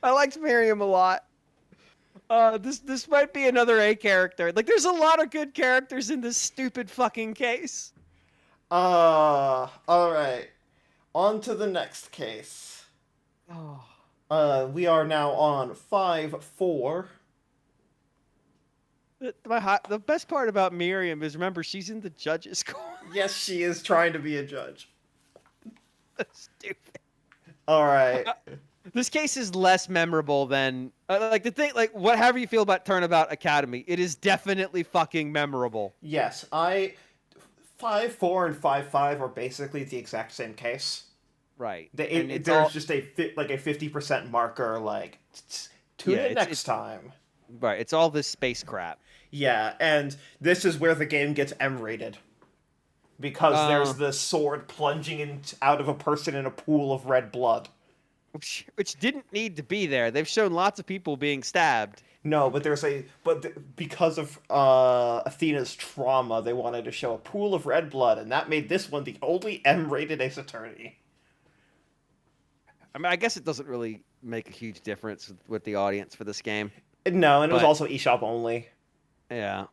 I liked Miriam a lot. This might be another A character. Like, there's a lot of good characters in this stupid fucking case. All right. On to the next case. Oh. We are now on 5-4. The best part about Miriam is, remember, she's in the judges' corner. Yes, she is trying to be a judge. Stupid. All right. This case is less memorable than like the thing. Like, whatever you feel about Turnabout Academy, it is definitely fucking memorable. Yes, 5-4 and 5-5 are basically the exact same case. Right. There's just a 50% marker. Like, tune in next time. Right. It's all this space crap. Yeah, and this is where the game gets M-rated. Because there's the sword plunging out of a person in a pool of red blood. Which didn't need to be there. They've shown lots of people being stabbed. No, but because of Athena's trauma, they wanted to show a pool of red blood, and that made this one the only M-rated Ace Attorney. I mean, I guess it doesn't really make a huge difference with the audience for this game. No, and it was also eShop only. Yeah.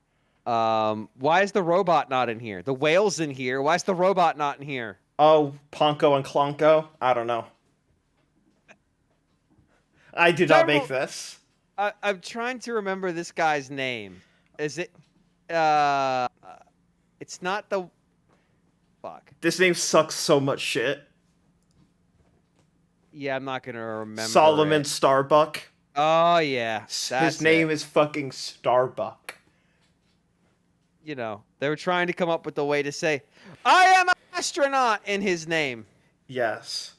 Why is the robot not in here? The whale's in here. Why is the robot not in here? Oh, Ponko and Klonko? I don't know. I did not make this. I'm trying to remember this guy's name. Is it... It's not the... Fuck. This name sucks so much shit. Yeah, I'm not gonna remember Solomon it. Starbuck. Oh, yeah. His name is fucking Starbuck. You know, they were trying to come up with a way to say, I am an astronaut in his name. Yes.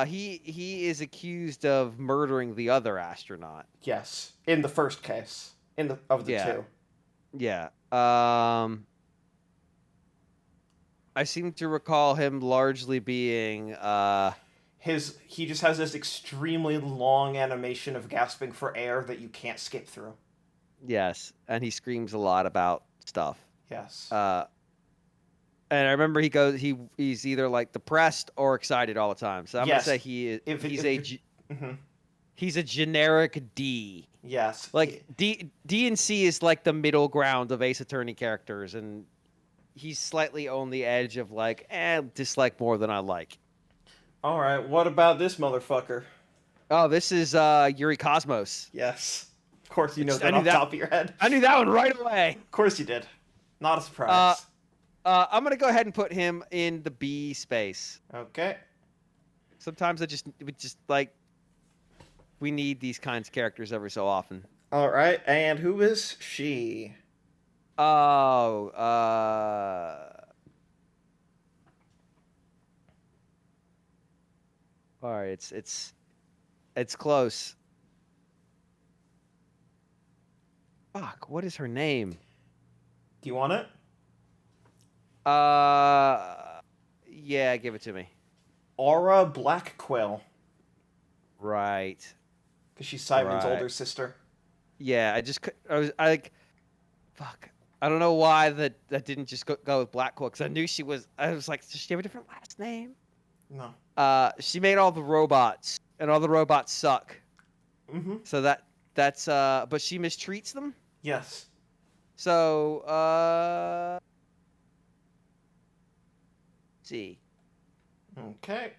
He is accused of murdering the other astronaut. Yes. In the first case. Of the two. Yeah. I seem to recall him largely being He just has this extremely long animation of gasping for air that you can't skip through. yes, and he screams a lot about stuff. Yes. And I remember he's either like depressed or excited all the time. So I'm gonna say he's a generic D. Yes. Like D and C is like the middle ground of Ace Attorney characters, and he's slightly on the edge of like, dislike more than I like. All right. What about this motherfucker? Oh, this is Yuri Cosmos. Yes. Of course you know I that knew off the top of your head. I knew that one right away. Of course you did. Not a surprise. I'm gonna go ahead and put him in the B space. Okay. Sometimes we need these kinds of characters every so often. All right. And who is she? Oh, all right. It's close. Fuck. What is her name? Do you want it? Yeah, give it to me. Aura Blackquill. Right. Because she's Simon's Right. older sister. Yeah, fuck. I don't know why that didn't just go with Blackquill, because I knew she was. I was like, does she have a different last name? No. She made all the robots, and all the robots suck. Mm-hmm. So that's but she mistreats them. Yes. So, see. Okay.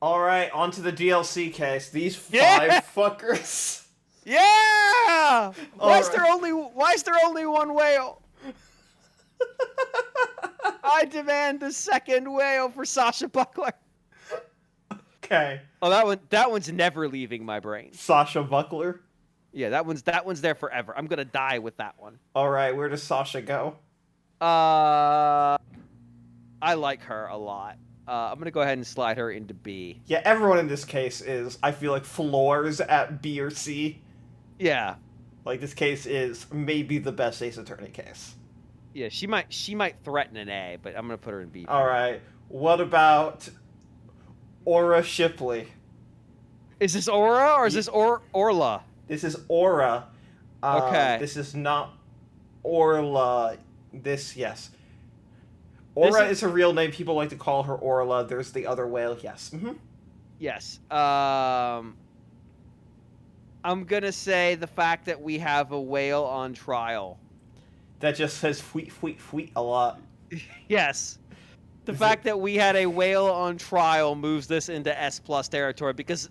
All right, on to the DLC case. These five Yeah! fuckers. Yeah! Why is Alright. there only one whale? I demand the second whale for Sasha Buckler. Okay. Oh, that one's never leaving my brain. Sasha Buckler. Yeah, that one's there forever. I'm gonna die with that one. All right, where does Sasha go? I like her a lot. I'm gonna go ahead and slide her into B. Yeah, everyone in this case is, I feel like, floors at B or C. Yeah, Like, this case is maybe the best Ace Attorney case. yeah. She might threaten an A, but I'm gonna put her in B. All right, what about Aura Shipley? Is this Aura or is this Orla? This is Aura. Okay. This is not Orla. Yes. Aura is her real name. People like to call her Orla. There's the other whale. Yes. Yes. I'm gonna say the fact that we have a whale on trial. That just says "fweet, fweet, fweet" a lot. Yes. The Is fact that we had a whale on trial moves this into S+ territory because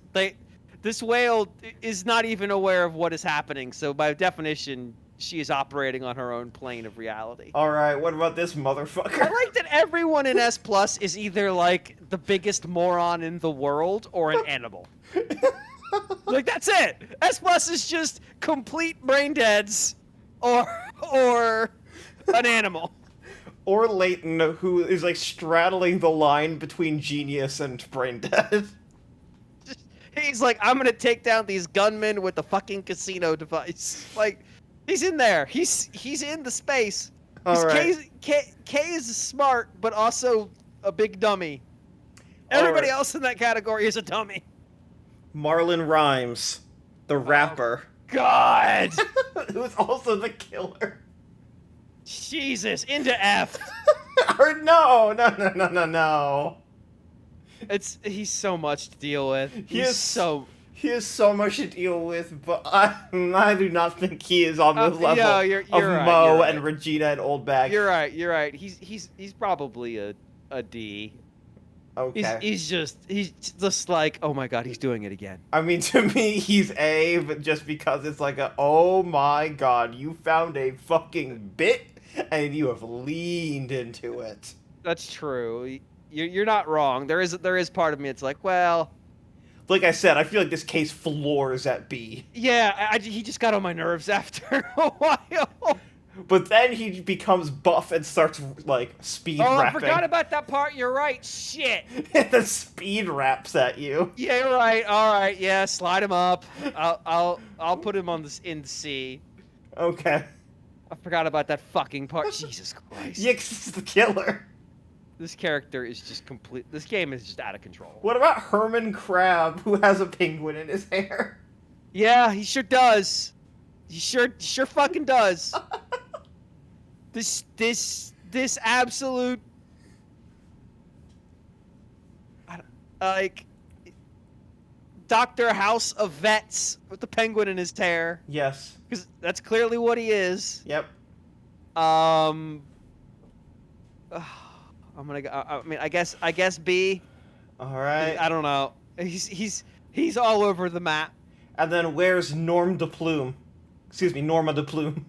this whale is not even aware of what is happening. So by definition, she is operating on her own plane of reality. All right, what about this motherfucker? I like that everyone in S+ is either like the biggest moron in the world or an animal. Like that's it. S+ is just complete brain deads or an animal. Or Leighton, who is like straddling the line between genius and brain dead. He's like, I'm gonna take down these gunmen with the fucking casino device. Like, he's in there. He's in the space. All right. K is smart, but also a big dummy. Everybody right. else in that category is a dummy. Marlon Rhymes, the rapper, God, who's also the killer. Jesus, into F. Or no. He's so much to deal with. He has so much to deal with, but I do not think he is on the level yeah, you're of right, Mo you're right. and Regina and Old Bag. You're right. He's probably a D. Okay. He's just like, oh my god, he's doing it again. I mean, to me, he's A, but just because it's like oh my god, you found a fucking bit, and you have leaned into it. That's true. You're not wrong. There is part of me. It's like, well, Like I said, I feel like this case floors at B. yeah. He just got on my nerves after a while. But then he becomes buff and starts, like, speed Oh, I rapping. forgot about that part. You're right. Shit. The speed raps at you. Yeah, you're right. All right. Yeah, slide him up. I'll put him on in C. Okay. I forgot about that fucking part. Jesus Christ. Yix is the killer. This character is just complete. This game is just out of control. What about Herman Crab, who has a penguin in his hair? Yeah, he sure does. He sure fucking does. This absolute, like, Dr. House of Vets with the penguin in his hair, Yes. because that's clearly what he is. Yep. I'm gonna go. I mean, I guess B. Alright. I don't know. He's all over the map. And then where's Norm de Plume? Excuse me, Norma de Plume.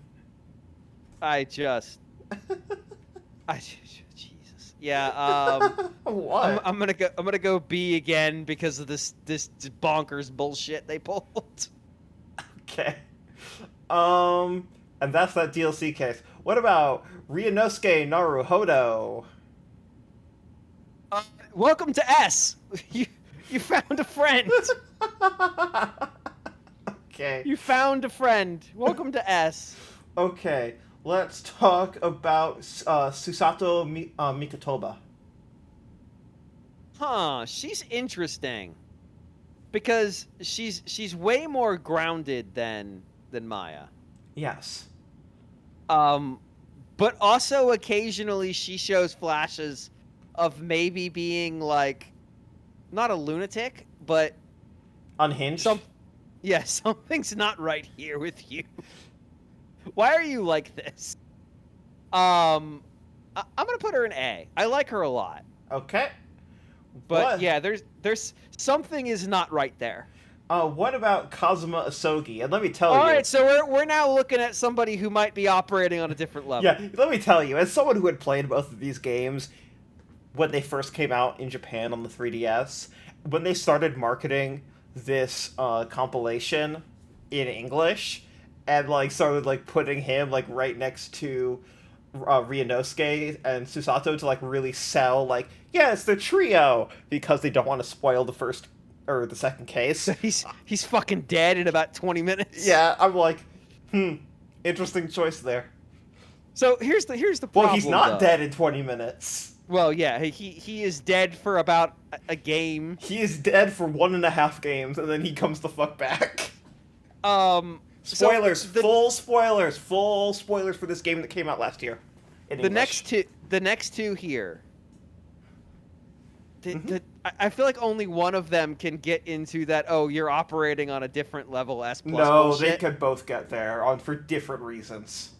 Jesus. Yeah. What? I'm gonna go B again because of this bonkers bullshit they pulled. Okay. And that's that DLC case. What about Ryunosuke Naruhodo? Welcome to S. You found a friend. Okay. You found a friend. Welcome to S. Okay. Let's talk about Susato Mikotoba. Huh? She's interesting because she's way more grounded than Maya. Yes. But also occasionally she shows flashes of maybe being like not a lunatic, but Unhinged? something's not right here with you. Why are you like this? I'm gonna put her in A. I like her a lot, Okay. but What? yeah, there's something is not right there. What about Kazuma Asogi? And let me tell All you, right, so we're now looking at somebody who might be operating on a different level. yeah, let me tell you, as someone who had played both of these games when they first came out in Japan on the 3DS, when they started marketing this compilation in English, and like started like putting him like right next to Ryunosuke and Susato to like really sell like, yeah, it's the trio, because they don't want to spoil the first or the second case. He's fucking dead in about 20 minutes. Yeah, I'm like, interesting choice there. So here's the Well, problem. he's not though. dead in 20 minutes. Well, yeah, he is dead for about a game. He is dead for 1.5 games, and then he comes the fuck back. Spoilers, so full spoilers for this game that came out last year. In the English. the next two here. I feel like only one of them can get into that. Oh, you're operating on a different level. S plus. No, bullshit. they could both get there for different reasons.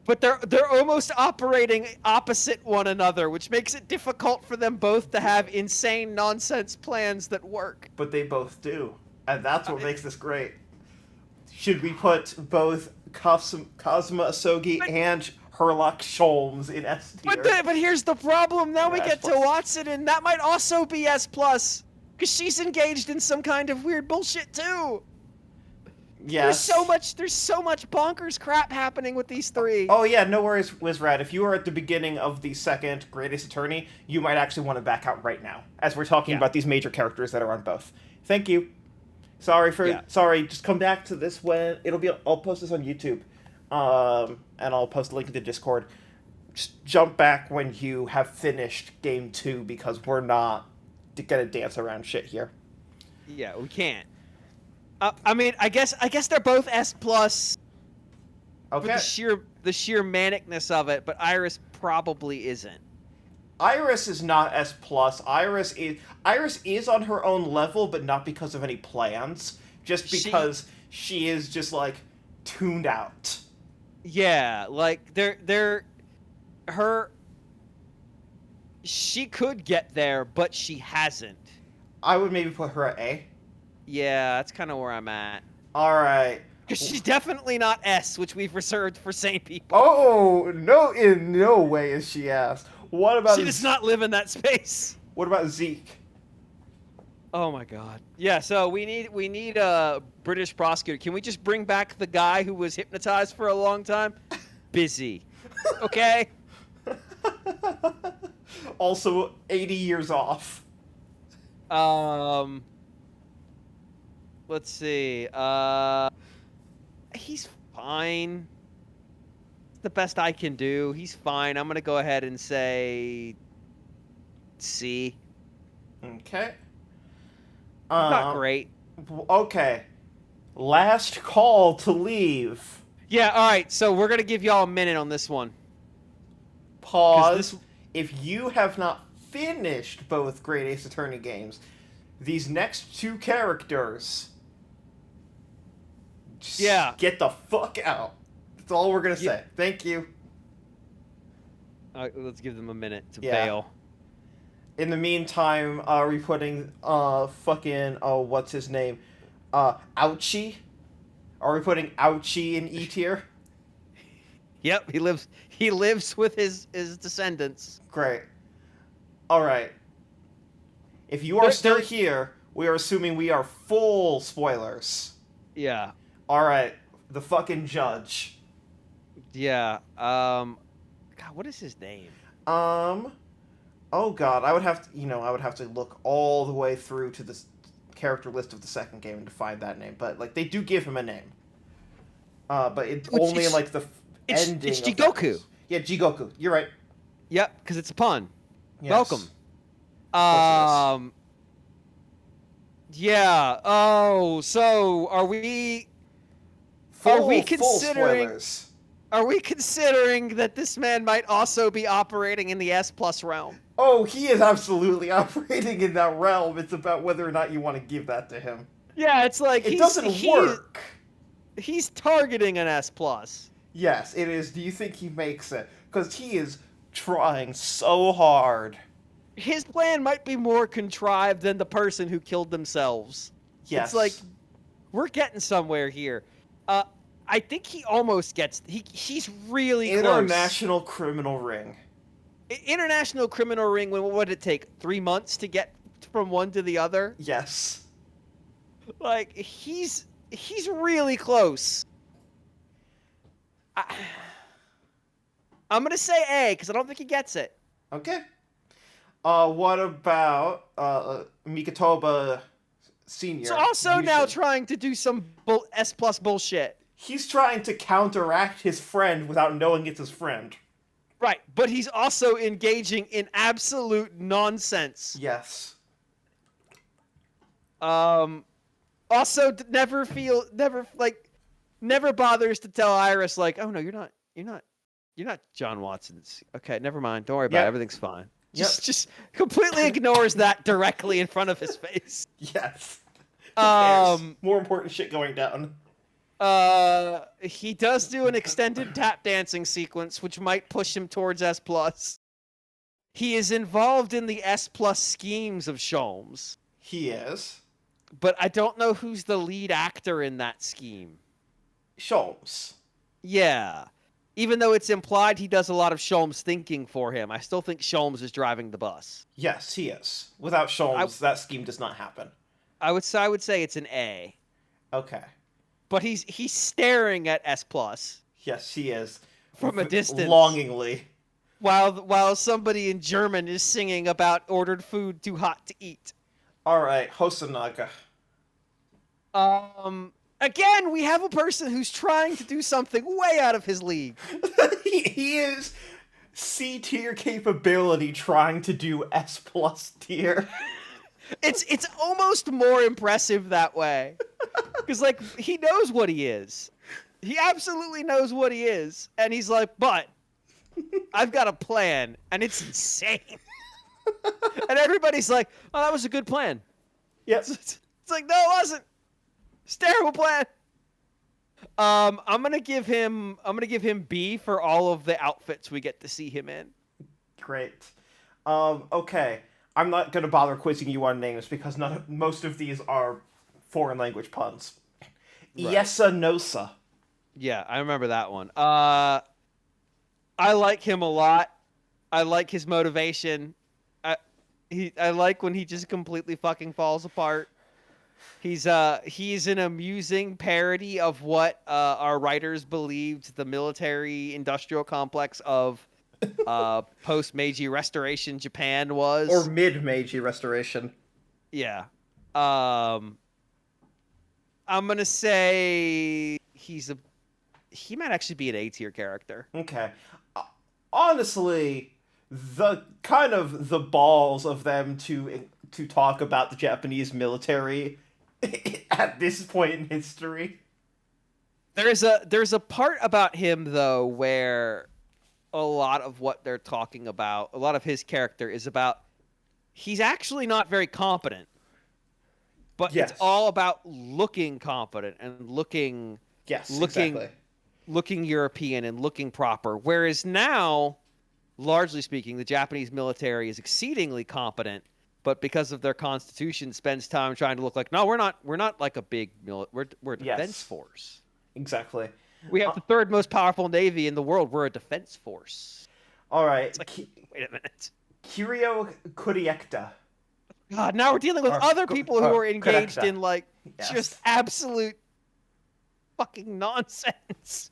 But they're almost operating opposite one another, which makes it difficult for them both to have insane nonsense plans that work. But they both do, and that's what makes this great. Should we put both Kazuma Asogi and Herlock Sholmes in S tier? But here's the problem. Now we S get to plus. Watson, and that might also be S plus, because she's engaged in some kind of weird bullshit too. Yes. There's so much bonkers crap happening with these three. Oh yeah, no worries, Wizrad. If you were at the beginning of the second Greatest Attorney, you might actually want to back out right now, as we're talking about these major characters that are on both. Thank you. Sorry, just come back to this when I'll post this on YouTube, and I'll post a link to the Discord. Just jump back when you have finished game 2, because we're not gonna dance around shit here. Yeah, we can't. I mean, I guess they're both S plus. Okay. For the sheer manicness of it, but Iris probably isn't. Iris is not S plus. Iris is on her own level, but not because of any plans. Just because she is just like tuned out. Yeah, like she could get there, but she hasn't. I would maybe put her at A. Yeah, that's kind of where I'm at. All right. Because she's definitely not S, which we've reserved for sane people. Oh no! In no way is she asked. What about? She does not live in that space. What about Zeke? Oh my god. Yeah. So we need a British prosecutor. Can we just bring back the guy who was hypnotized for a long time? Busy. Okay. Also, 80 years off. Let's see. He's fine. It's the best I can do. He's fine. I'm gonna go ahead and say C. Okay. Not great. Okay. Last call to leave. Yeah. All right. So we're gonna give y'all a minute on this one. Pause. If you have not finished both Great Ace Attorney games, these next two characters, just get the fuck out. That's all we're gonna say. Thank you. All right, let's give them a minute to Yeah. bail. In the meantime, are we putting what's his name? Ouchie? Are we putting Ouchie in E tier? Yep, he lives with his descendants. Great. Alright. If you are still here, we are assuming we are full spoilers. Yeah. Alright. The fucking judge. Yeah. God, what is his name? Oh god, I would have to look all the way through to the character list of the second game to find that name. But like they do give him a name. But it's only in like the ending. It's of that Jigoku. list. Yeah, Jigoku. You're right. Yep, because it's a pun. Yes. Welcome. Of course Yeah. Oh, so are we full considering spoilers. Are we considering that this man might also be operating in the S plus realm? Oh, he is absolutely operating in that realm. It's about whether or not you want to give that to him. Yeah, it's like It doesn't work. He's targeting an S plus. Yes, it is. Do you think he makes it? Because he is trying so hard. His plan might be more contrived than the person who killed themselves. Yes. It's like we're getting somewhere here. I think he almost gets. He's really close. International criminal ring. International criminal ring. What did it take? 3 months to get from one to the other. Yes. Like he's really close. I'm gonna say A because I don't think he gets it. Okay. What about Mikatoba Senior? So also You now should- trying to do some S plus bullshit. He's trying to counteract his friend without knowing it's his friend. Right, but he's also engaging in absolute nonsense. Yes. Also never bothers to tell Iris like, oh no, you're not John Watson's. Okay, never mind. Don't worry about it. Yep. Everything's fine. Yep. Just completely ignores that directly in front of his face. Yes. Who cares? Um, More important shit going down. He does do an extended tap dancing sequence, which might push him towards S plus. He is involved in the S plus schemes of Sholmes, He is. but I don't know who's the lead actor in that scheme. Sholmes. Yeah. Even though it's implied he does a lot of Sholmes thinking for him, I still think Sholmes is driving the bus. Yes, he is. Without Sholmes, that scheme does not happen. I would say it's an A. Okay. But he's staring at S plus Yes, he is. from a distance. Longingly. While somebody in German is singing about ordered food too hot to eat. Alright, Hosonaga. Again, we have a person who's trying to do something way out of his league. he is C tier capability trying to do S plus tier. It's almost more impressive that way. Because, like, he knows what he is. He absolutely knows what he is. And he's like, but I've got a plan, and it's insane. And everybody's like, oh, that was a good plan. Yes. It's like, no, it wasn't. It's a terrible plan. I'm gonna give him B for all of the outfits we get to see him in. Great. Okay. I'm not gonna bother quizzing you on names because most of these are foreign language puns. Right. Iesa Nosa. Yeah, I remember that one. I like him a lot. I like his motivation. I like when he just completely fucking falls apart. He's an amusing parody of what our writers believed the military industrial complex of post Meiji Restoration Japan was. Or mid Meiji Restoration. Yeah. I'm gonna say he might actually be an A tier character. Okay. Honestly, the kind of the balls of them to talk about the Japanese military at this point in history. There's a part about him though where a lot of what they're talking about, a lot of his character is about he's actually not very competent. But Yes. it's all about looking competent and looking Exactly. looking European and looking proper. Whereas now, largely speaking, the Japanese military is exceedingly competent, but because of their constitution, spends time trying to look like, no, we're not like a big we're a Yes. defense force. Exactly. We have the third most powerful navy in the world. We're a defense force. All right. Like, wait a minute. Kirio Kuriekta. God, now we're dealing with Or- other people who or are engaged correcta. in like Yes. just absolute fucking nonsense.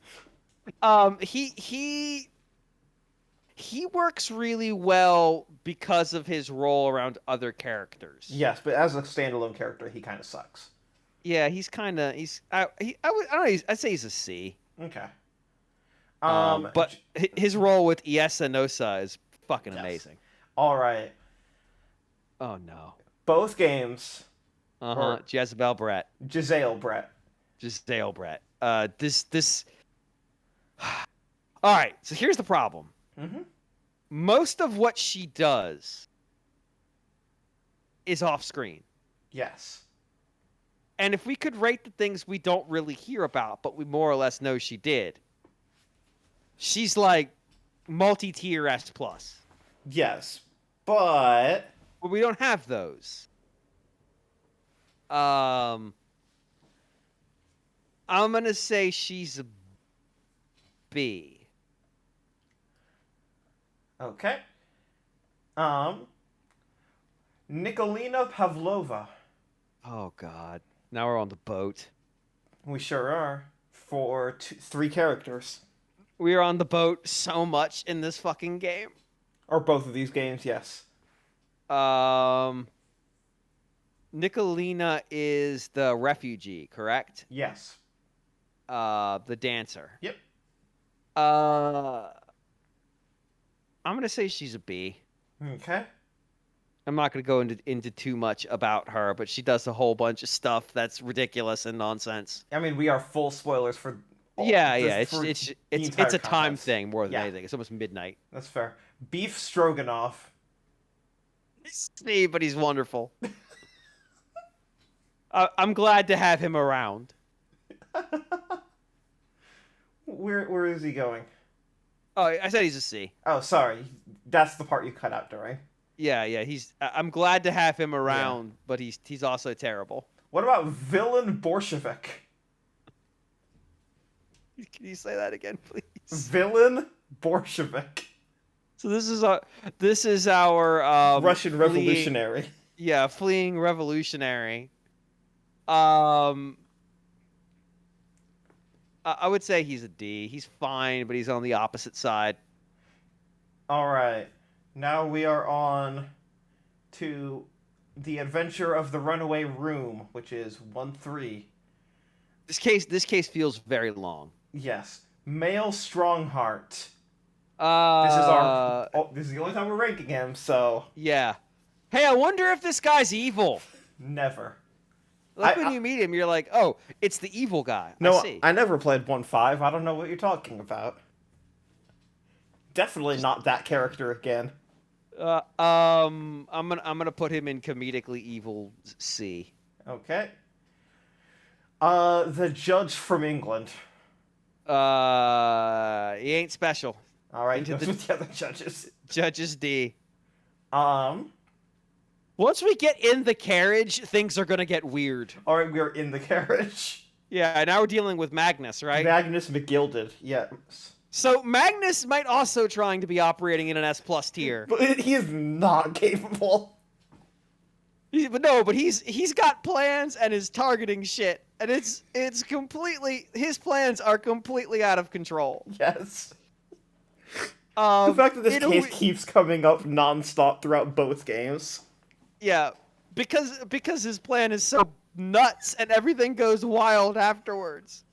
He works really well because of his role around other characters. Yes, but as a standalone character, he kind of sucks. Yeah, I don't know. I'd say he's a C. Okay. But his role with Iesa Nosa is fucking Yes. amazing. All right. Oh no. Both games. Or- Jezebel Brett. Giselle Brett. Giselle Brett. This. All right. So here's the problem. Mm-hmm. Most of what she does is off screen. Yes. And if we could rate the things we don't really hear about, but we more or less know she did, she's like multi-tier S plus. Yes, but But we don't have those. I'm gonna say she's a B. okay. Nikolina Pavlova. Oh God! Now we're on the boat. We sure are. For 3 characters. We are on the boat so much in this fucking game. Or both of these games, yes. Nicolina is the refugee, correct? Yes. The dancer. Yep. I'm gonna say she's a B. Okay. I'm not gonna go into too much about her, but she does a whole bunch of stuff that's ridiculous and nonsense. I mean, we are full spoilers for. Yeah, for the it's entire a time content. thing more than Yeah. anything. It's almost midnight. That's fair. Beef Stroganoff. See, but he's wonderful. I'm glad to have him around. Where is he going? Oh, I said he's a C. Oh, sorry. That's the part you cut out during. Yeah. I'm glad to have him around, but he's also terrible. What about Villain Bolshevik? Can you say that again, please? Villain Bolshevik. So this is our Russian revolutionary. fleeing revolutionary. I would say he's a D. He's fine, but he's on the opposite side. All right. Now we are on to The Adventure of the Runaway Room, which is 1-3. This case feels very long. Yes. Male Strongheart. This is the only time we're ranking him, so Yeah. Hey, I wonder if this guy's evil. never. Like when you meet him, you're like, oh, it's the evil guy. No, I see. I never played 1-5. I don't know what you're talking about. Definitely not that character again. I'm gonna put him in comedically evil C. Okay. The Judge from England. He ain't special. All right, Into goes the- with the other judges. Judges D. Um. Once we get in the carriage, things are gonna get weird. All right, we are in the carriage. Yeah, now we're dealing with Magnus, right? Magnus McGilded. Yes. So Magnus might also trying to be operating in an S plus tier. But he is not capable. But he's got plans and is targeting shit, and it's completely his plans are completely out of control. Yes. The fact that this in a case w- keeps coming up nonstop throughout both games. Yeah, because his plan is so nuts and everything goes wild afterwards.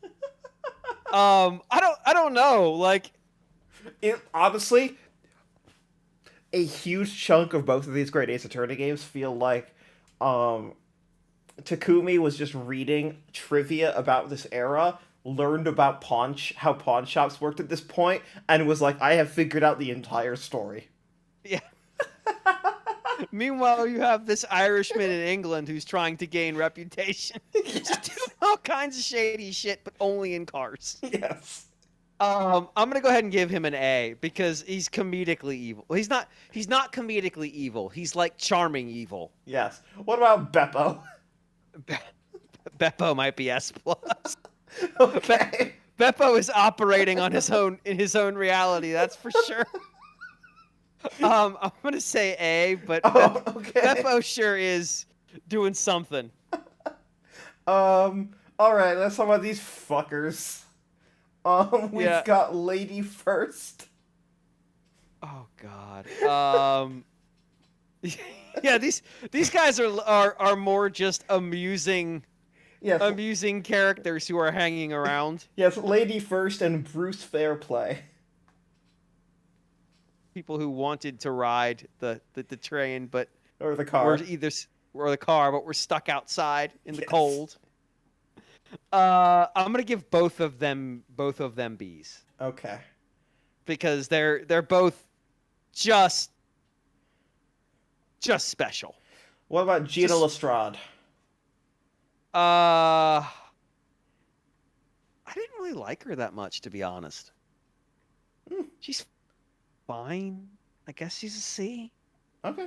I don't know. Like, It honestly, a huge chunk of both of these Great Ace Attorney games feel like Takumi was just reading trivia about this era, learned about how pawn shops worked at this point, and was like, I have figured out the entire story. yeah. Meanwhile, you have this Irishman in England who's trying to gain reputation. Just doing all kinds of shady shit, but only in cars. Yes. I'm gonna go ahead and give him an A because he's comedically evil. He's not comedically evil. He's like charming evil. Yes. What about Beppo? Beppo might be S plus. Okay. Beppo is operating on his own reality. That's for sure. I'm gonna say A, but Oh, okay. Beppo sure is doing something. All right, let's talk about these fuckers. We've Yeah. got Lady First. Oh God. Yeah, these guys are more just amusing Yes, characters who are hanging around. yes, Lady First and Bruce Fairplay. People who wanted to ride the train, but Or the car. or the car, but we're stuck outside in the Yes. cold. I'm gonna give both of them B's Okay. because they're both just special. What about Gina Just- Lestrade? I didn't really like her that much, to be honest. Hmm. She's fine. I guess she's a C. Okay.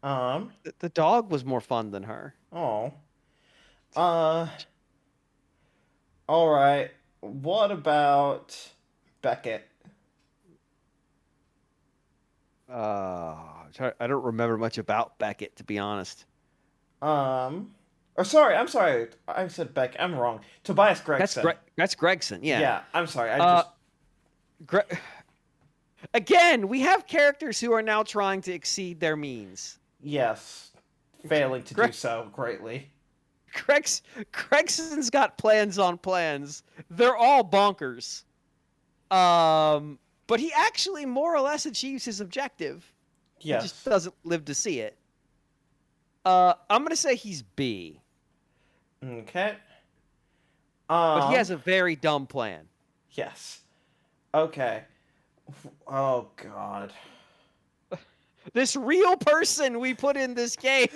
Um. The dog was more fun than her. Oh. Uh. All right. What about Beckett? I don't remember much about Beckett, to be honest. Or sorry, I'm sorry. I said Beck. I'm wrong. Tobias Gregson. That's Gregson. Yeah. Yeah, I'm sorry. I Uh, just Gre- Again, we have characters who are now trying to exceed their means. yes, failing to do Greg, so greatly. Gregson's got plans on plans. They're all bonkers. But he actually more or less achieves his objective. He just Yes. doesn't live to see it. I'm gonna say he's B, Okay. but he has Um. a very dumb plan. Yes. Okay. Oh God. This real person we put in this game,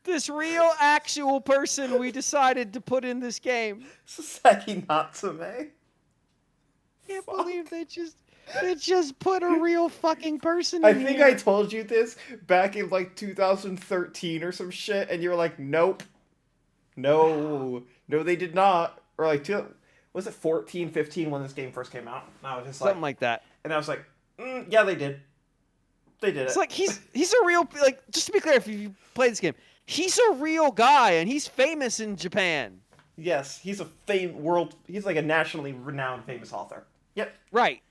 this real actual person we decided to put in this game. Sasaki Natsume. Can't Fuck. believe they just put a real fucking person I in think here. I told you this back in like 2013 or some shit, and you were like, "Nope, no, no, they did not." Or like, was it 14, 15 when this game first came out? And I was just Something like that. and I was like, "Yeah, they did. They did It's it." like he's a real, like, just to be clear, if you play this game, he's a real guy and he's famous in Japan. Yes, he's a He's like a nationally renowned famous author. Yep, Right.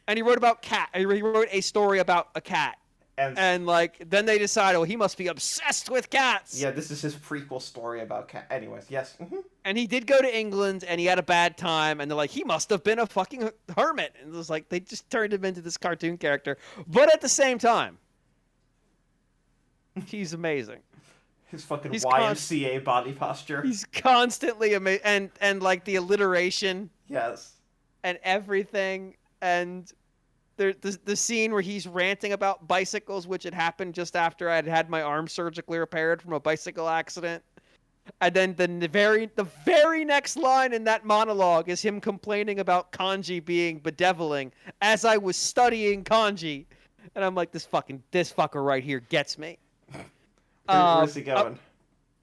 And he wrote about cat. He wrote a story about a cat. and And like then they decided, well, he must be obsessed with cats. yeah, this is his prequel story about cat. Anyways, yes. And he did go to England and he had a bad time and they're like, he must have been a fucking hermit. And it was like they just turned him into this cartoon character. But at the same time, he's amazing. His fucking He's YMCA body posture. He's constantly amazing and like the alliteration Yes. and everything and the scene where he's ranting about bicycles, which had happened just after I'd had my arm surgically repaired from a bicycle accident. And then the very next line in that monologue is him complaining about kanji being bedeviling as I was studying kanji. And I'm like, this fucker right here gets me. Where's he going?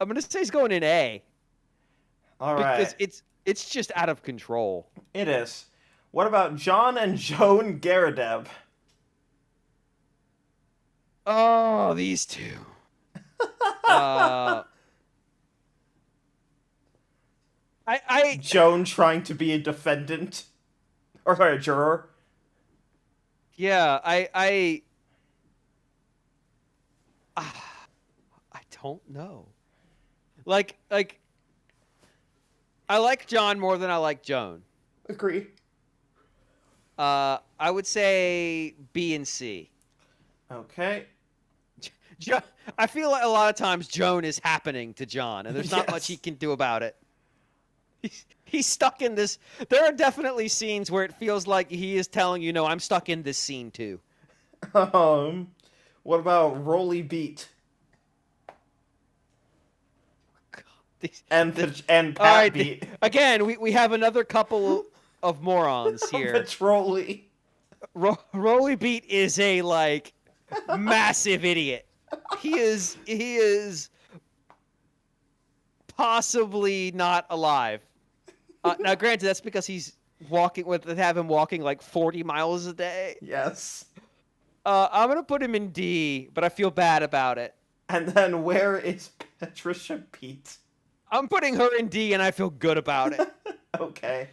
I'm gonna say he's going in A. All right. Because it's just out of control. It is. What about John and Joan Garadeb? Oh, these two. uh, I Joan trying to be a defendant, or sorry, a juror. yeah, I don't know. Like I like John more than I like Joan. Agree. I would say B and C. Okay. I feel like a lot of times Joan is happening to John, and there's not much Yes. he can do about it. He's stuck in this. There are definitely scenes where it feels like he is telling you, "No, I'm stuck in this scene too." What about Rolly Beat and Pat All right, Beat? again, we have another couple of morons here. Petroli. Rolly Beat is a like massive idiot. He is possibly not alive. Now, granted, that's because he's have him walking like 40 miles a day. Yes. I'm gonna put him in D, but I feel bad about it. And then where is Patricia Pete? I'm putting her in D, and I feel good about it. Okay.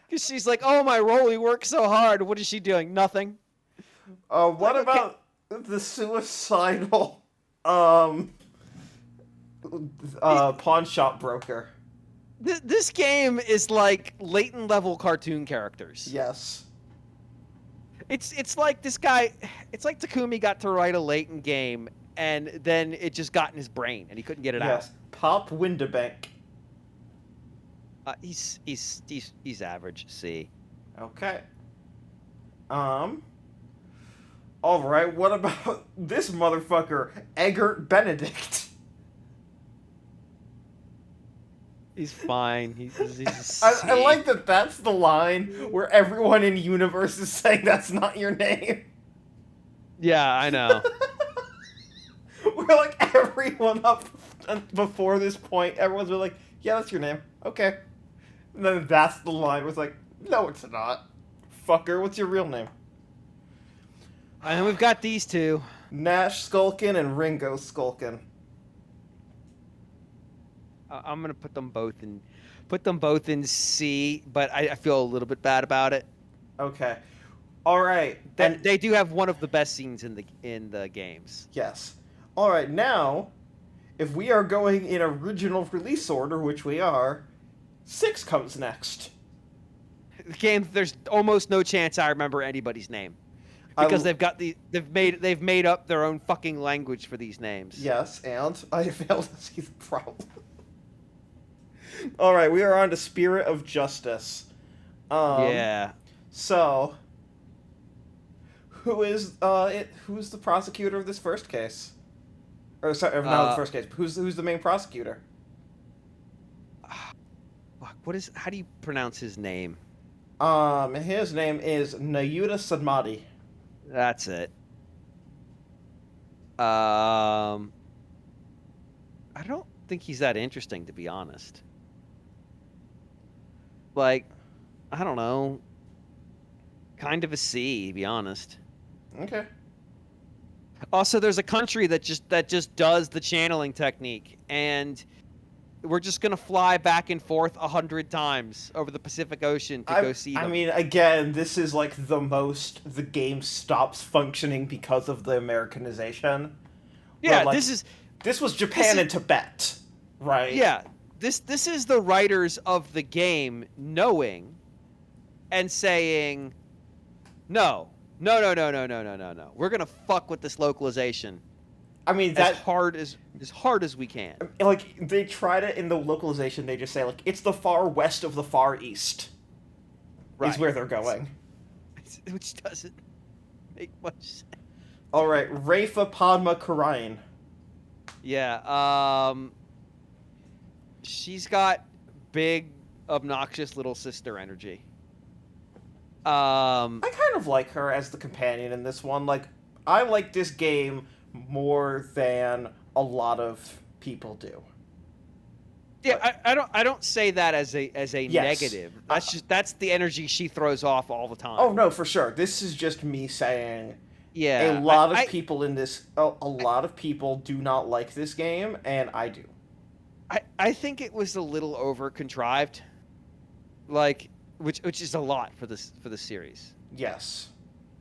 Because she's like, oh, my Rolly works so hard. What is she doing? Nothing. What Like, about the suicidal pawn shop broker? This game is like Layton level cartoon characters. Yes. It's like this guy. It's like Takumi got to write a Layton game, and then it just got in his brain, and he couldn't get it Yes. Pop Windabank. out. He's average C. Okay. All right, what about this motherfucker, Eggert Benedict? He's fine. He's a I C. like that that's the line where everyone in universe is saying that's not your name. Yeah, I know. We're like, everyone up before this point, everyone's been like, yeah, that's your name. Okay. And then that's the line where it's like, no, it's not. Fucker, what's your real name? And then we've got these two. Nash Skulkin and Ringo Skulkin. I'm gonna put them both in C, but I feel a little bit bad about it. Okay. All right. They do have one of the best scenes in the games. Yes. All right. Now, if we are going in original release order, which we are, 6 comes next. The game, there's almost no chance I remember anybody's name because they've made up their own fucking language for these names. Yes, and I fail to see the problem. All right, we are on to Spirit of Justice. Yeah. So, who's the prosecutor of this first case? Or sorry, not the first case. Who's the main prosecutor? Fuck, how do you pronounce his name? His name is Nayuta Sadmati. That's it. I don't think he's that interesting, to be honest. Like, I don't know. Kind of a C, to be honest. Okay. Also, there's a country that just does the channeling technique, and we're just gonna fly back and forth 100 times over the Pacific Ocean to go see them. I mean, again, this is like the most the game stops functioning because of the Americanization. Yeah, like, this was Japan and Tibet, right? Yeah, this is the writers of the game knowing and saying, no. We're gonna fuck with this localization. I mean, as hard as we can. Like, they tried it in the localization. They just say, like, it's the far west of the far east. Right. Is where they're going. Which doesn't make much sense. All right, Rafa Padma Karayan. Yeah. She's got big, obnoxious little sister energy. I kind of like her as the companion in this one. Like, I like this game more than a lot of people do. Yeah, but I don't say that as a yes. Negative. That's the energy she throws off all the time. Oh no, for sure. This is just me saying. Yeah. A lot of people in this. A lot of people do not like this game, and I do. I think it was a little over contrived, like which is a lot for this series. Yes.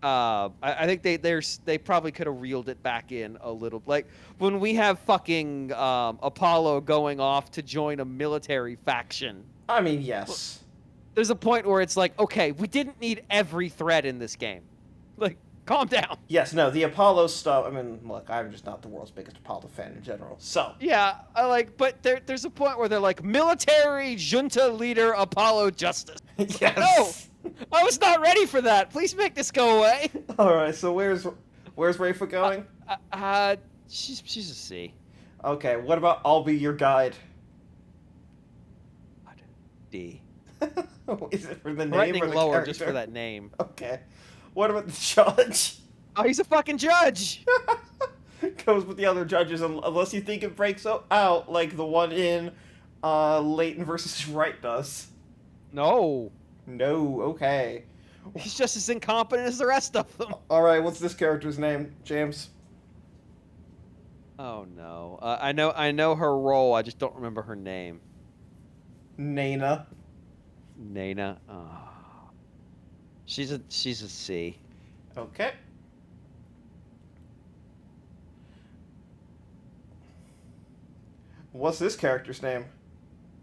I think they probably could have reeled it back in a little. Like when we have fucking Apollo going off to join a military faction. I mean, yes. There's a point where it's like, okay, we didn't need every thread in this game. Like, calm down. Yes, no, the Apollo stuff. I mean, look, I'm just not the world's biggest Apollo fan in general. So yeah, but there's a point where they're like, military junta leader Apollo Justice. Yes. No, I was not ready for that. Please make this go away. All right, so where's Rafa going? She's a C. Okay, what about I'll Be Your Guide? D. Is it for the name Threatening or the lower character? just for that name. Okay. What about the judge? Oh, he's a fucking judge. Goes with the other judges unless you think it breaks out like the one in Leighton versus Wright does. No. No, okay. He's just as incompetent as the rest of them. All right, what's this character's name, James? Oh no. I know her role. I just don't remember her name. Nana. Oh. She's a C. Okay. What's this character's name?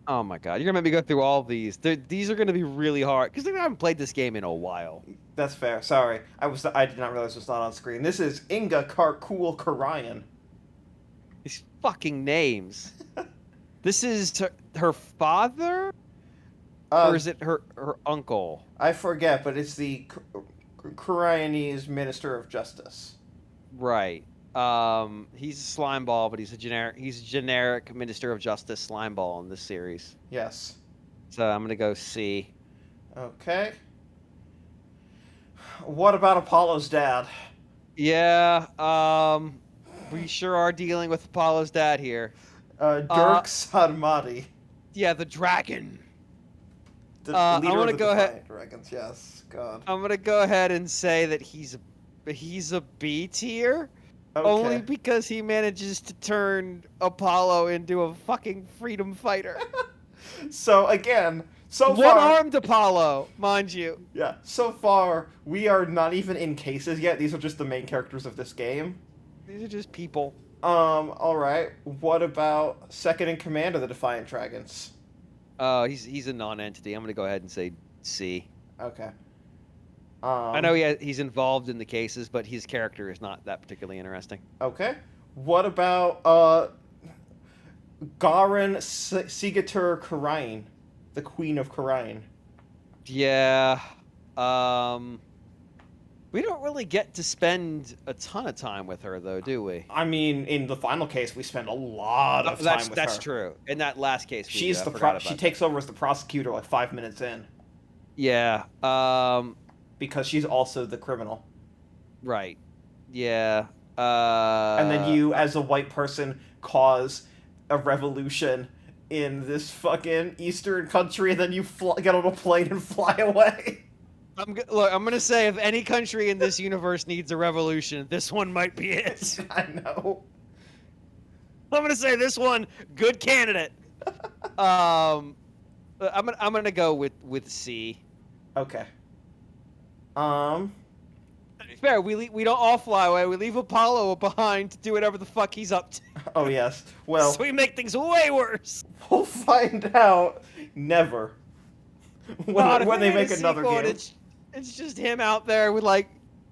Oh my god, you're gonna make me go through all these. These are gonna be really hard because I haven't played this game in a while. That's fair. Sorry, I did not realize it was not on screen. This is Inga Karkul Karayan. These fucking names. This is her father, or is it her uncle? I forget, but it's the Koreanese Minister of Justice. Right. He's a slime ball, but he's a generic Minister of Justice slime ball in this series. Yes. So I'm gonna go C. Okay. What about Apollo's dad? Yeah. We sure are dealing with Apollo's dad here. Dirk Sadmati, Yeah, the dragon. the I leader wanna of the go ahead. Defiant Dragons. Yes. God. I'm gonna go ahead and say that he's a B tier. Okay. Only because he manages to turn Apollo into a fucking freedom fighter. So again, so far, One-armed Apollo, mind you. yeah, so far we are not even in cases yet. These are just the main characters of this game. These are just people. All right. What about second in command of the Defiant Dragons? He's a non-entity. I'm gonna go ahead and say C. Okay. I know he's involved in the cases, but his character is not that particularly interesting. Okay. What about Garen Sigatur Karain, the Queen of Karain? Yeah. We don't really get to spend a ton of time with her, though, do we? I mean, in the final case, we spend a lot of time with her. That's true. In that last case, we She's did. I the forgot about she that. takes over as the prosecutor like 5 minutes in Yeah. because she's also the criminal. Right. Yeah. And then you, as a white person, cause a revolution in this fucking eastern country, and then you get on a plane and fly away. Look, I'm gonna say if any country in this universe needs a revolution, this one might be it. I know. I'm gonna say this one, good candidate. I'm gonna go with C. Okay. To be fair, we don't all fly away. We leave Apollo behind to do whatever the fuck he's up to. Oh yes. Well, So we make things way worse. we'll find out never God, if when we they made make a another sequel game. and it's just him out there with like,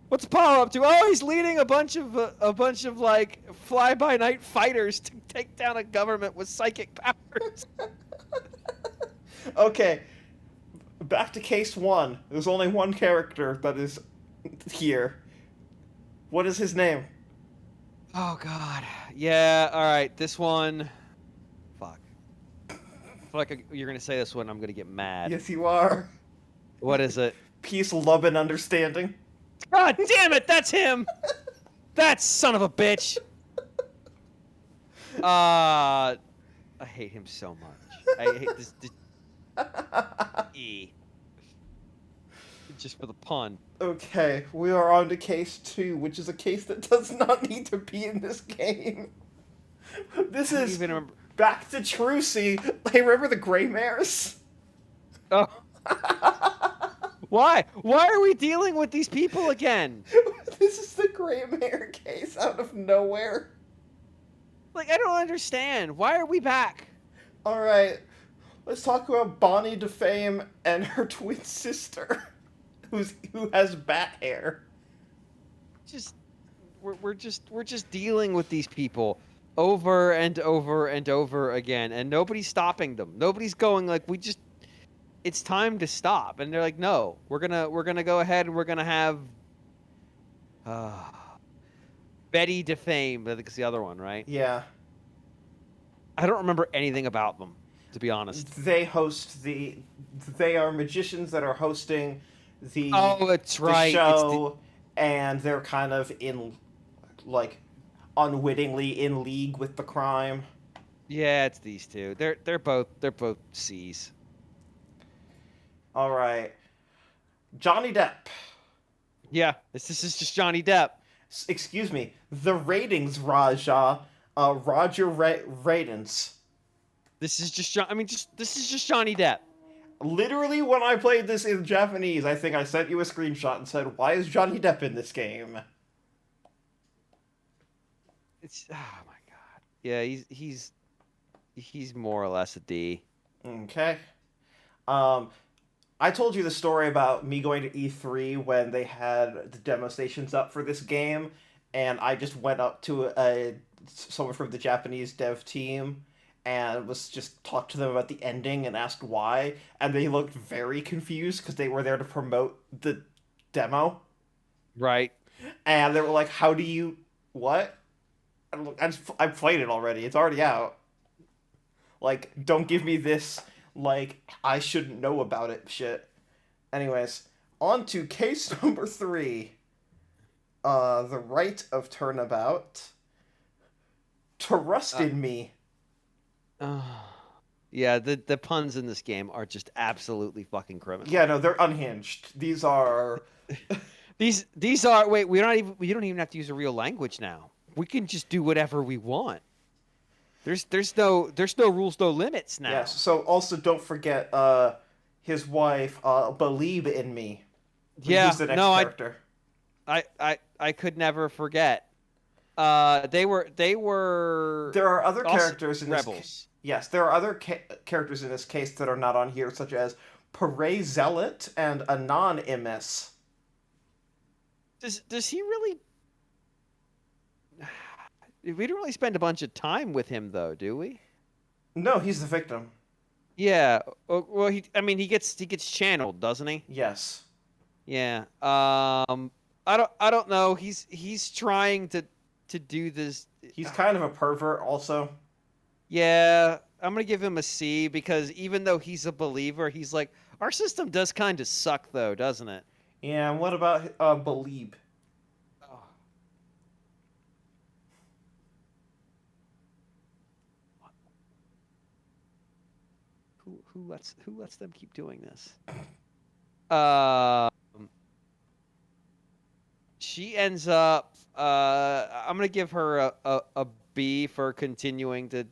what's Apollo up to? Oh, he's leading a bunch of like fly-by-night fighters to take down a government with psychic powers. Okay. Back to case 1. There's only one character that is here. What is his name? Oh God. Yeah. All right. This one. Fuck. I feel like you're gonna say this one. I'm gonna get mad. Yes, you are. What is it? Peace, love, and understanding. God damn it! That's him. That son of a bitch. I hate him so much. I hate this. E. Just for the pun. Okay, we are on to case 2, which is a case that does not need to be in this game. This I don't is even remember. back to Trucy. Hey, remember the Grey Mares? Oh. Why? Why are we dealing with these people again? This is the Grey Mare case out of nowhere. Like, I don't understand. Why are we back? Alright, let's talk about Bonnie DeFame and her twin sister, who has bat hair. We're just dealing with these people over and over and over again, and nobody's stopping them. Nobody's going like, it's time to stop. And they're like, no, we're gonna go ahead and we're gonna have Betty DeFame. I think it's the other one, right? Yeah. I don't remember anything about them, to be honest. They are magicians that are hosting the Oh, that's the right. show, and they're kind of like unwittingly in league with the crime. Yeah, it's these two. They're both C's. All right, Johnny Depp. Yeah, this is just Johnny Depp. Excuse me, the ratings, Raja. Roger Radins. This is just this is just Johnny Depp. Literally, when I played this in Japanese, I think I sent you a screenshot and said, "Why is Johnny Depp in this game?" It's oh my god. Yeah, he's more or less a D. Okay. I told you the story about me going to E3 when they had the demo stations up for this game, and I just went up to someone from the Japanese dev team and was just talked to them about the ending and asked why, and they looked very confused because they were there to promote the demo. Right. And they were like, "How do you what?" I played it already. It's already out. Like, don't give me this like I shouldn't know about it shit. Anyways, on to case number 3. The right of turnabout. Trust Uh, in me. yeah, the puns in this game are just absolutely fucking criminal. Yeah, no, they're unhinged. These are These are wait, we don't even have to use a real language now. We can just do whatever we want. There's no rules, no limits yes. now. So also don't forget his wife believe in me. Who's Yeah, the next no, character? I could never forget. They were There are other also characters in this rebels. yes, there are other characters in this case that are not on here such as Pere Zealot and Anon Imis. Does he really? We don't really spend a bunch of time with him though, do we? No, he's the victim. Yeah. Well, I mean, he gets channeled, doesn't he? Yes. Yeah. I don't know. He's trying to do this. He's kind of a pervert also. Yeah, I'm gonna give him a C because even though he's a believer, he's like, our system does kind of suck though, doesn't it? Yeah, and what about Believe? Oh. Who lets them keep doing this? Um, she ends up. I'm gonna give her a B for continuing to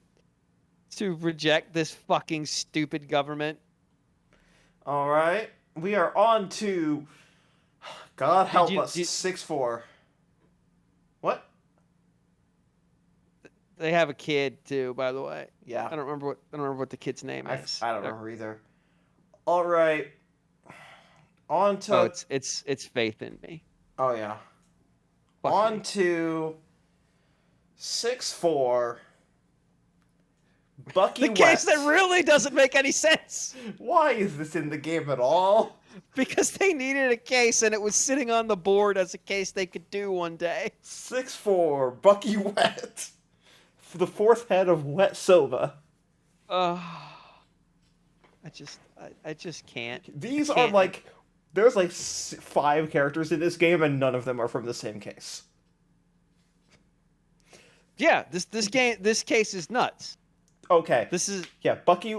reject this fucking stupid government. All right. We are on to God Did help you? us 6-4. What? They have a kid too, by the way. Yeah. I don't remember what the kid's name is. I don't remember either. All right. On Oh, to it's Faith in Me. oh yeah. Fuck On me. to 6-4. Bucky The case that West. really doesn't make any sense Why is this in the game at all? because they needed a case and it was sitting on the board as a case they could do one day. 6-4. Bucky Wet. The fourth head of Wet Silva. Uh, I just can't. These I are can't. like there's like 5 characters in this game and none of them are from the same case. Yeah, this case is nuts. Okay. This is Yeah, Bucky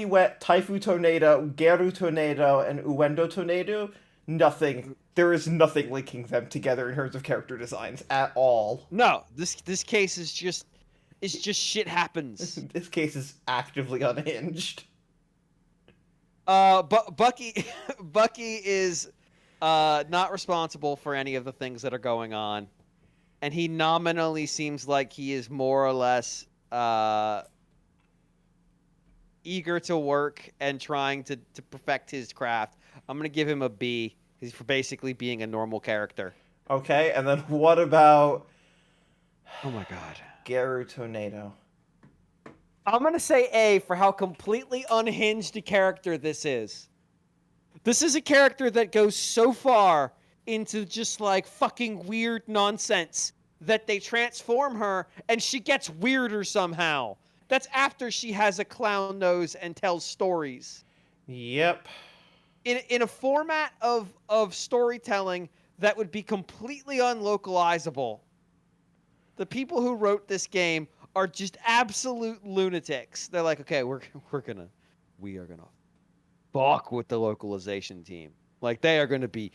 Wet, Taifu Tornado, Geru Tornado, and Uendo Tornado. Nothing. There is nothing linking them together in terms of character designs at all. no, this case is just shit happens. This case is actively unhinged. But Bucky is not responsible for any of the things that are going on, and he nominally seems like he is more or less eager to work and trying to perfect his craft. I'm gonna give him a B. He's for basically being a normal character. Okay, and then what about Oh my god. Geru Tornado? I'm gonna say A for how completely unhinged a character this is. This is a character that goes so far into just like fucking weird nonsense that they transform her and she gets weirder somehow. That's after she has a clown nose and tells stories. Yep. In a format of storytelling that would be completely unlocalizable. The people who wrote this game are just absolute lunatics. They're like, okay, we are gonna fuck with the localization team. Like they are gonna be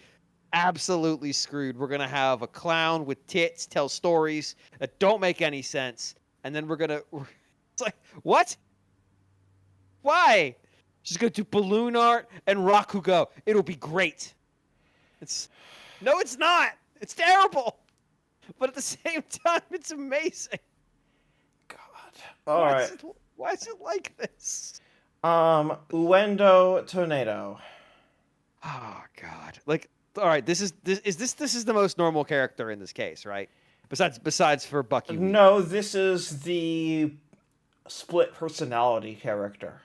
absolutely screwed. We're gonna have a clown with tits tell stories that don't make any sense, and then it's like, what? Why? She's gonna do balloon art and Rakugo. It'll be great. No, it's not. It's terrible. But at the same time, it's amazing. God. All right. Why is it like this? Uendo Tornado. Oh God! Like, all right, this is the most normal character in this case, right? Besides for Bucky. No, this is the split personality character.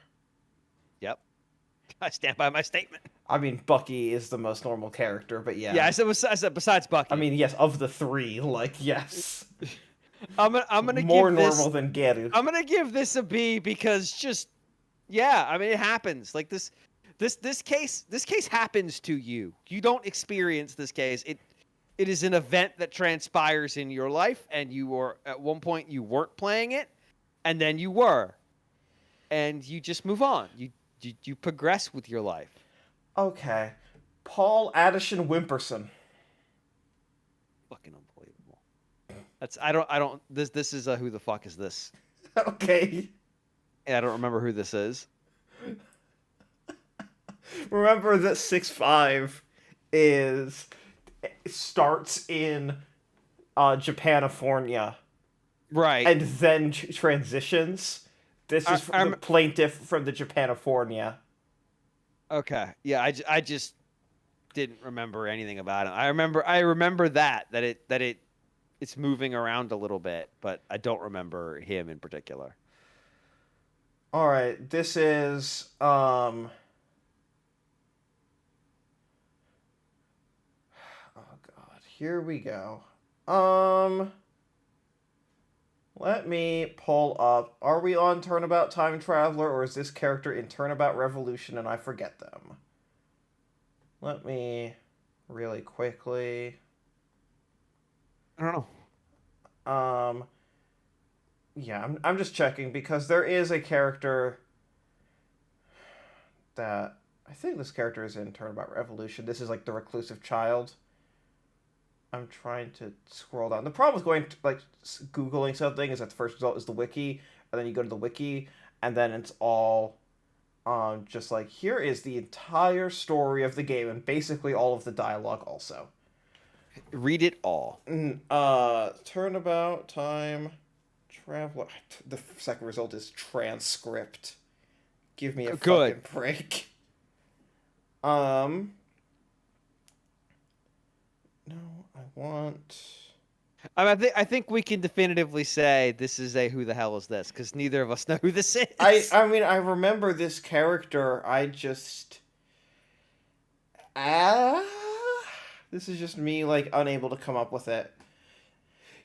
Yep. I stand by my statement. I mean, Bucky is the most normal character, but yeah. Yeah, I said besides Bucky. I mean, yes, of the three, like, yes. I'm gonna More give this. normal than Geru. I'm gonna give this a B because just yeah, I mean it happens. Like this case happens to you. You don't experience this case. It is an event that transpires in your life, and you were at one point you weren't playing it, and then you were, and you just move on. You progress with your life. Okay. Paul Addison Wimperson. Fucking unbelievable. I don't this is a who the fuck is this? Okay. I don't remember who this is. Remember that 6'5" starts in Japanifornia Right. and then transitions. This is the plaintiff from the Japanifornia. Okay. Yeah, I just didn't remember anything about him. I remember that it's moving around a little bit, but I don't remember him in particular. All right, this is oh god, here we go. Let me pull up. Are we on Turnabout Time Traveler, or is this character in Turnabout Revolution and I forget them? Let me really quickly. I don't know. Yeah, I'm just checking because there is a character that I think this character is in Turnabout Revolution. This is like the reclusive child. I'm trying to scroll down. The problem with going to, like, Googling something is that the first result is the wiki, and then you go to the wiki, and then it's all just like, here is the entire story of the game, and basically all of the dialogue also. Read it all. Turnabout Time Traveler. The second result is transcript. Give me a Good. fucking break. No, I want. I think we can definitively say this is a who the hell is this because neither of us know who this is. I mean, I remember this character. I just. This is just me, like, unable to come up with it.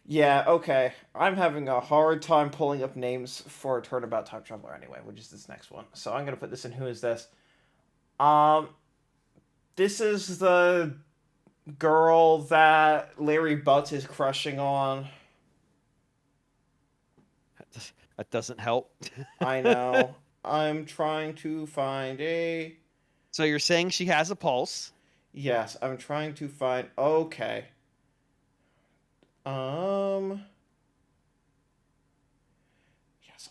Yeah, okay. I'm having a hard time pulling up names for Turnabout Time Traveler anyway, which is this next one. So I'm gonna put this in Who Is This? This is the girl that Larry Butts is crushing on. That doesn't help. I know. I'm trying to find a... So you're saying she has a pulse? Yes, I'm trying to find... Okay. Yes,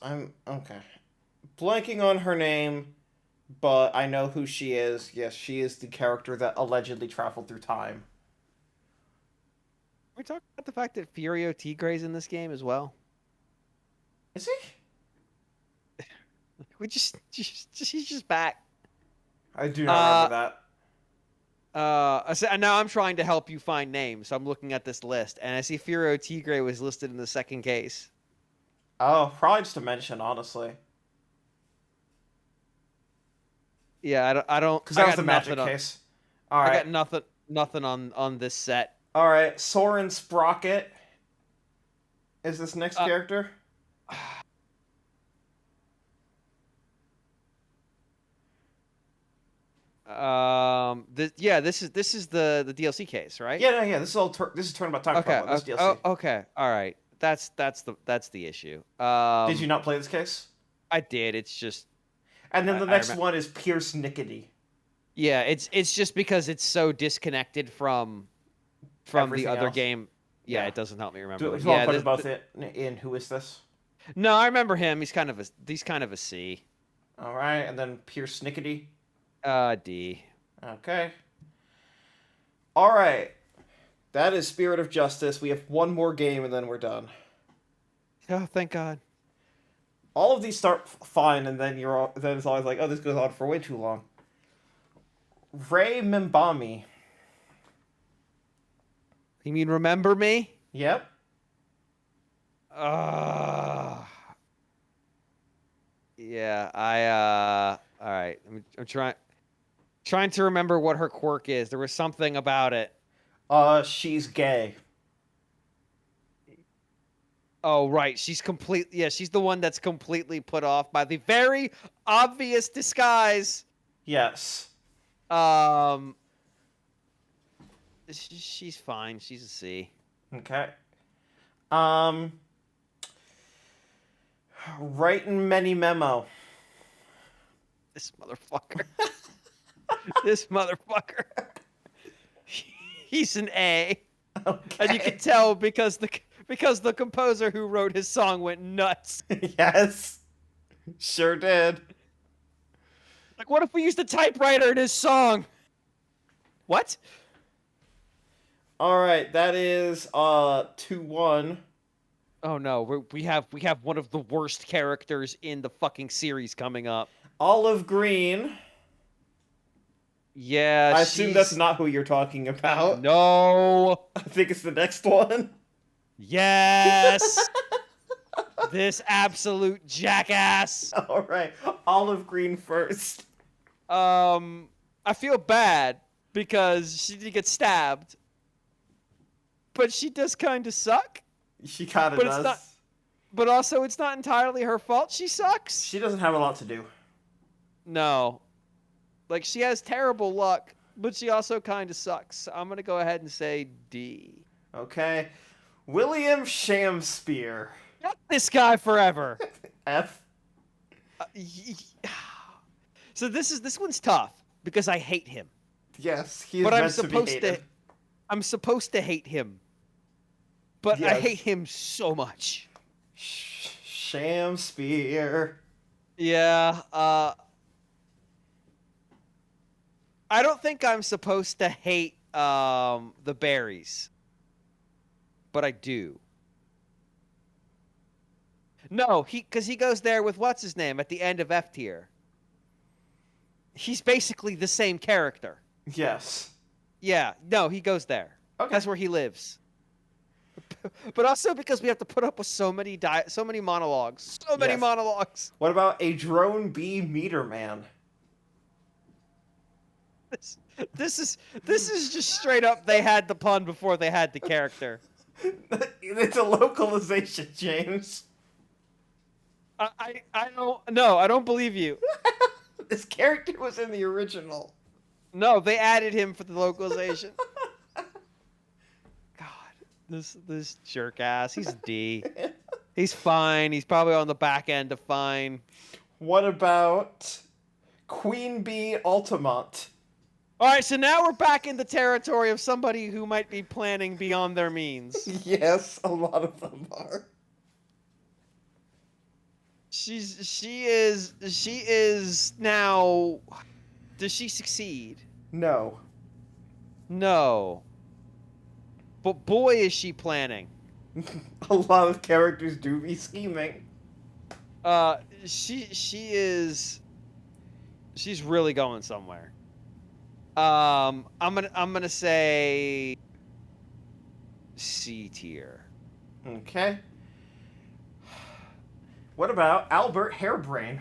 I'm... Okay. Blanking on her name, but I know who she is. Yes, she is the character that allegedly traveled through time. We talk about the fact that Furio Tigre's in this game as well. Is he? He's just back. I do not remember that. Now I'm trying to help you find names. So I'm looking at this list, and I see Furio Tigre was listed in the second case. Oh, probably just a mention, honestly. Yeah, I don't. Because that was the magic case. All right. I got nothing on this set. All right, Soren Sprocket is this next character. This is the DLC case, right? Yeah. This is Turnabout Time Traveler. This DLC. Oh, okay. All right. That's the issue. Did you not play this case? I did. It's just. And then the next one is Pierce Nickety. Yeah, it's just because it's so disconnected from Everything the other else. game. Yeah, Yeah. it doesn't help me remember. Do you want to put us both in Who Is This? No, I remember him. He's kind of a C. All right, and then Pierce Nickety. D. Okay. All right. That is Spirit of Justice. We have one more game and then we're done. Oh, thank God. All of these start fine, and then then it's always like, oh, this goes on for way too long. Ray Mimbami. You mean Remember Me? Yep. Yeah, all right. I'm trying to remember what her quirk is. There was something about it. She's gay. Oh, right. She's she's the one that's completely put off by the very obvious disguise. Yes. Um, she's fine. She's a C. Okay. Um, writing many memo. This motherfucker. This motherfucker. He's an A. Okay. And you can tell because the composer who wrote his song went nuts. Yes. Sure did. Like, what if we used a typewriter in his song? What? All right, that is 2-1. Oh no, we have one of the worst characters in the fucking series coming up. Olive Green. Yeah, I assume that's not who you're talking about. No. I think it's the next one. Yes. This absolute jackass. All right, Olive Green first. I feel bad because she did get stabbed, but she does kind of suck. She kind of But does. it's not. But also, it's not entirely her fault. She sucks. She doesn't have a lot to do. No. Like, she has terrible luck, but she also kind of sucks. I'm going to go ahead and say D. Okay. William Shamspeare. Fuck this guy forever. F. So this one's tough because I hate him. Yes, he is But meant to be hated. I'm supposed to hate him. But I Yes. hate him so much. Shamspeare. Yeah, I don't think I'm supposed to hate the berries. But I do. No, because he goes there with what's his name at the end of F tier. He's basically the same character. Yes. Yeah, no, he goes there. Okay. That's where he lives. But also because we have to put up with so many monologues. So many Yes. monologues. What about a Drone B Meter Man? This is just straight up they had the pun before they had the character. It's a localization, James. I don't believe you. This character was in the original. No, they added him for the localization. God, this jerk ass. He's a D. He's fine. He's probably on the back end of fine. What about Queen Bee Altamont? All right, so now we're back in the territory of somebody who might be planning beyond their means. Yes, a lot of them are. She is now. Does she succeed? No. No. But boy, is she planning. A lot of characters do be scheming. She's really going somewhere. I'm gonna say C tier. Okay. What about Albert Hairbrain?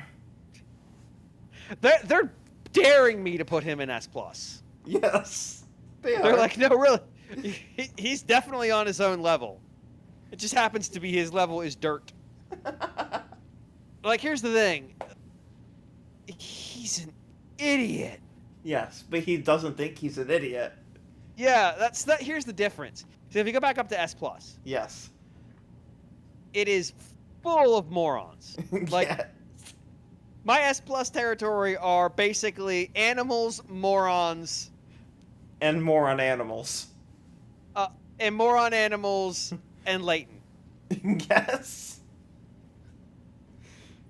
They're daring me to put him in S plus. Yes. They're like, no, really, he's definitely on his own level. It just happens to be his level is dirt. Like, here's the thing. He's an idiot. Yes, but he doesn't think he's an idiot. Yeah, here's the difference. So if you go back up to S plus, Yes. it is full of morons. Like, Yeah. my S plus territory are basically animals, morons, And more on animals. and moron animals, and Leighton. Yes.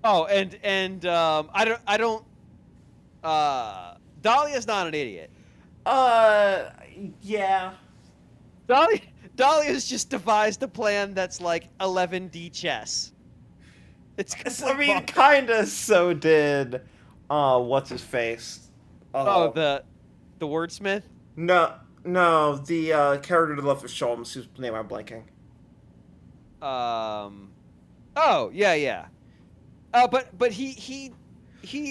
Oh, and I don't. Dahlia's not an idiot. Yeah. Dahlia's just devised a plan that's like 11D chess. It's I mean, kinda so did, what's his face? the wordsmith. No, the, character to the left of Sholmes, whose name I'm blanking. Oh, yeah. But he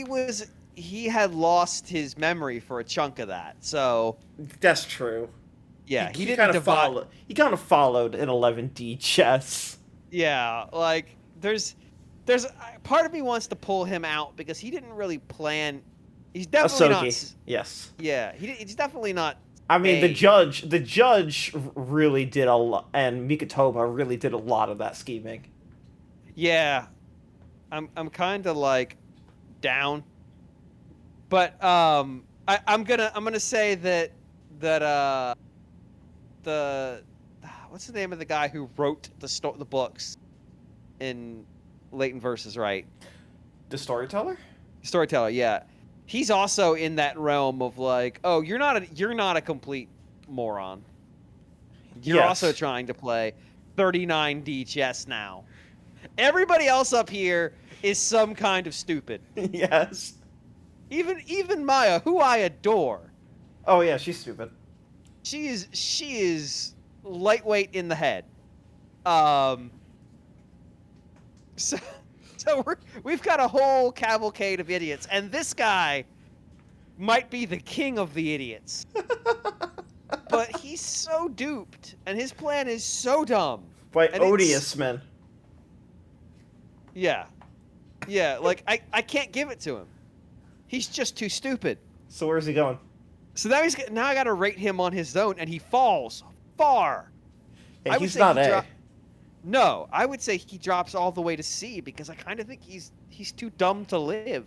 was he had lost his memory for a chunk of that. So That's true. yeah, He he kind didn't of divide. followed. He kind of followed an 11D chess. Yeah, like there's part of me wants to pull him out because he didn't really plan. He's definitely not. Asogi, yes. Yeah, he's definitely not. I mean, A the judge really did a lot, and Mikatoba really did a lot of that scheming. Yeah, I'm kind of like down, but I'm gonna say that the what's the name of the guy who wrote the books in Leighton versus Right? The storyteller? Storyteller, yeah. He's also in that realm of like, oh, you're not a complete moron. You're Yes. also trying to play 39D chess now. Everybody else up here is some kind of stupid. Yes. Even Maya, who I adore, Oh yeah, she's stupid. she is lightweight in the head. Um. So we've got a whole cavalcade of idiots, and this guy might be the king of the idiots. But he's so duped, and his plan is so dumb. By And odious men. Yeah. Yeah, like, I can't give it to him. He's just too stupid. So where's he going? So now I gotta rate him on his own, and he falls far. Hey, I would he's say not he A. No, I would say he drops all the way to C because I kind of think he's too dumb to live.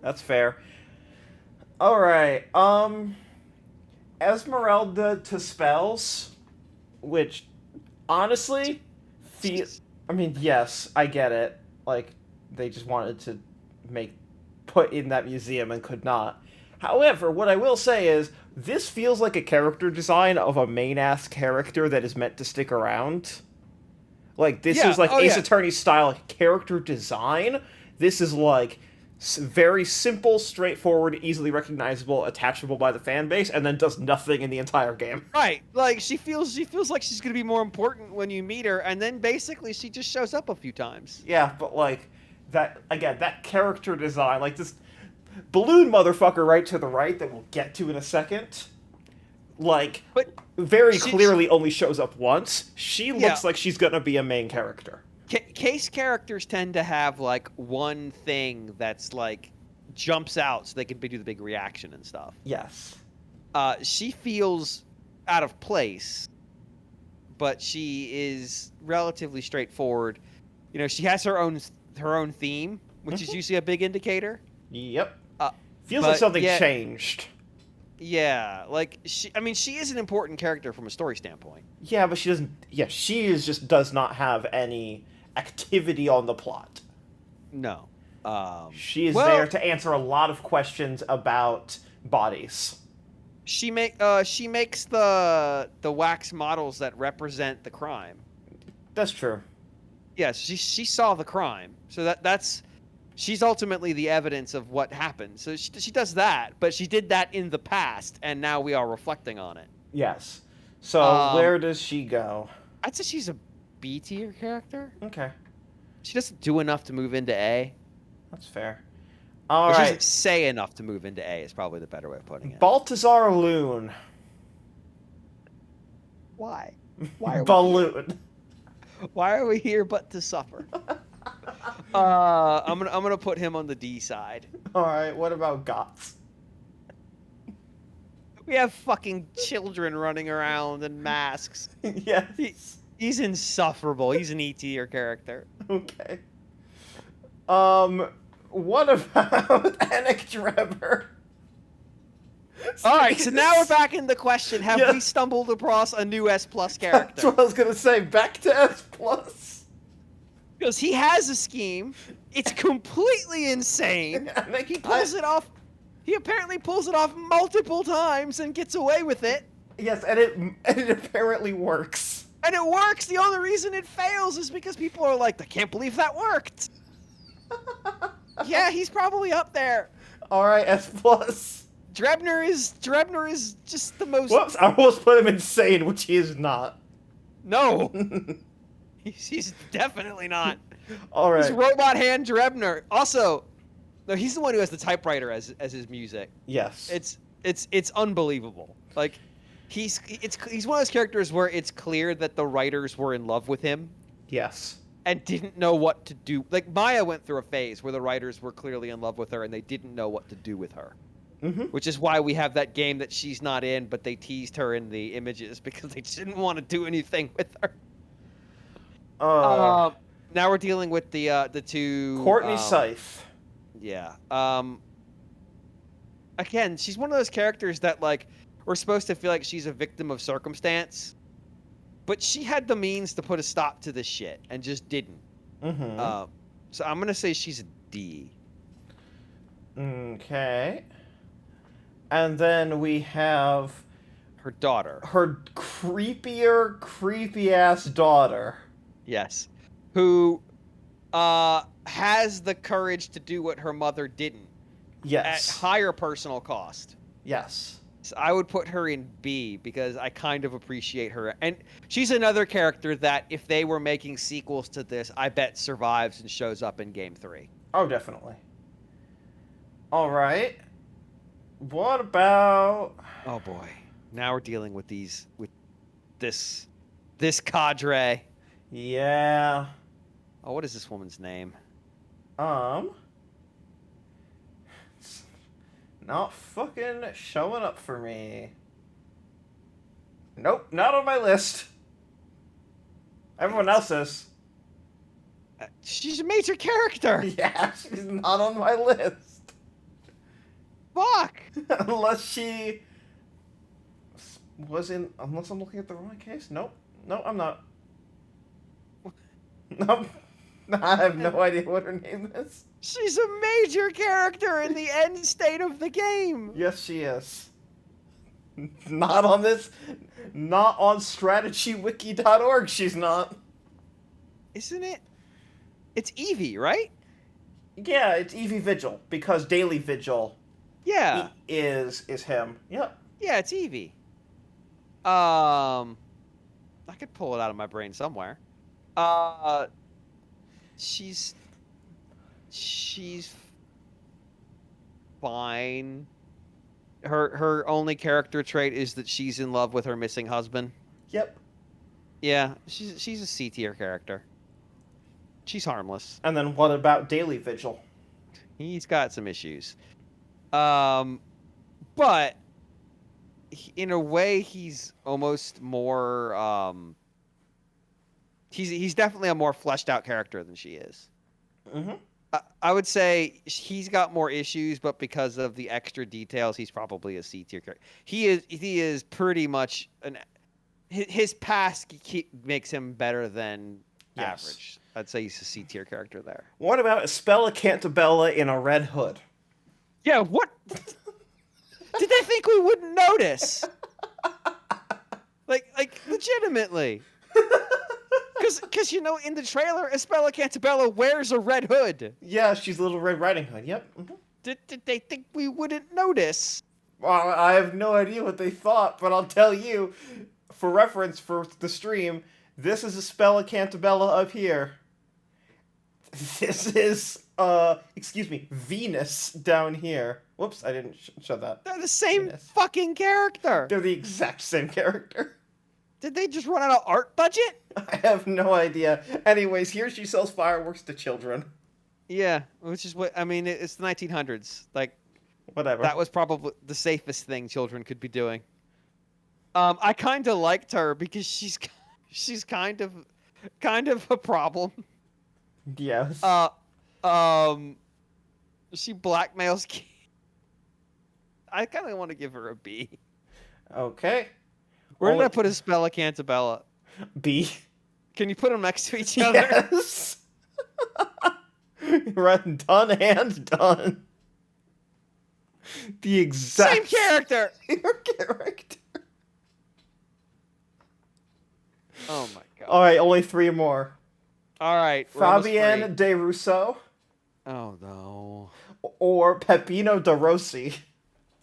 That's fair. All right. Esmeralda to spells, which honestly, I mean, yes, I get it. Like they just wanted to put in that museum and could not. However, what I will say is this feels like a character design of a main ass character that is meant to stick around. Like this is like Ace Attorney style character design. This is like very simple, straightforward, easily recognizable, attachable by the fan base, and then does nothing in the entire game. Right, like she feels like she's gonna be more important when you meet her, and then basically she just shows up a few times. Yeah, but like that again, that character design, like this balloon motherfucker right to the right that we'll get to in a second, like But very clearly only shows up once. She looks Yeah. like she's gonna be a main character. Case characters tend to have like one thing that's like jumps out so they can do the big reaction and stuff. Yes. She feels out of place, but she is relatively straightforward. You know, she has her own theme, which is usually a big indicator. Yep. Uh, Feels like but something yet- changed. Yeah, like she is an important character from a story standpoint. Yeah, but she doesn't. Yeah, she is just does not have any activity on the plot. No. She is well, there to answer a lot of questions about bodies. she makes the wax models that represent the crime. That's true. Yes, she saw the crime, so that's she's ultimately the evidence of what happened. So she does that, but she did that in the past, and now we are reflecting on it. Yes. So where does she go? I'd say she's a B tier character. Okay, She doesn't do enough to move into A. that's fair. All Or she right. doesn't say enough to move into A is probably the better way of putting it. Baltazar Loon. Why? Balloon. Why are we here but to suffer? I'm gonna put him on the D side. All right. What about Gots? We have fucking children running around in masks. Yes. He's insufferable. He's an E tier character. Okay. What about Anik Drebber? All right, so now we're back in the question: have Yeah. we stumbled across a new S plus That's character? what I was gonna say. Back to S plus. Because he has a scheme. It's completely insane. He pulls it off. He apparently pulls it off multiple times and gets away with it. Yes, and it apparently works. And it works. The only reason it fails is because people are like, I can't believe that worked. Yeah, he's probably up there. All right, S plus. Drebner is just the most. Whoops! I almost put him insane, which he is not. No, he's definitely not. All He's right. robot hand Drebner. Also, No, he's the one who has the typewriter as his music. Yes. It's unbelievable. Like he's one of those characters where it's clear that the writers were in love with him Yes. and didn't know what to do. Like Maya went through a phase where the writers were clearly in love with her and they didn't know what to do with her. Mm-hmm. Which is why we have that game that she's not in, but they teased her in the images because they didn't want to do anything with her. Now we're dealing with the two Courtney Scythe. Yeah. Again, she's one of those characters that like we're supposed to feel like she's a victim of circumstance, but she had the means to put a stop to this shit and just didn't. Mm-hmm. So I'm gonna say she's a D. Okay. And then we have Her daughter. her creepy ass daughter. Yes. Who has the courage to do what her mother didn't Yes. at higher personal cost. Yes. So I would put her in B because I kind of appreciate her. And she's another character that if they were making sequels to this, I bet survives and shows up in Game 3. Oh, definitely. All right. What about... Oh boy. Now we're dealing with this cadre. Yeah. Oh, what is this woman's name? It's not fucking showing up for me. Nope, not on my list. Everyone else is. She's a major character. Yeah, she's not on my list. Fuck. Unless she was in... Unless I'm looking at the wrong case? Nope. No, I'm not. Nope. I have no idea what her name is. She's a major character in the end state of the game. Yes, she is. Not on this... Not on strategywiki.org, she's not. Isn't it? It's Evie, right? Yeah, it's Evie Vigil, because Daily Vigil Yeah. is him. Yep. Yeah, it's Evie. I could pull it out of my brain somewhere. She's fine. Her only character trait is that she's in love with her missing husband. Yep. Yeah, she's a C tier character. She's harmless. And then what about Daily Vigil? He's got some issues. But in a way, he's almost more. He's definitely a more fleshed out character than she is. Mm-hmm. I would say he's got more issues, but because of the extra details, he's probably a C tier character. He is pretty much his past makes him better than average. I'd say he's a C tier character there. What about Espella Cantabella in a red hood? Yeah, what? Did they think we wouldn't notice? Like legitimately. Because in the trailer, Espella Cantabella wears a red hood. Yeah, she's Little Red Riding Hood. Yep. Mm-hmm. Did they think we wouldn't notice? Well, I have no idea what they thought, but I'll tell you, for reference for the stream, this is Espella Cantabella up here. This is, Venus down here. Whoops, I didn't show that. They're the same Venus. fucking character. They're the exact same character. Did they just run out of art budget? I have no idea. Anyways, here she sells fireworks to children. Yeah, which is what I mean. It's the 1900s. Like, Whatever. that was probably the safest thing children could be doing. I kind of liked her because she's kind of a problem. Yes. She blackmails kids. I kind of want to give her a B. Okay. Where Only- did I put Espella Cantabella? B. Can you put them next to each other? Yes. Right, done and done. The exact Same character. Your character. Oh my god. All right, only 3 more. All right. we're almost Fabienne free. de Rousseau Oh no. or Peppino de Rossi.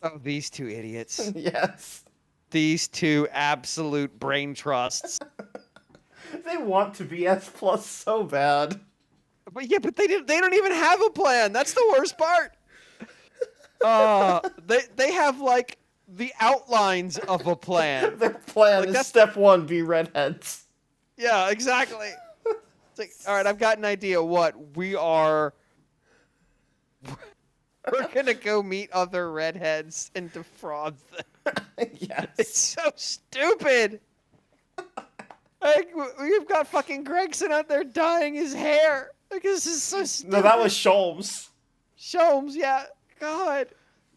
Oh, these two idiots. Yes. These two absolute brain trusts. They want to be S+ so bad. But they don't even have a plan. That's the worst part. They have like the outlines of a plan. Their plan Like, is that's- step one, be redheads. Yeah, exactly. It's like, all right, I've got an idea. What we're gonna go meet other redheads and defraud them. It's Yes. so stupid. Like, we've got fucking Gregson out there dyeing his hair. Like, this is so stupid. No, that was Sholmes. Sholmes, yeah. God.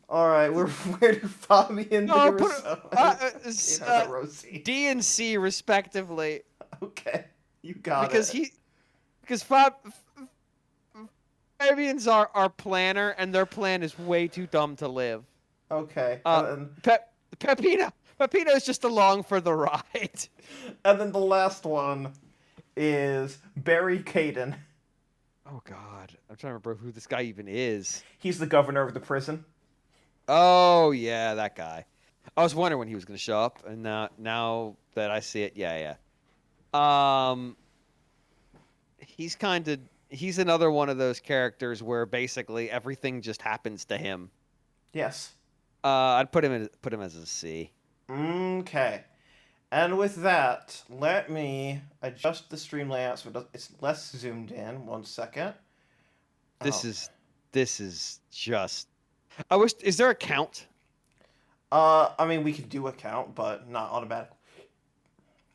All right, where do Fabian No, do put Rosie? D and C respectively, Okay, you got because it. Fabian's our planner, and their plan is way too dumb to live. Okay, Pepino's just along for the ride. and then the last one is Barry Caden. Oh God, I'm trying to remember who this guy even is. He's the governor of the prison. Oh yeah, that guy. I was wondering when he was going to show up, and now that I see it, yeah. He's another one of those characters where basically everything just happens to him. Yes. I'd put him as a C. Okay. And with that, let me adjust the stream layout so it's less zoomed in. 1 second. This is just. I wish. Is there a count? I mean, we could do a count, but not automatic.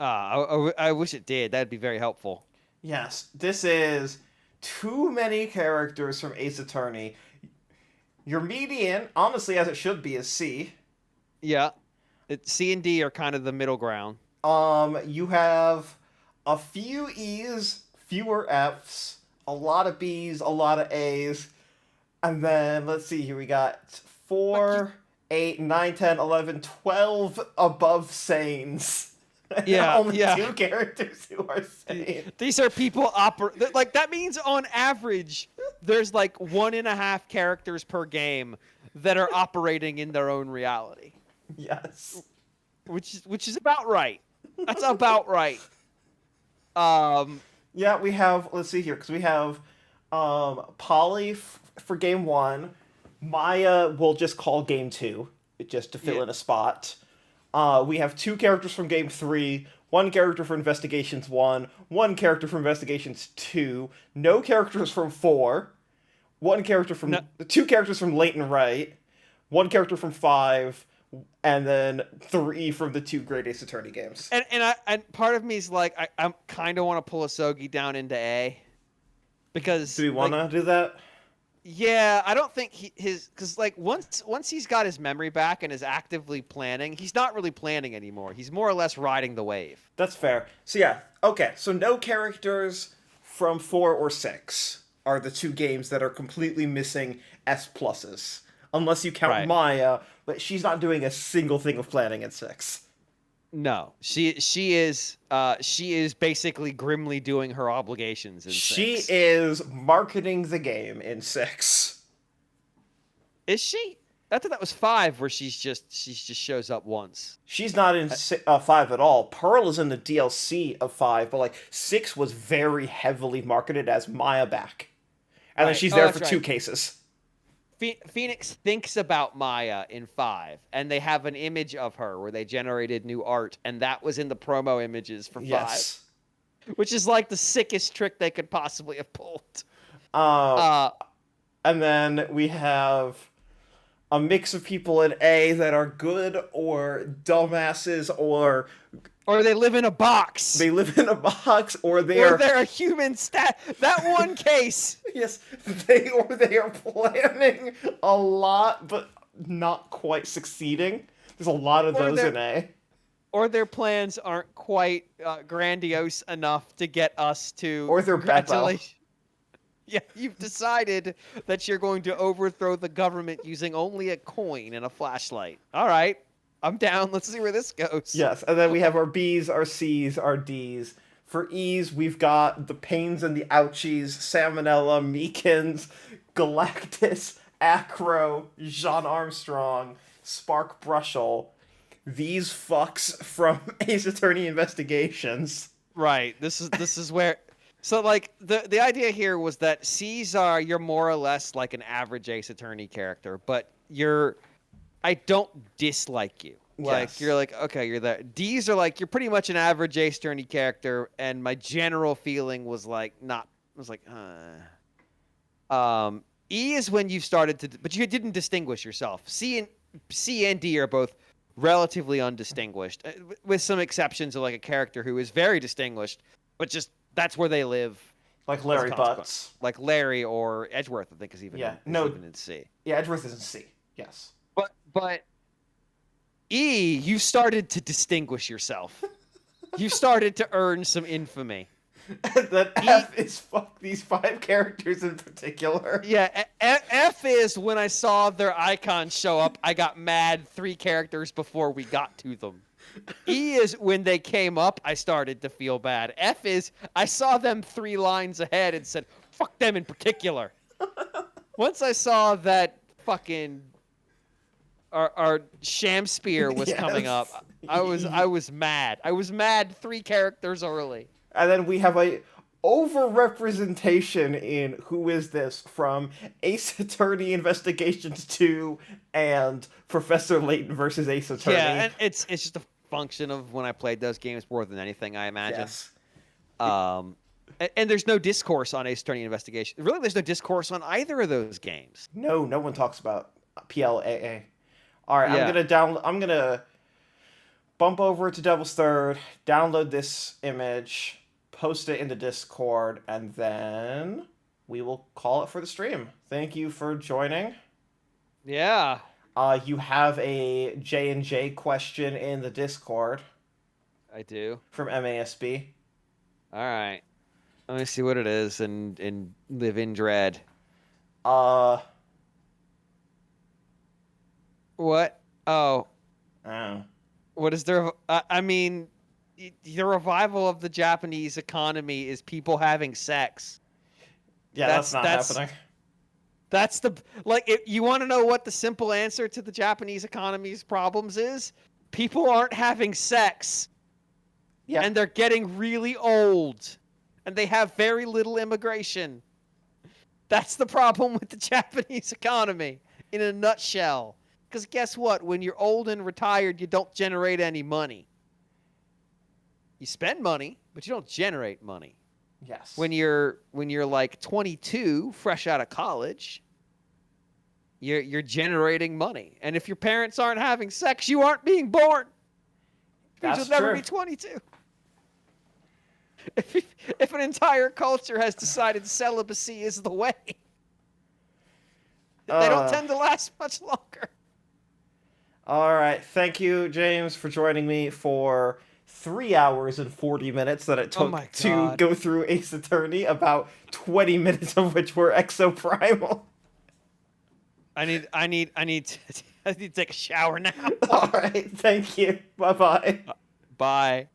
I wish it did. That'd be very helpful. Yes, this is too many characters from Ace Attorney. Your median, honestly, as it should be, is C. Yeah, C and D are kind of the middle ground. You have a few E's, fewer F's, a lot of B's, a lot of A's, and then let's see here. We got 4, 8, 9, 10, 11, 12 above sanes. Yeah, Only yeah. 2 characters who are sane. These are people like that means on average there's like 1.5 characters per game that are operating in their own reality. Yes. Which is about right. That's about right. Yeah, we have. Let's see here, because we have Polly for game 1. Maya we'll just call game 2, just to fill in a spot. We have 2 characters from game 3, 1 character for Investigations 1, 1 character for Investigations 2, no characters from 4, 1 character from 2 characters from Leighton Wright, 1 character from 5, and then 3 from the 2 Great Ace Attorney games. And part of me is like I kind of want to pull Asogi down into A, because Do we want to do that? Yeah, I don't think because like once he's got his memory back and is actively planning, he's not really planning anymore. He's more or less riding the wave. That's fair. So yeah, okay. So no characters from 4 or 6 are the 2 games that are completely missing S pluses, unless you count Maya, but she's not doing a single thing of planning in 6. No, she is basically grimly doing her obligations in 6. She is marketing the game in 6. Is she? I thought that was 5, where she just shows up once. She's not in 5 at all. Pearl is in the DLC of 5, but like 6 was very heavily marketed as Maya back, and then she's there for 2 cases. Phoenix thinks about Maya in 5, and they have an image of her where they generated new art, and that was in the promo images for 5. Yes. Which is like the sickest trick they could possibly have pulled. And then we have a mix of people in A that are good or dumbasses or they live in a box. They live in a box, or they're a human That one case. Yes, they are planning a lot, but not quite succeeding. There's a lot of those in A. Or their plans aren't quite grandiose enough to get us to. Or they're Beto. Yeah, you've decided that you're going to overthrow the government using only a coin and a flashlight. All right. I'm down. Let's see where this goes. Yes, and then we have our B's, our C's, our D's. For E's, we've got the Pains and the Ouchies, Salmonella, Meekins, Galactus, Acro, Jean Armstrong, Spark Brushel. These fucks from Ace Attorney Investigations. Right. This is where. So like the idea here was that C's are you're more or less like an average Ace Attorney character, but I don't dislike you. Like Yes. you're like, okay, you're there. D's are like you're pretty much an average Ace Attorney character, and my general feeling was like not was like, E is when you started to, but you didn't distinguish yourself. C and D are both relatively undistinguished, with some exceptions of like a character who is very distinguished, but just that's where they live. Like As a Larry consequence. Butts. Like Larry or Edgeworth, I think is even Yeah. is No. even in C. Yeah, Edgeworth is in C. Yes. But E, you started to distinguish yourself. You started to earn some infamy. That F is fuck these 5 characters in particular. Yeah, F is when I saw their icons show up, I got mad 3 characters before we got to them. E is when they came up, I started to feel bad. F is I saw them 3 lines ahead and said, fuck them in particular. Once I saw that fucking our Shamspear was coming up, Yes. I was mad. I was mad 3 characters early. And then we have a overrepresentation in Who Is This from Ace Attorney Investigations 2 and Professor Layton versus Ace Attorney. Yeah, and it's just a function of when I played those games more than anything, I imagine. Yes. And there's no discourse on Ace Attorney Investigation. Really, there's no discourse on either of those games. No one talks about PLAA. All right, Yeah. I'm gonna bump over to Devil's Third, download this image, post it in the Discord, and then we will call it for the stream. Thank you for joining. Yeah. You have a J&J question in the Discord I do. from MASB. All right. Let me see what it is and live in dread. What? Oh. Oh. What is there? I mean, the revival of the Japanese economy is people having sex. Yeah, that's not happening. That's the you want to know what the simple answer to the Japanese economy's problems is? People aren't having sex. Yeah. And they're getting really old. And they have very little immigration. That's the problem with the Japanese economy in a nutshell. Because guess what? When you're old and retired, you don't generate any money. You spend money, but you don't generate money. Yes. When you're like 22, fresh out of college, you're generating money. And if your parents aren't having sex, you aren't being born. That's You'll never true. be 22. If an entire culture has decided celibacy is the way, they don't tend to last much longer. All right. Thank you, James, for joining me for 3 hours and 40 minutes that it took my to God. go through Ace Attorney, about 20 minutes of which were Exoprimal. I need to take a shower now. All right. Thank you. Bye-bye. Bye.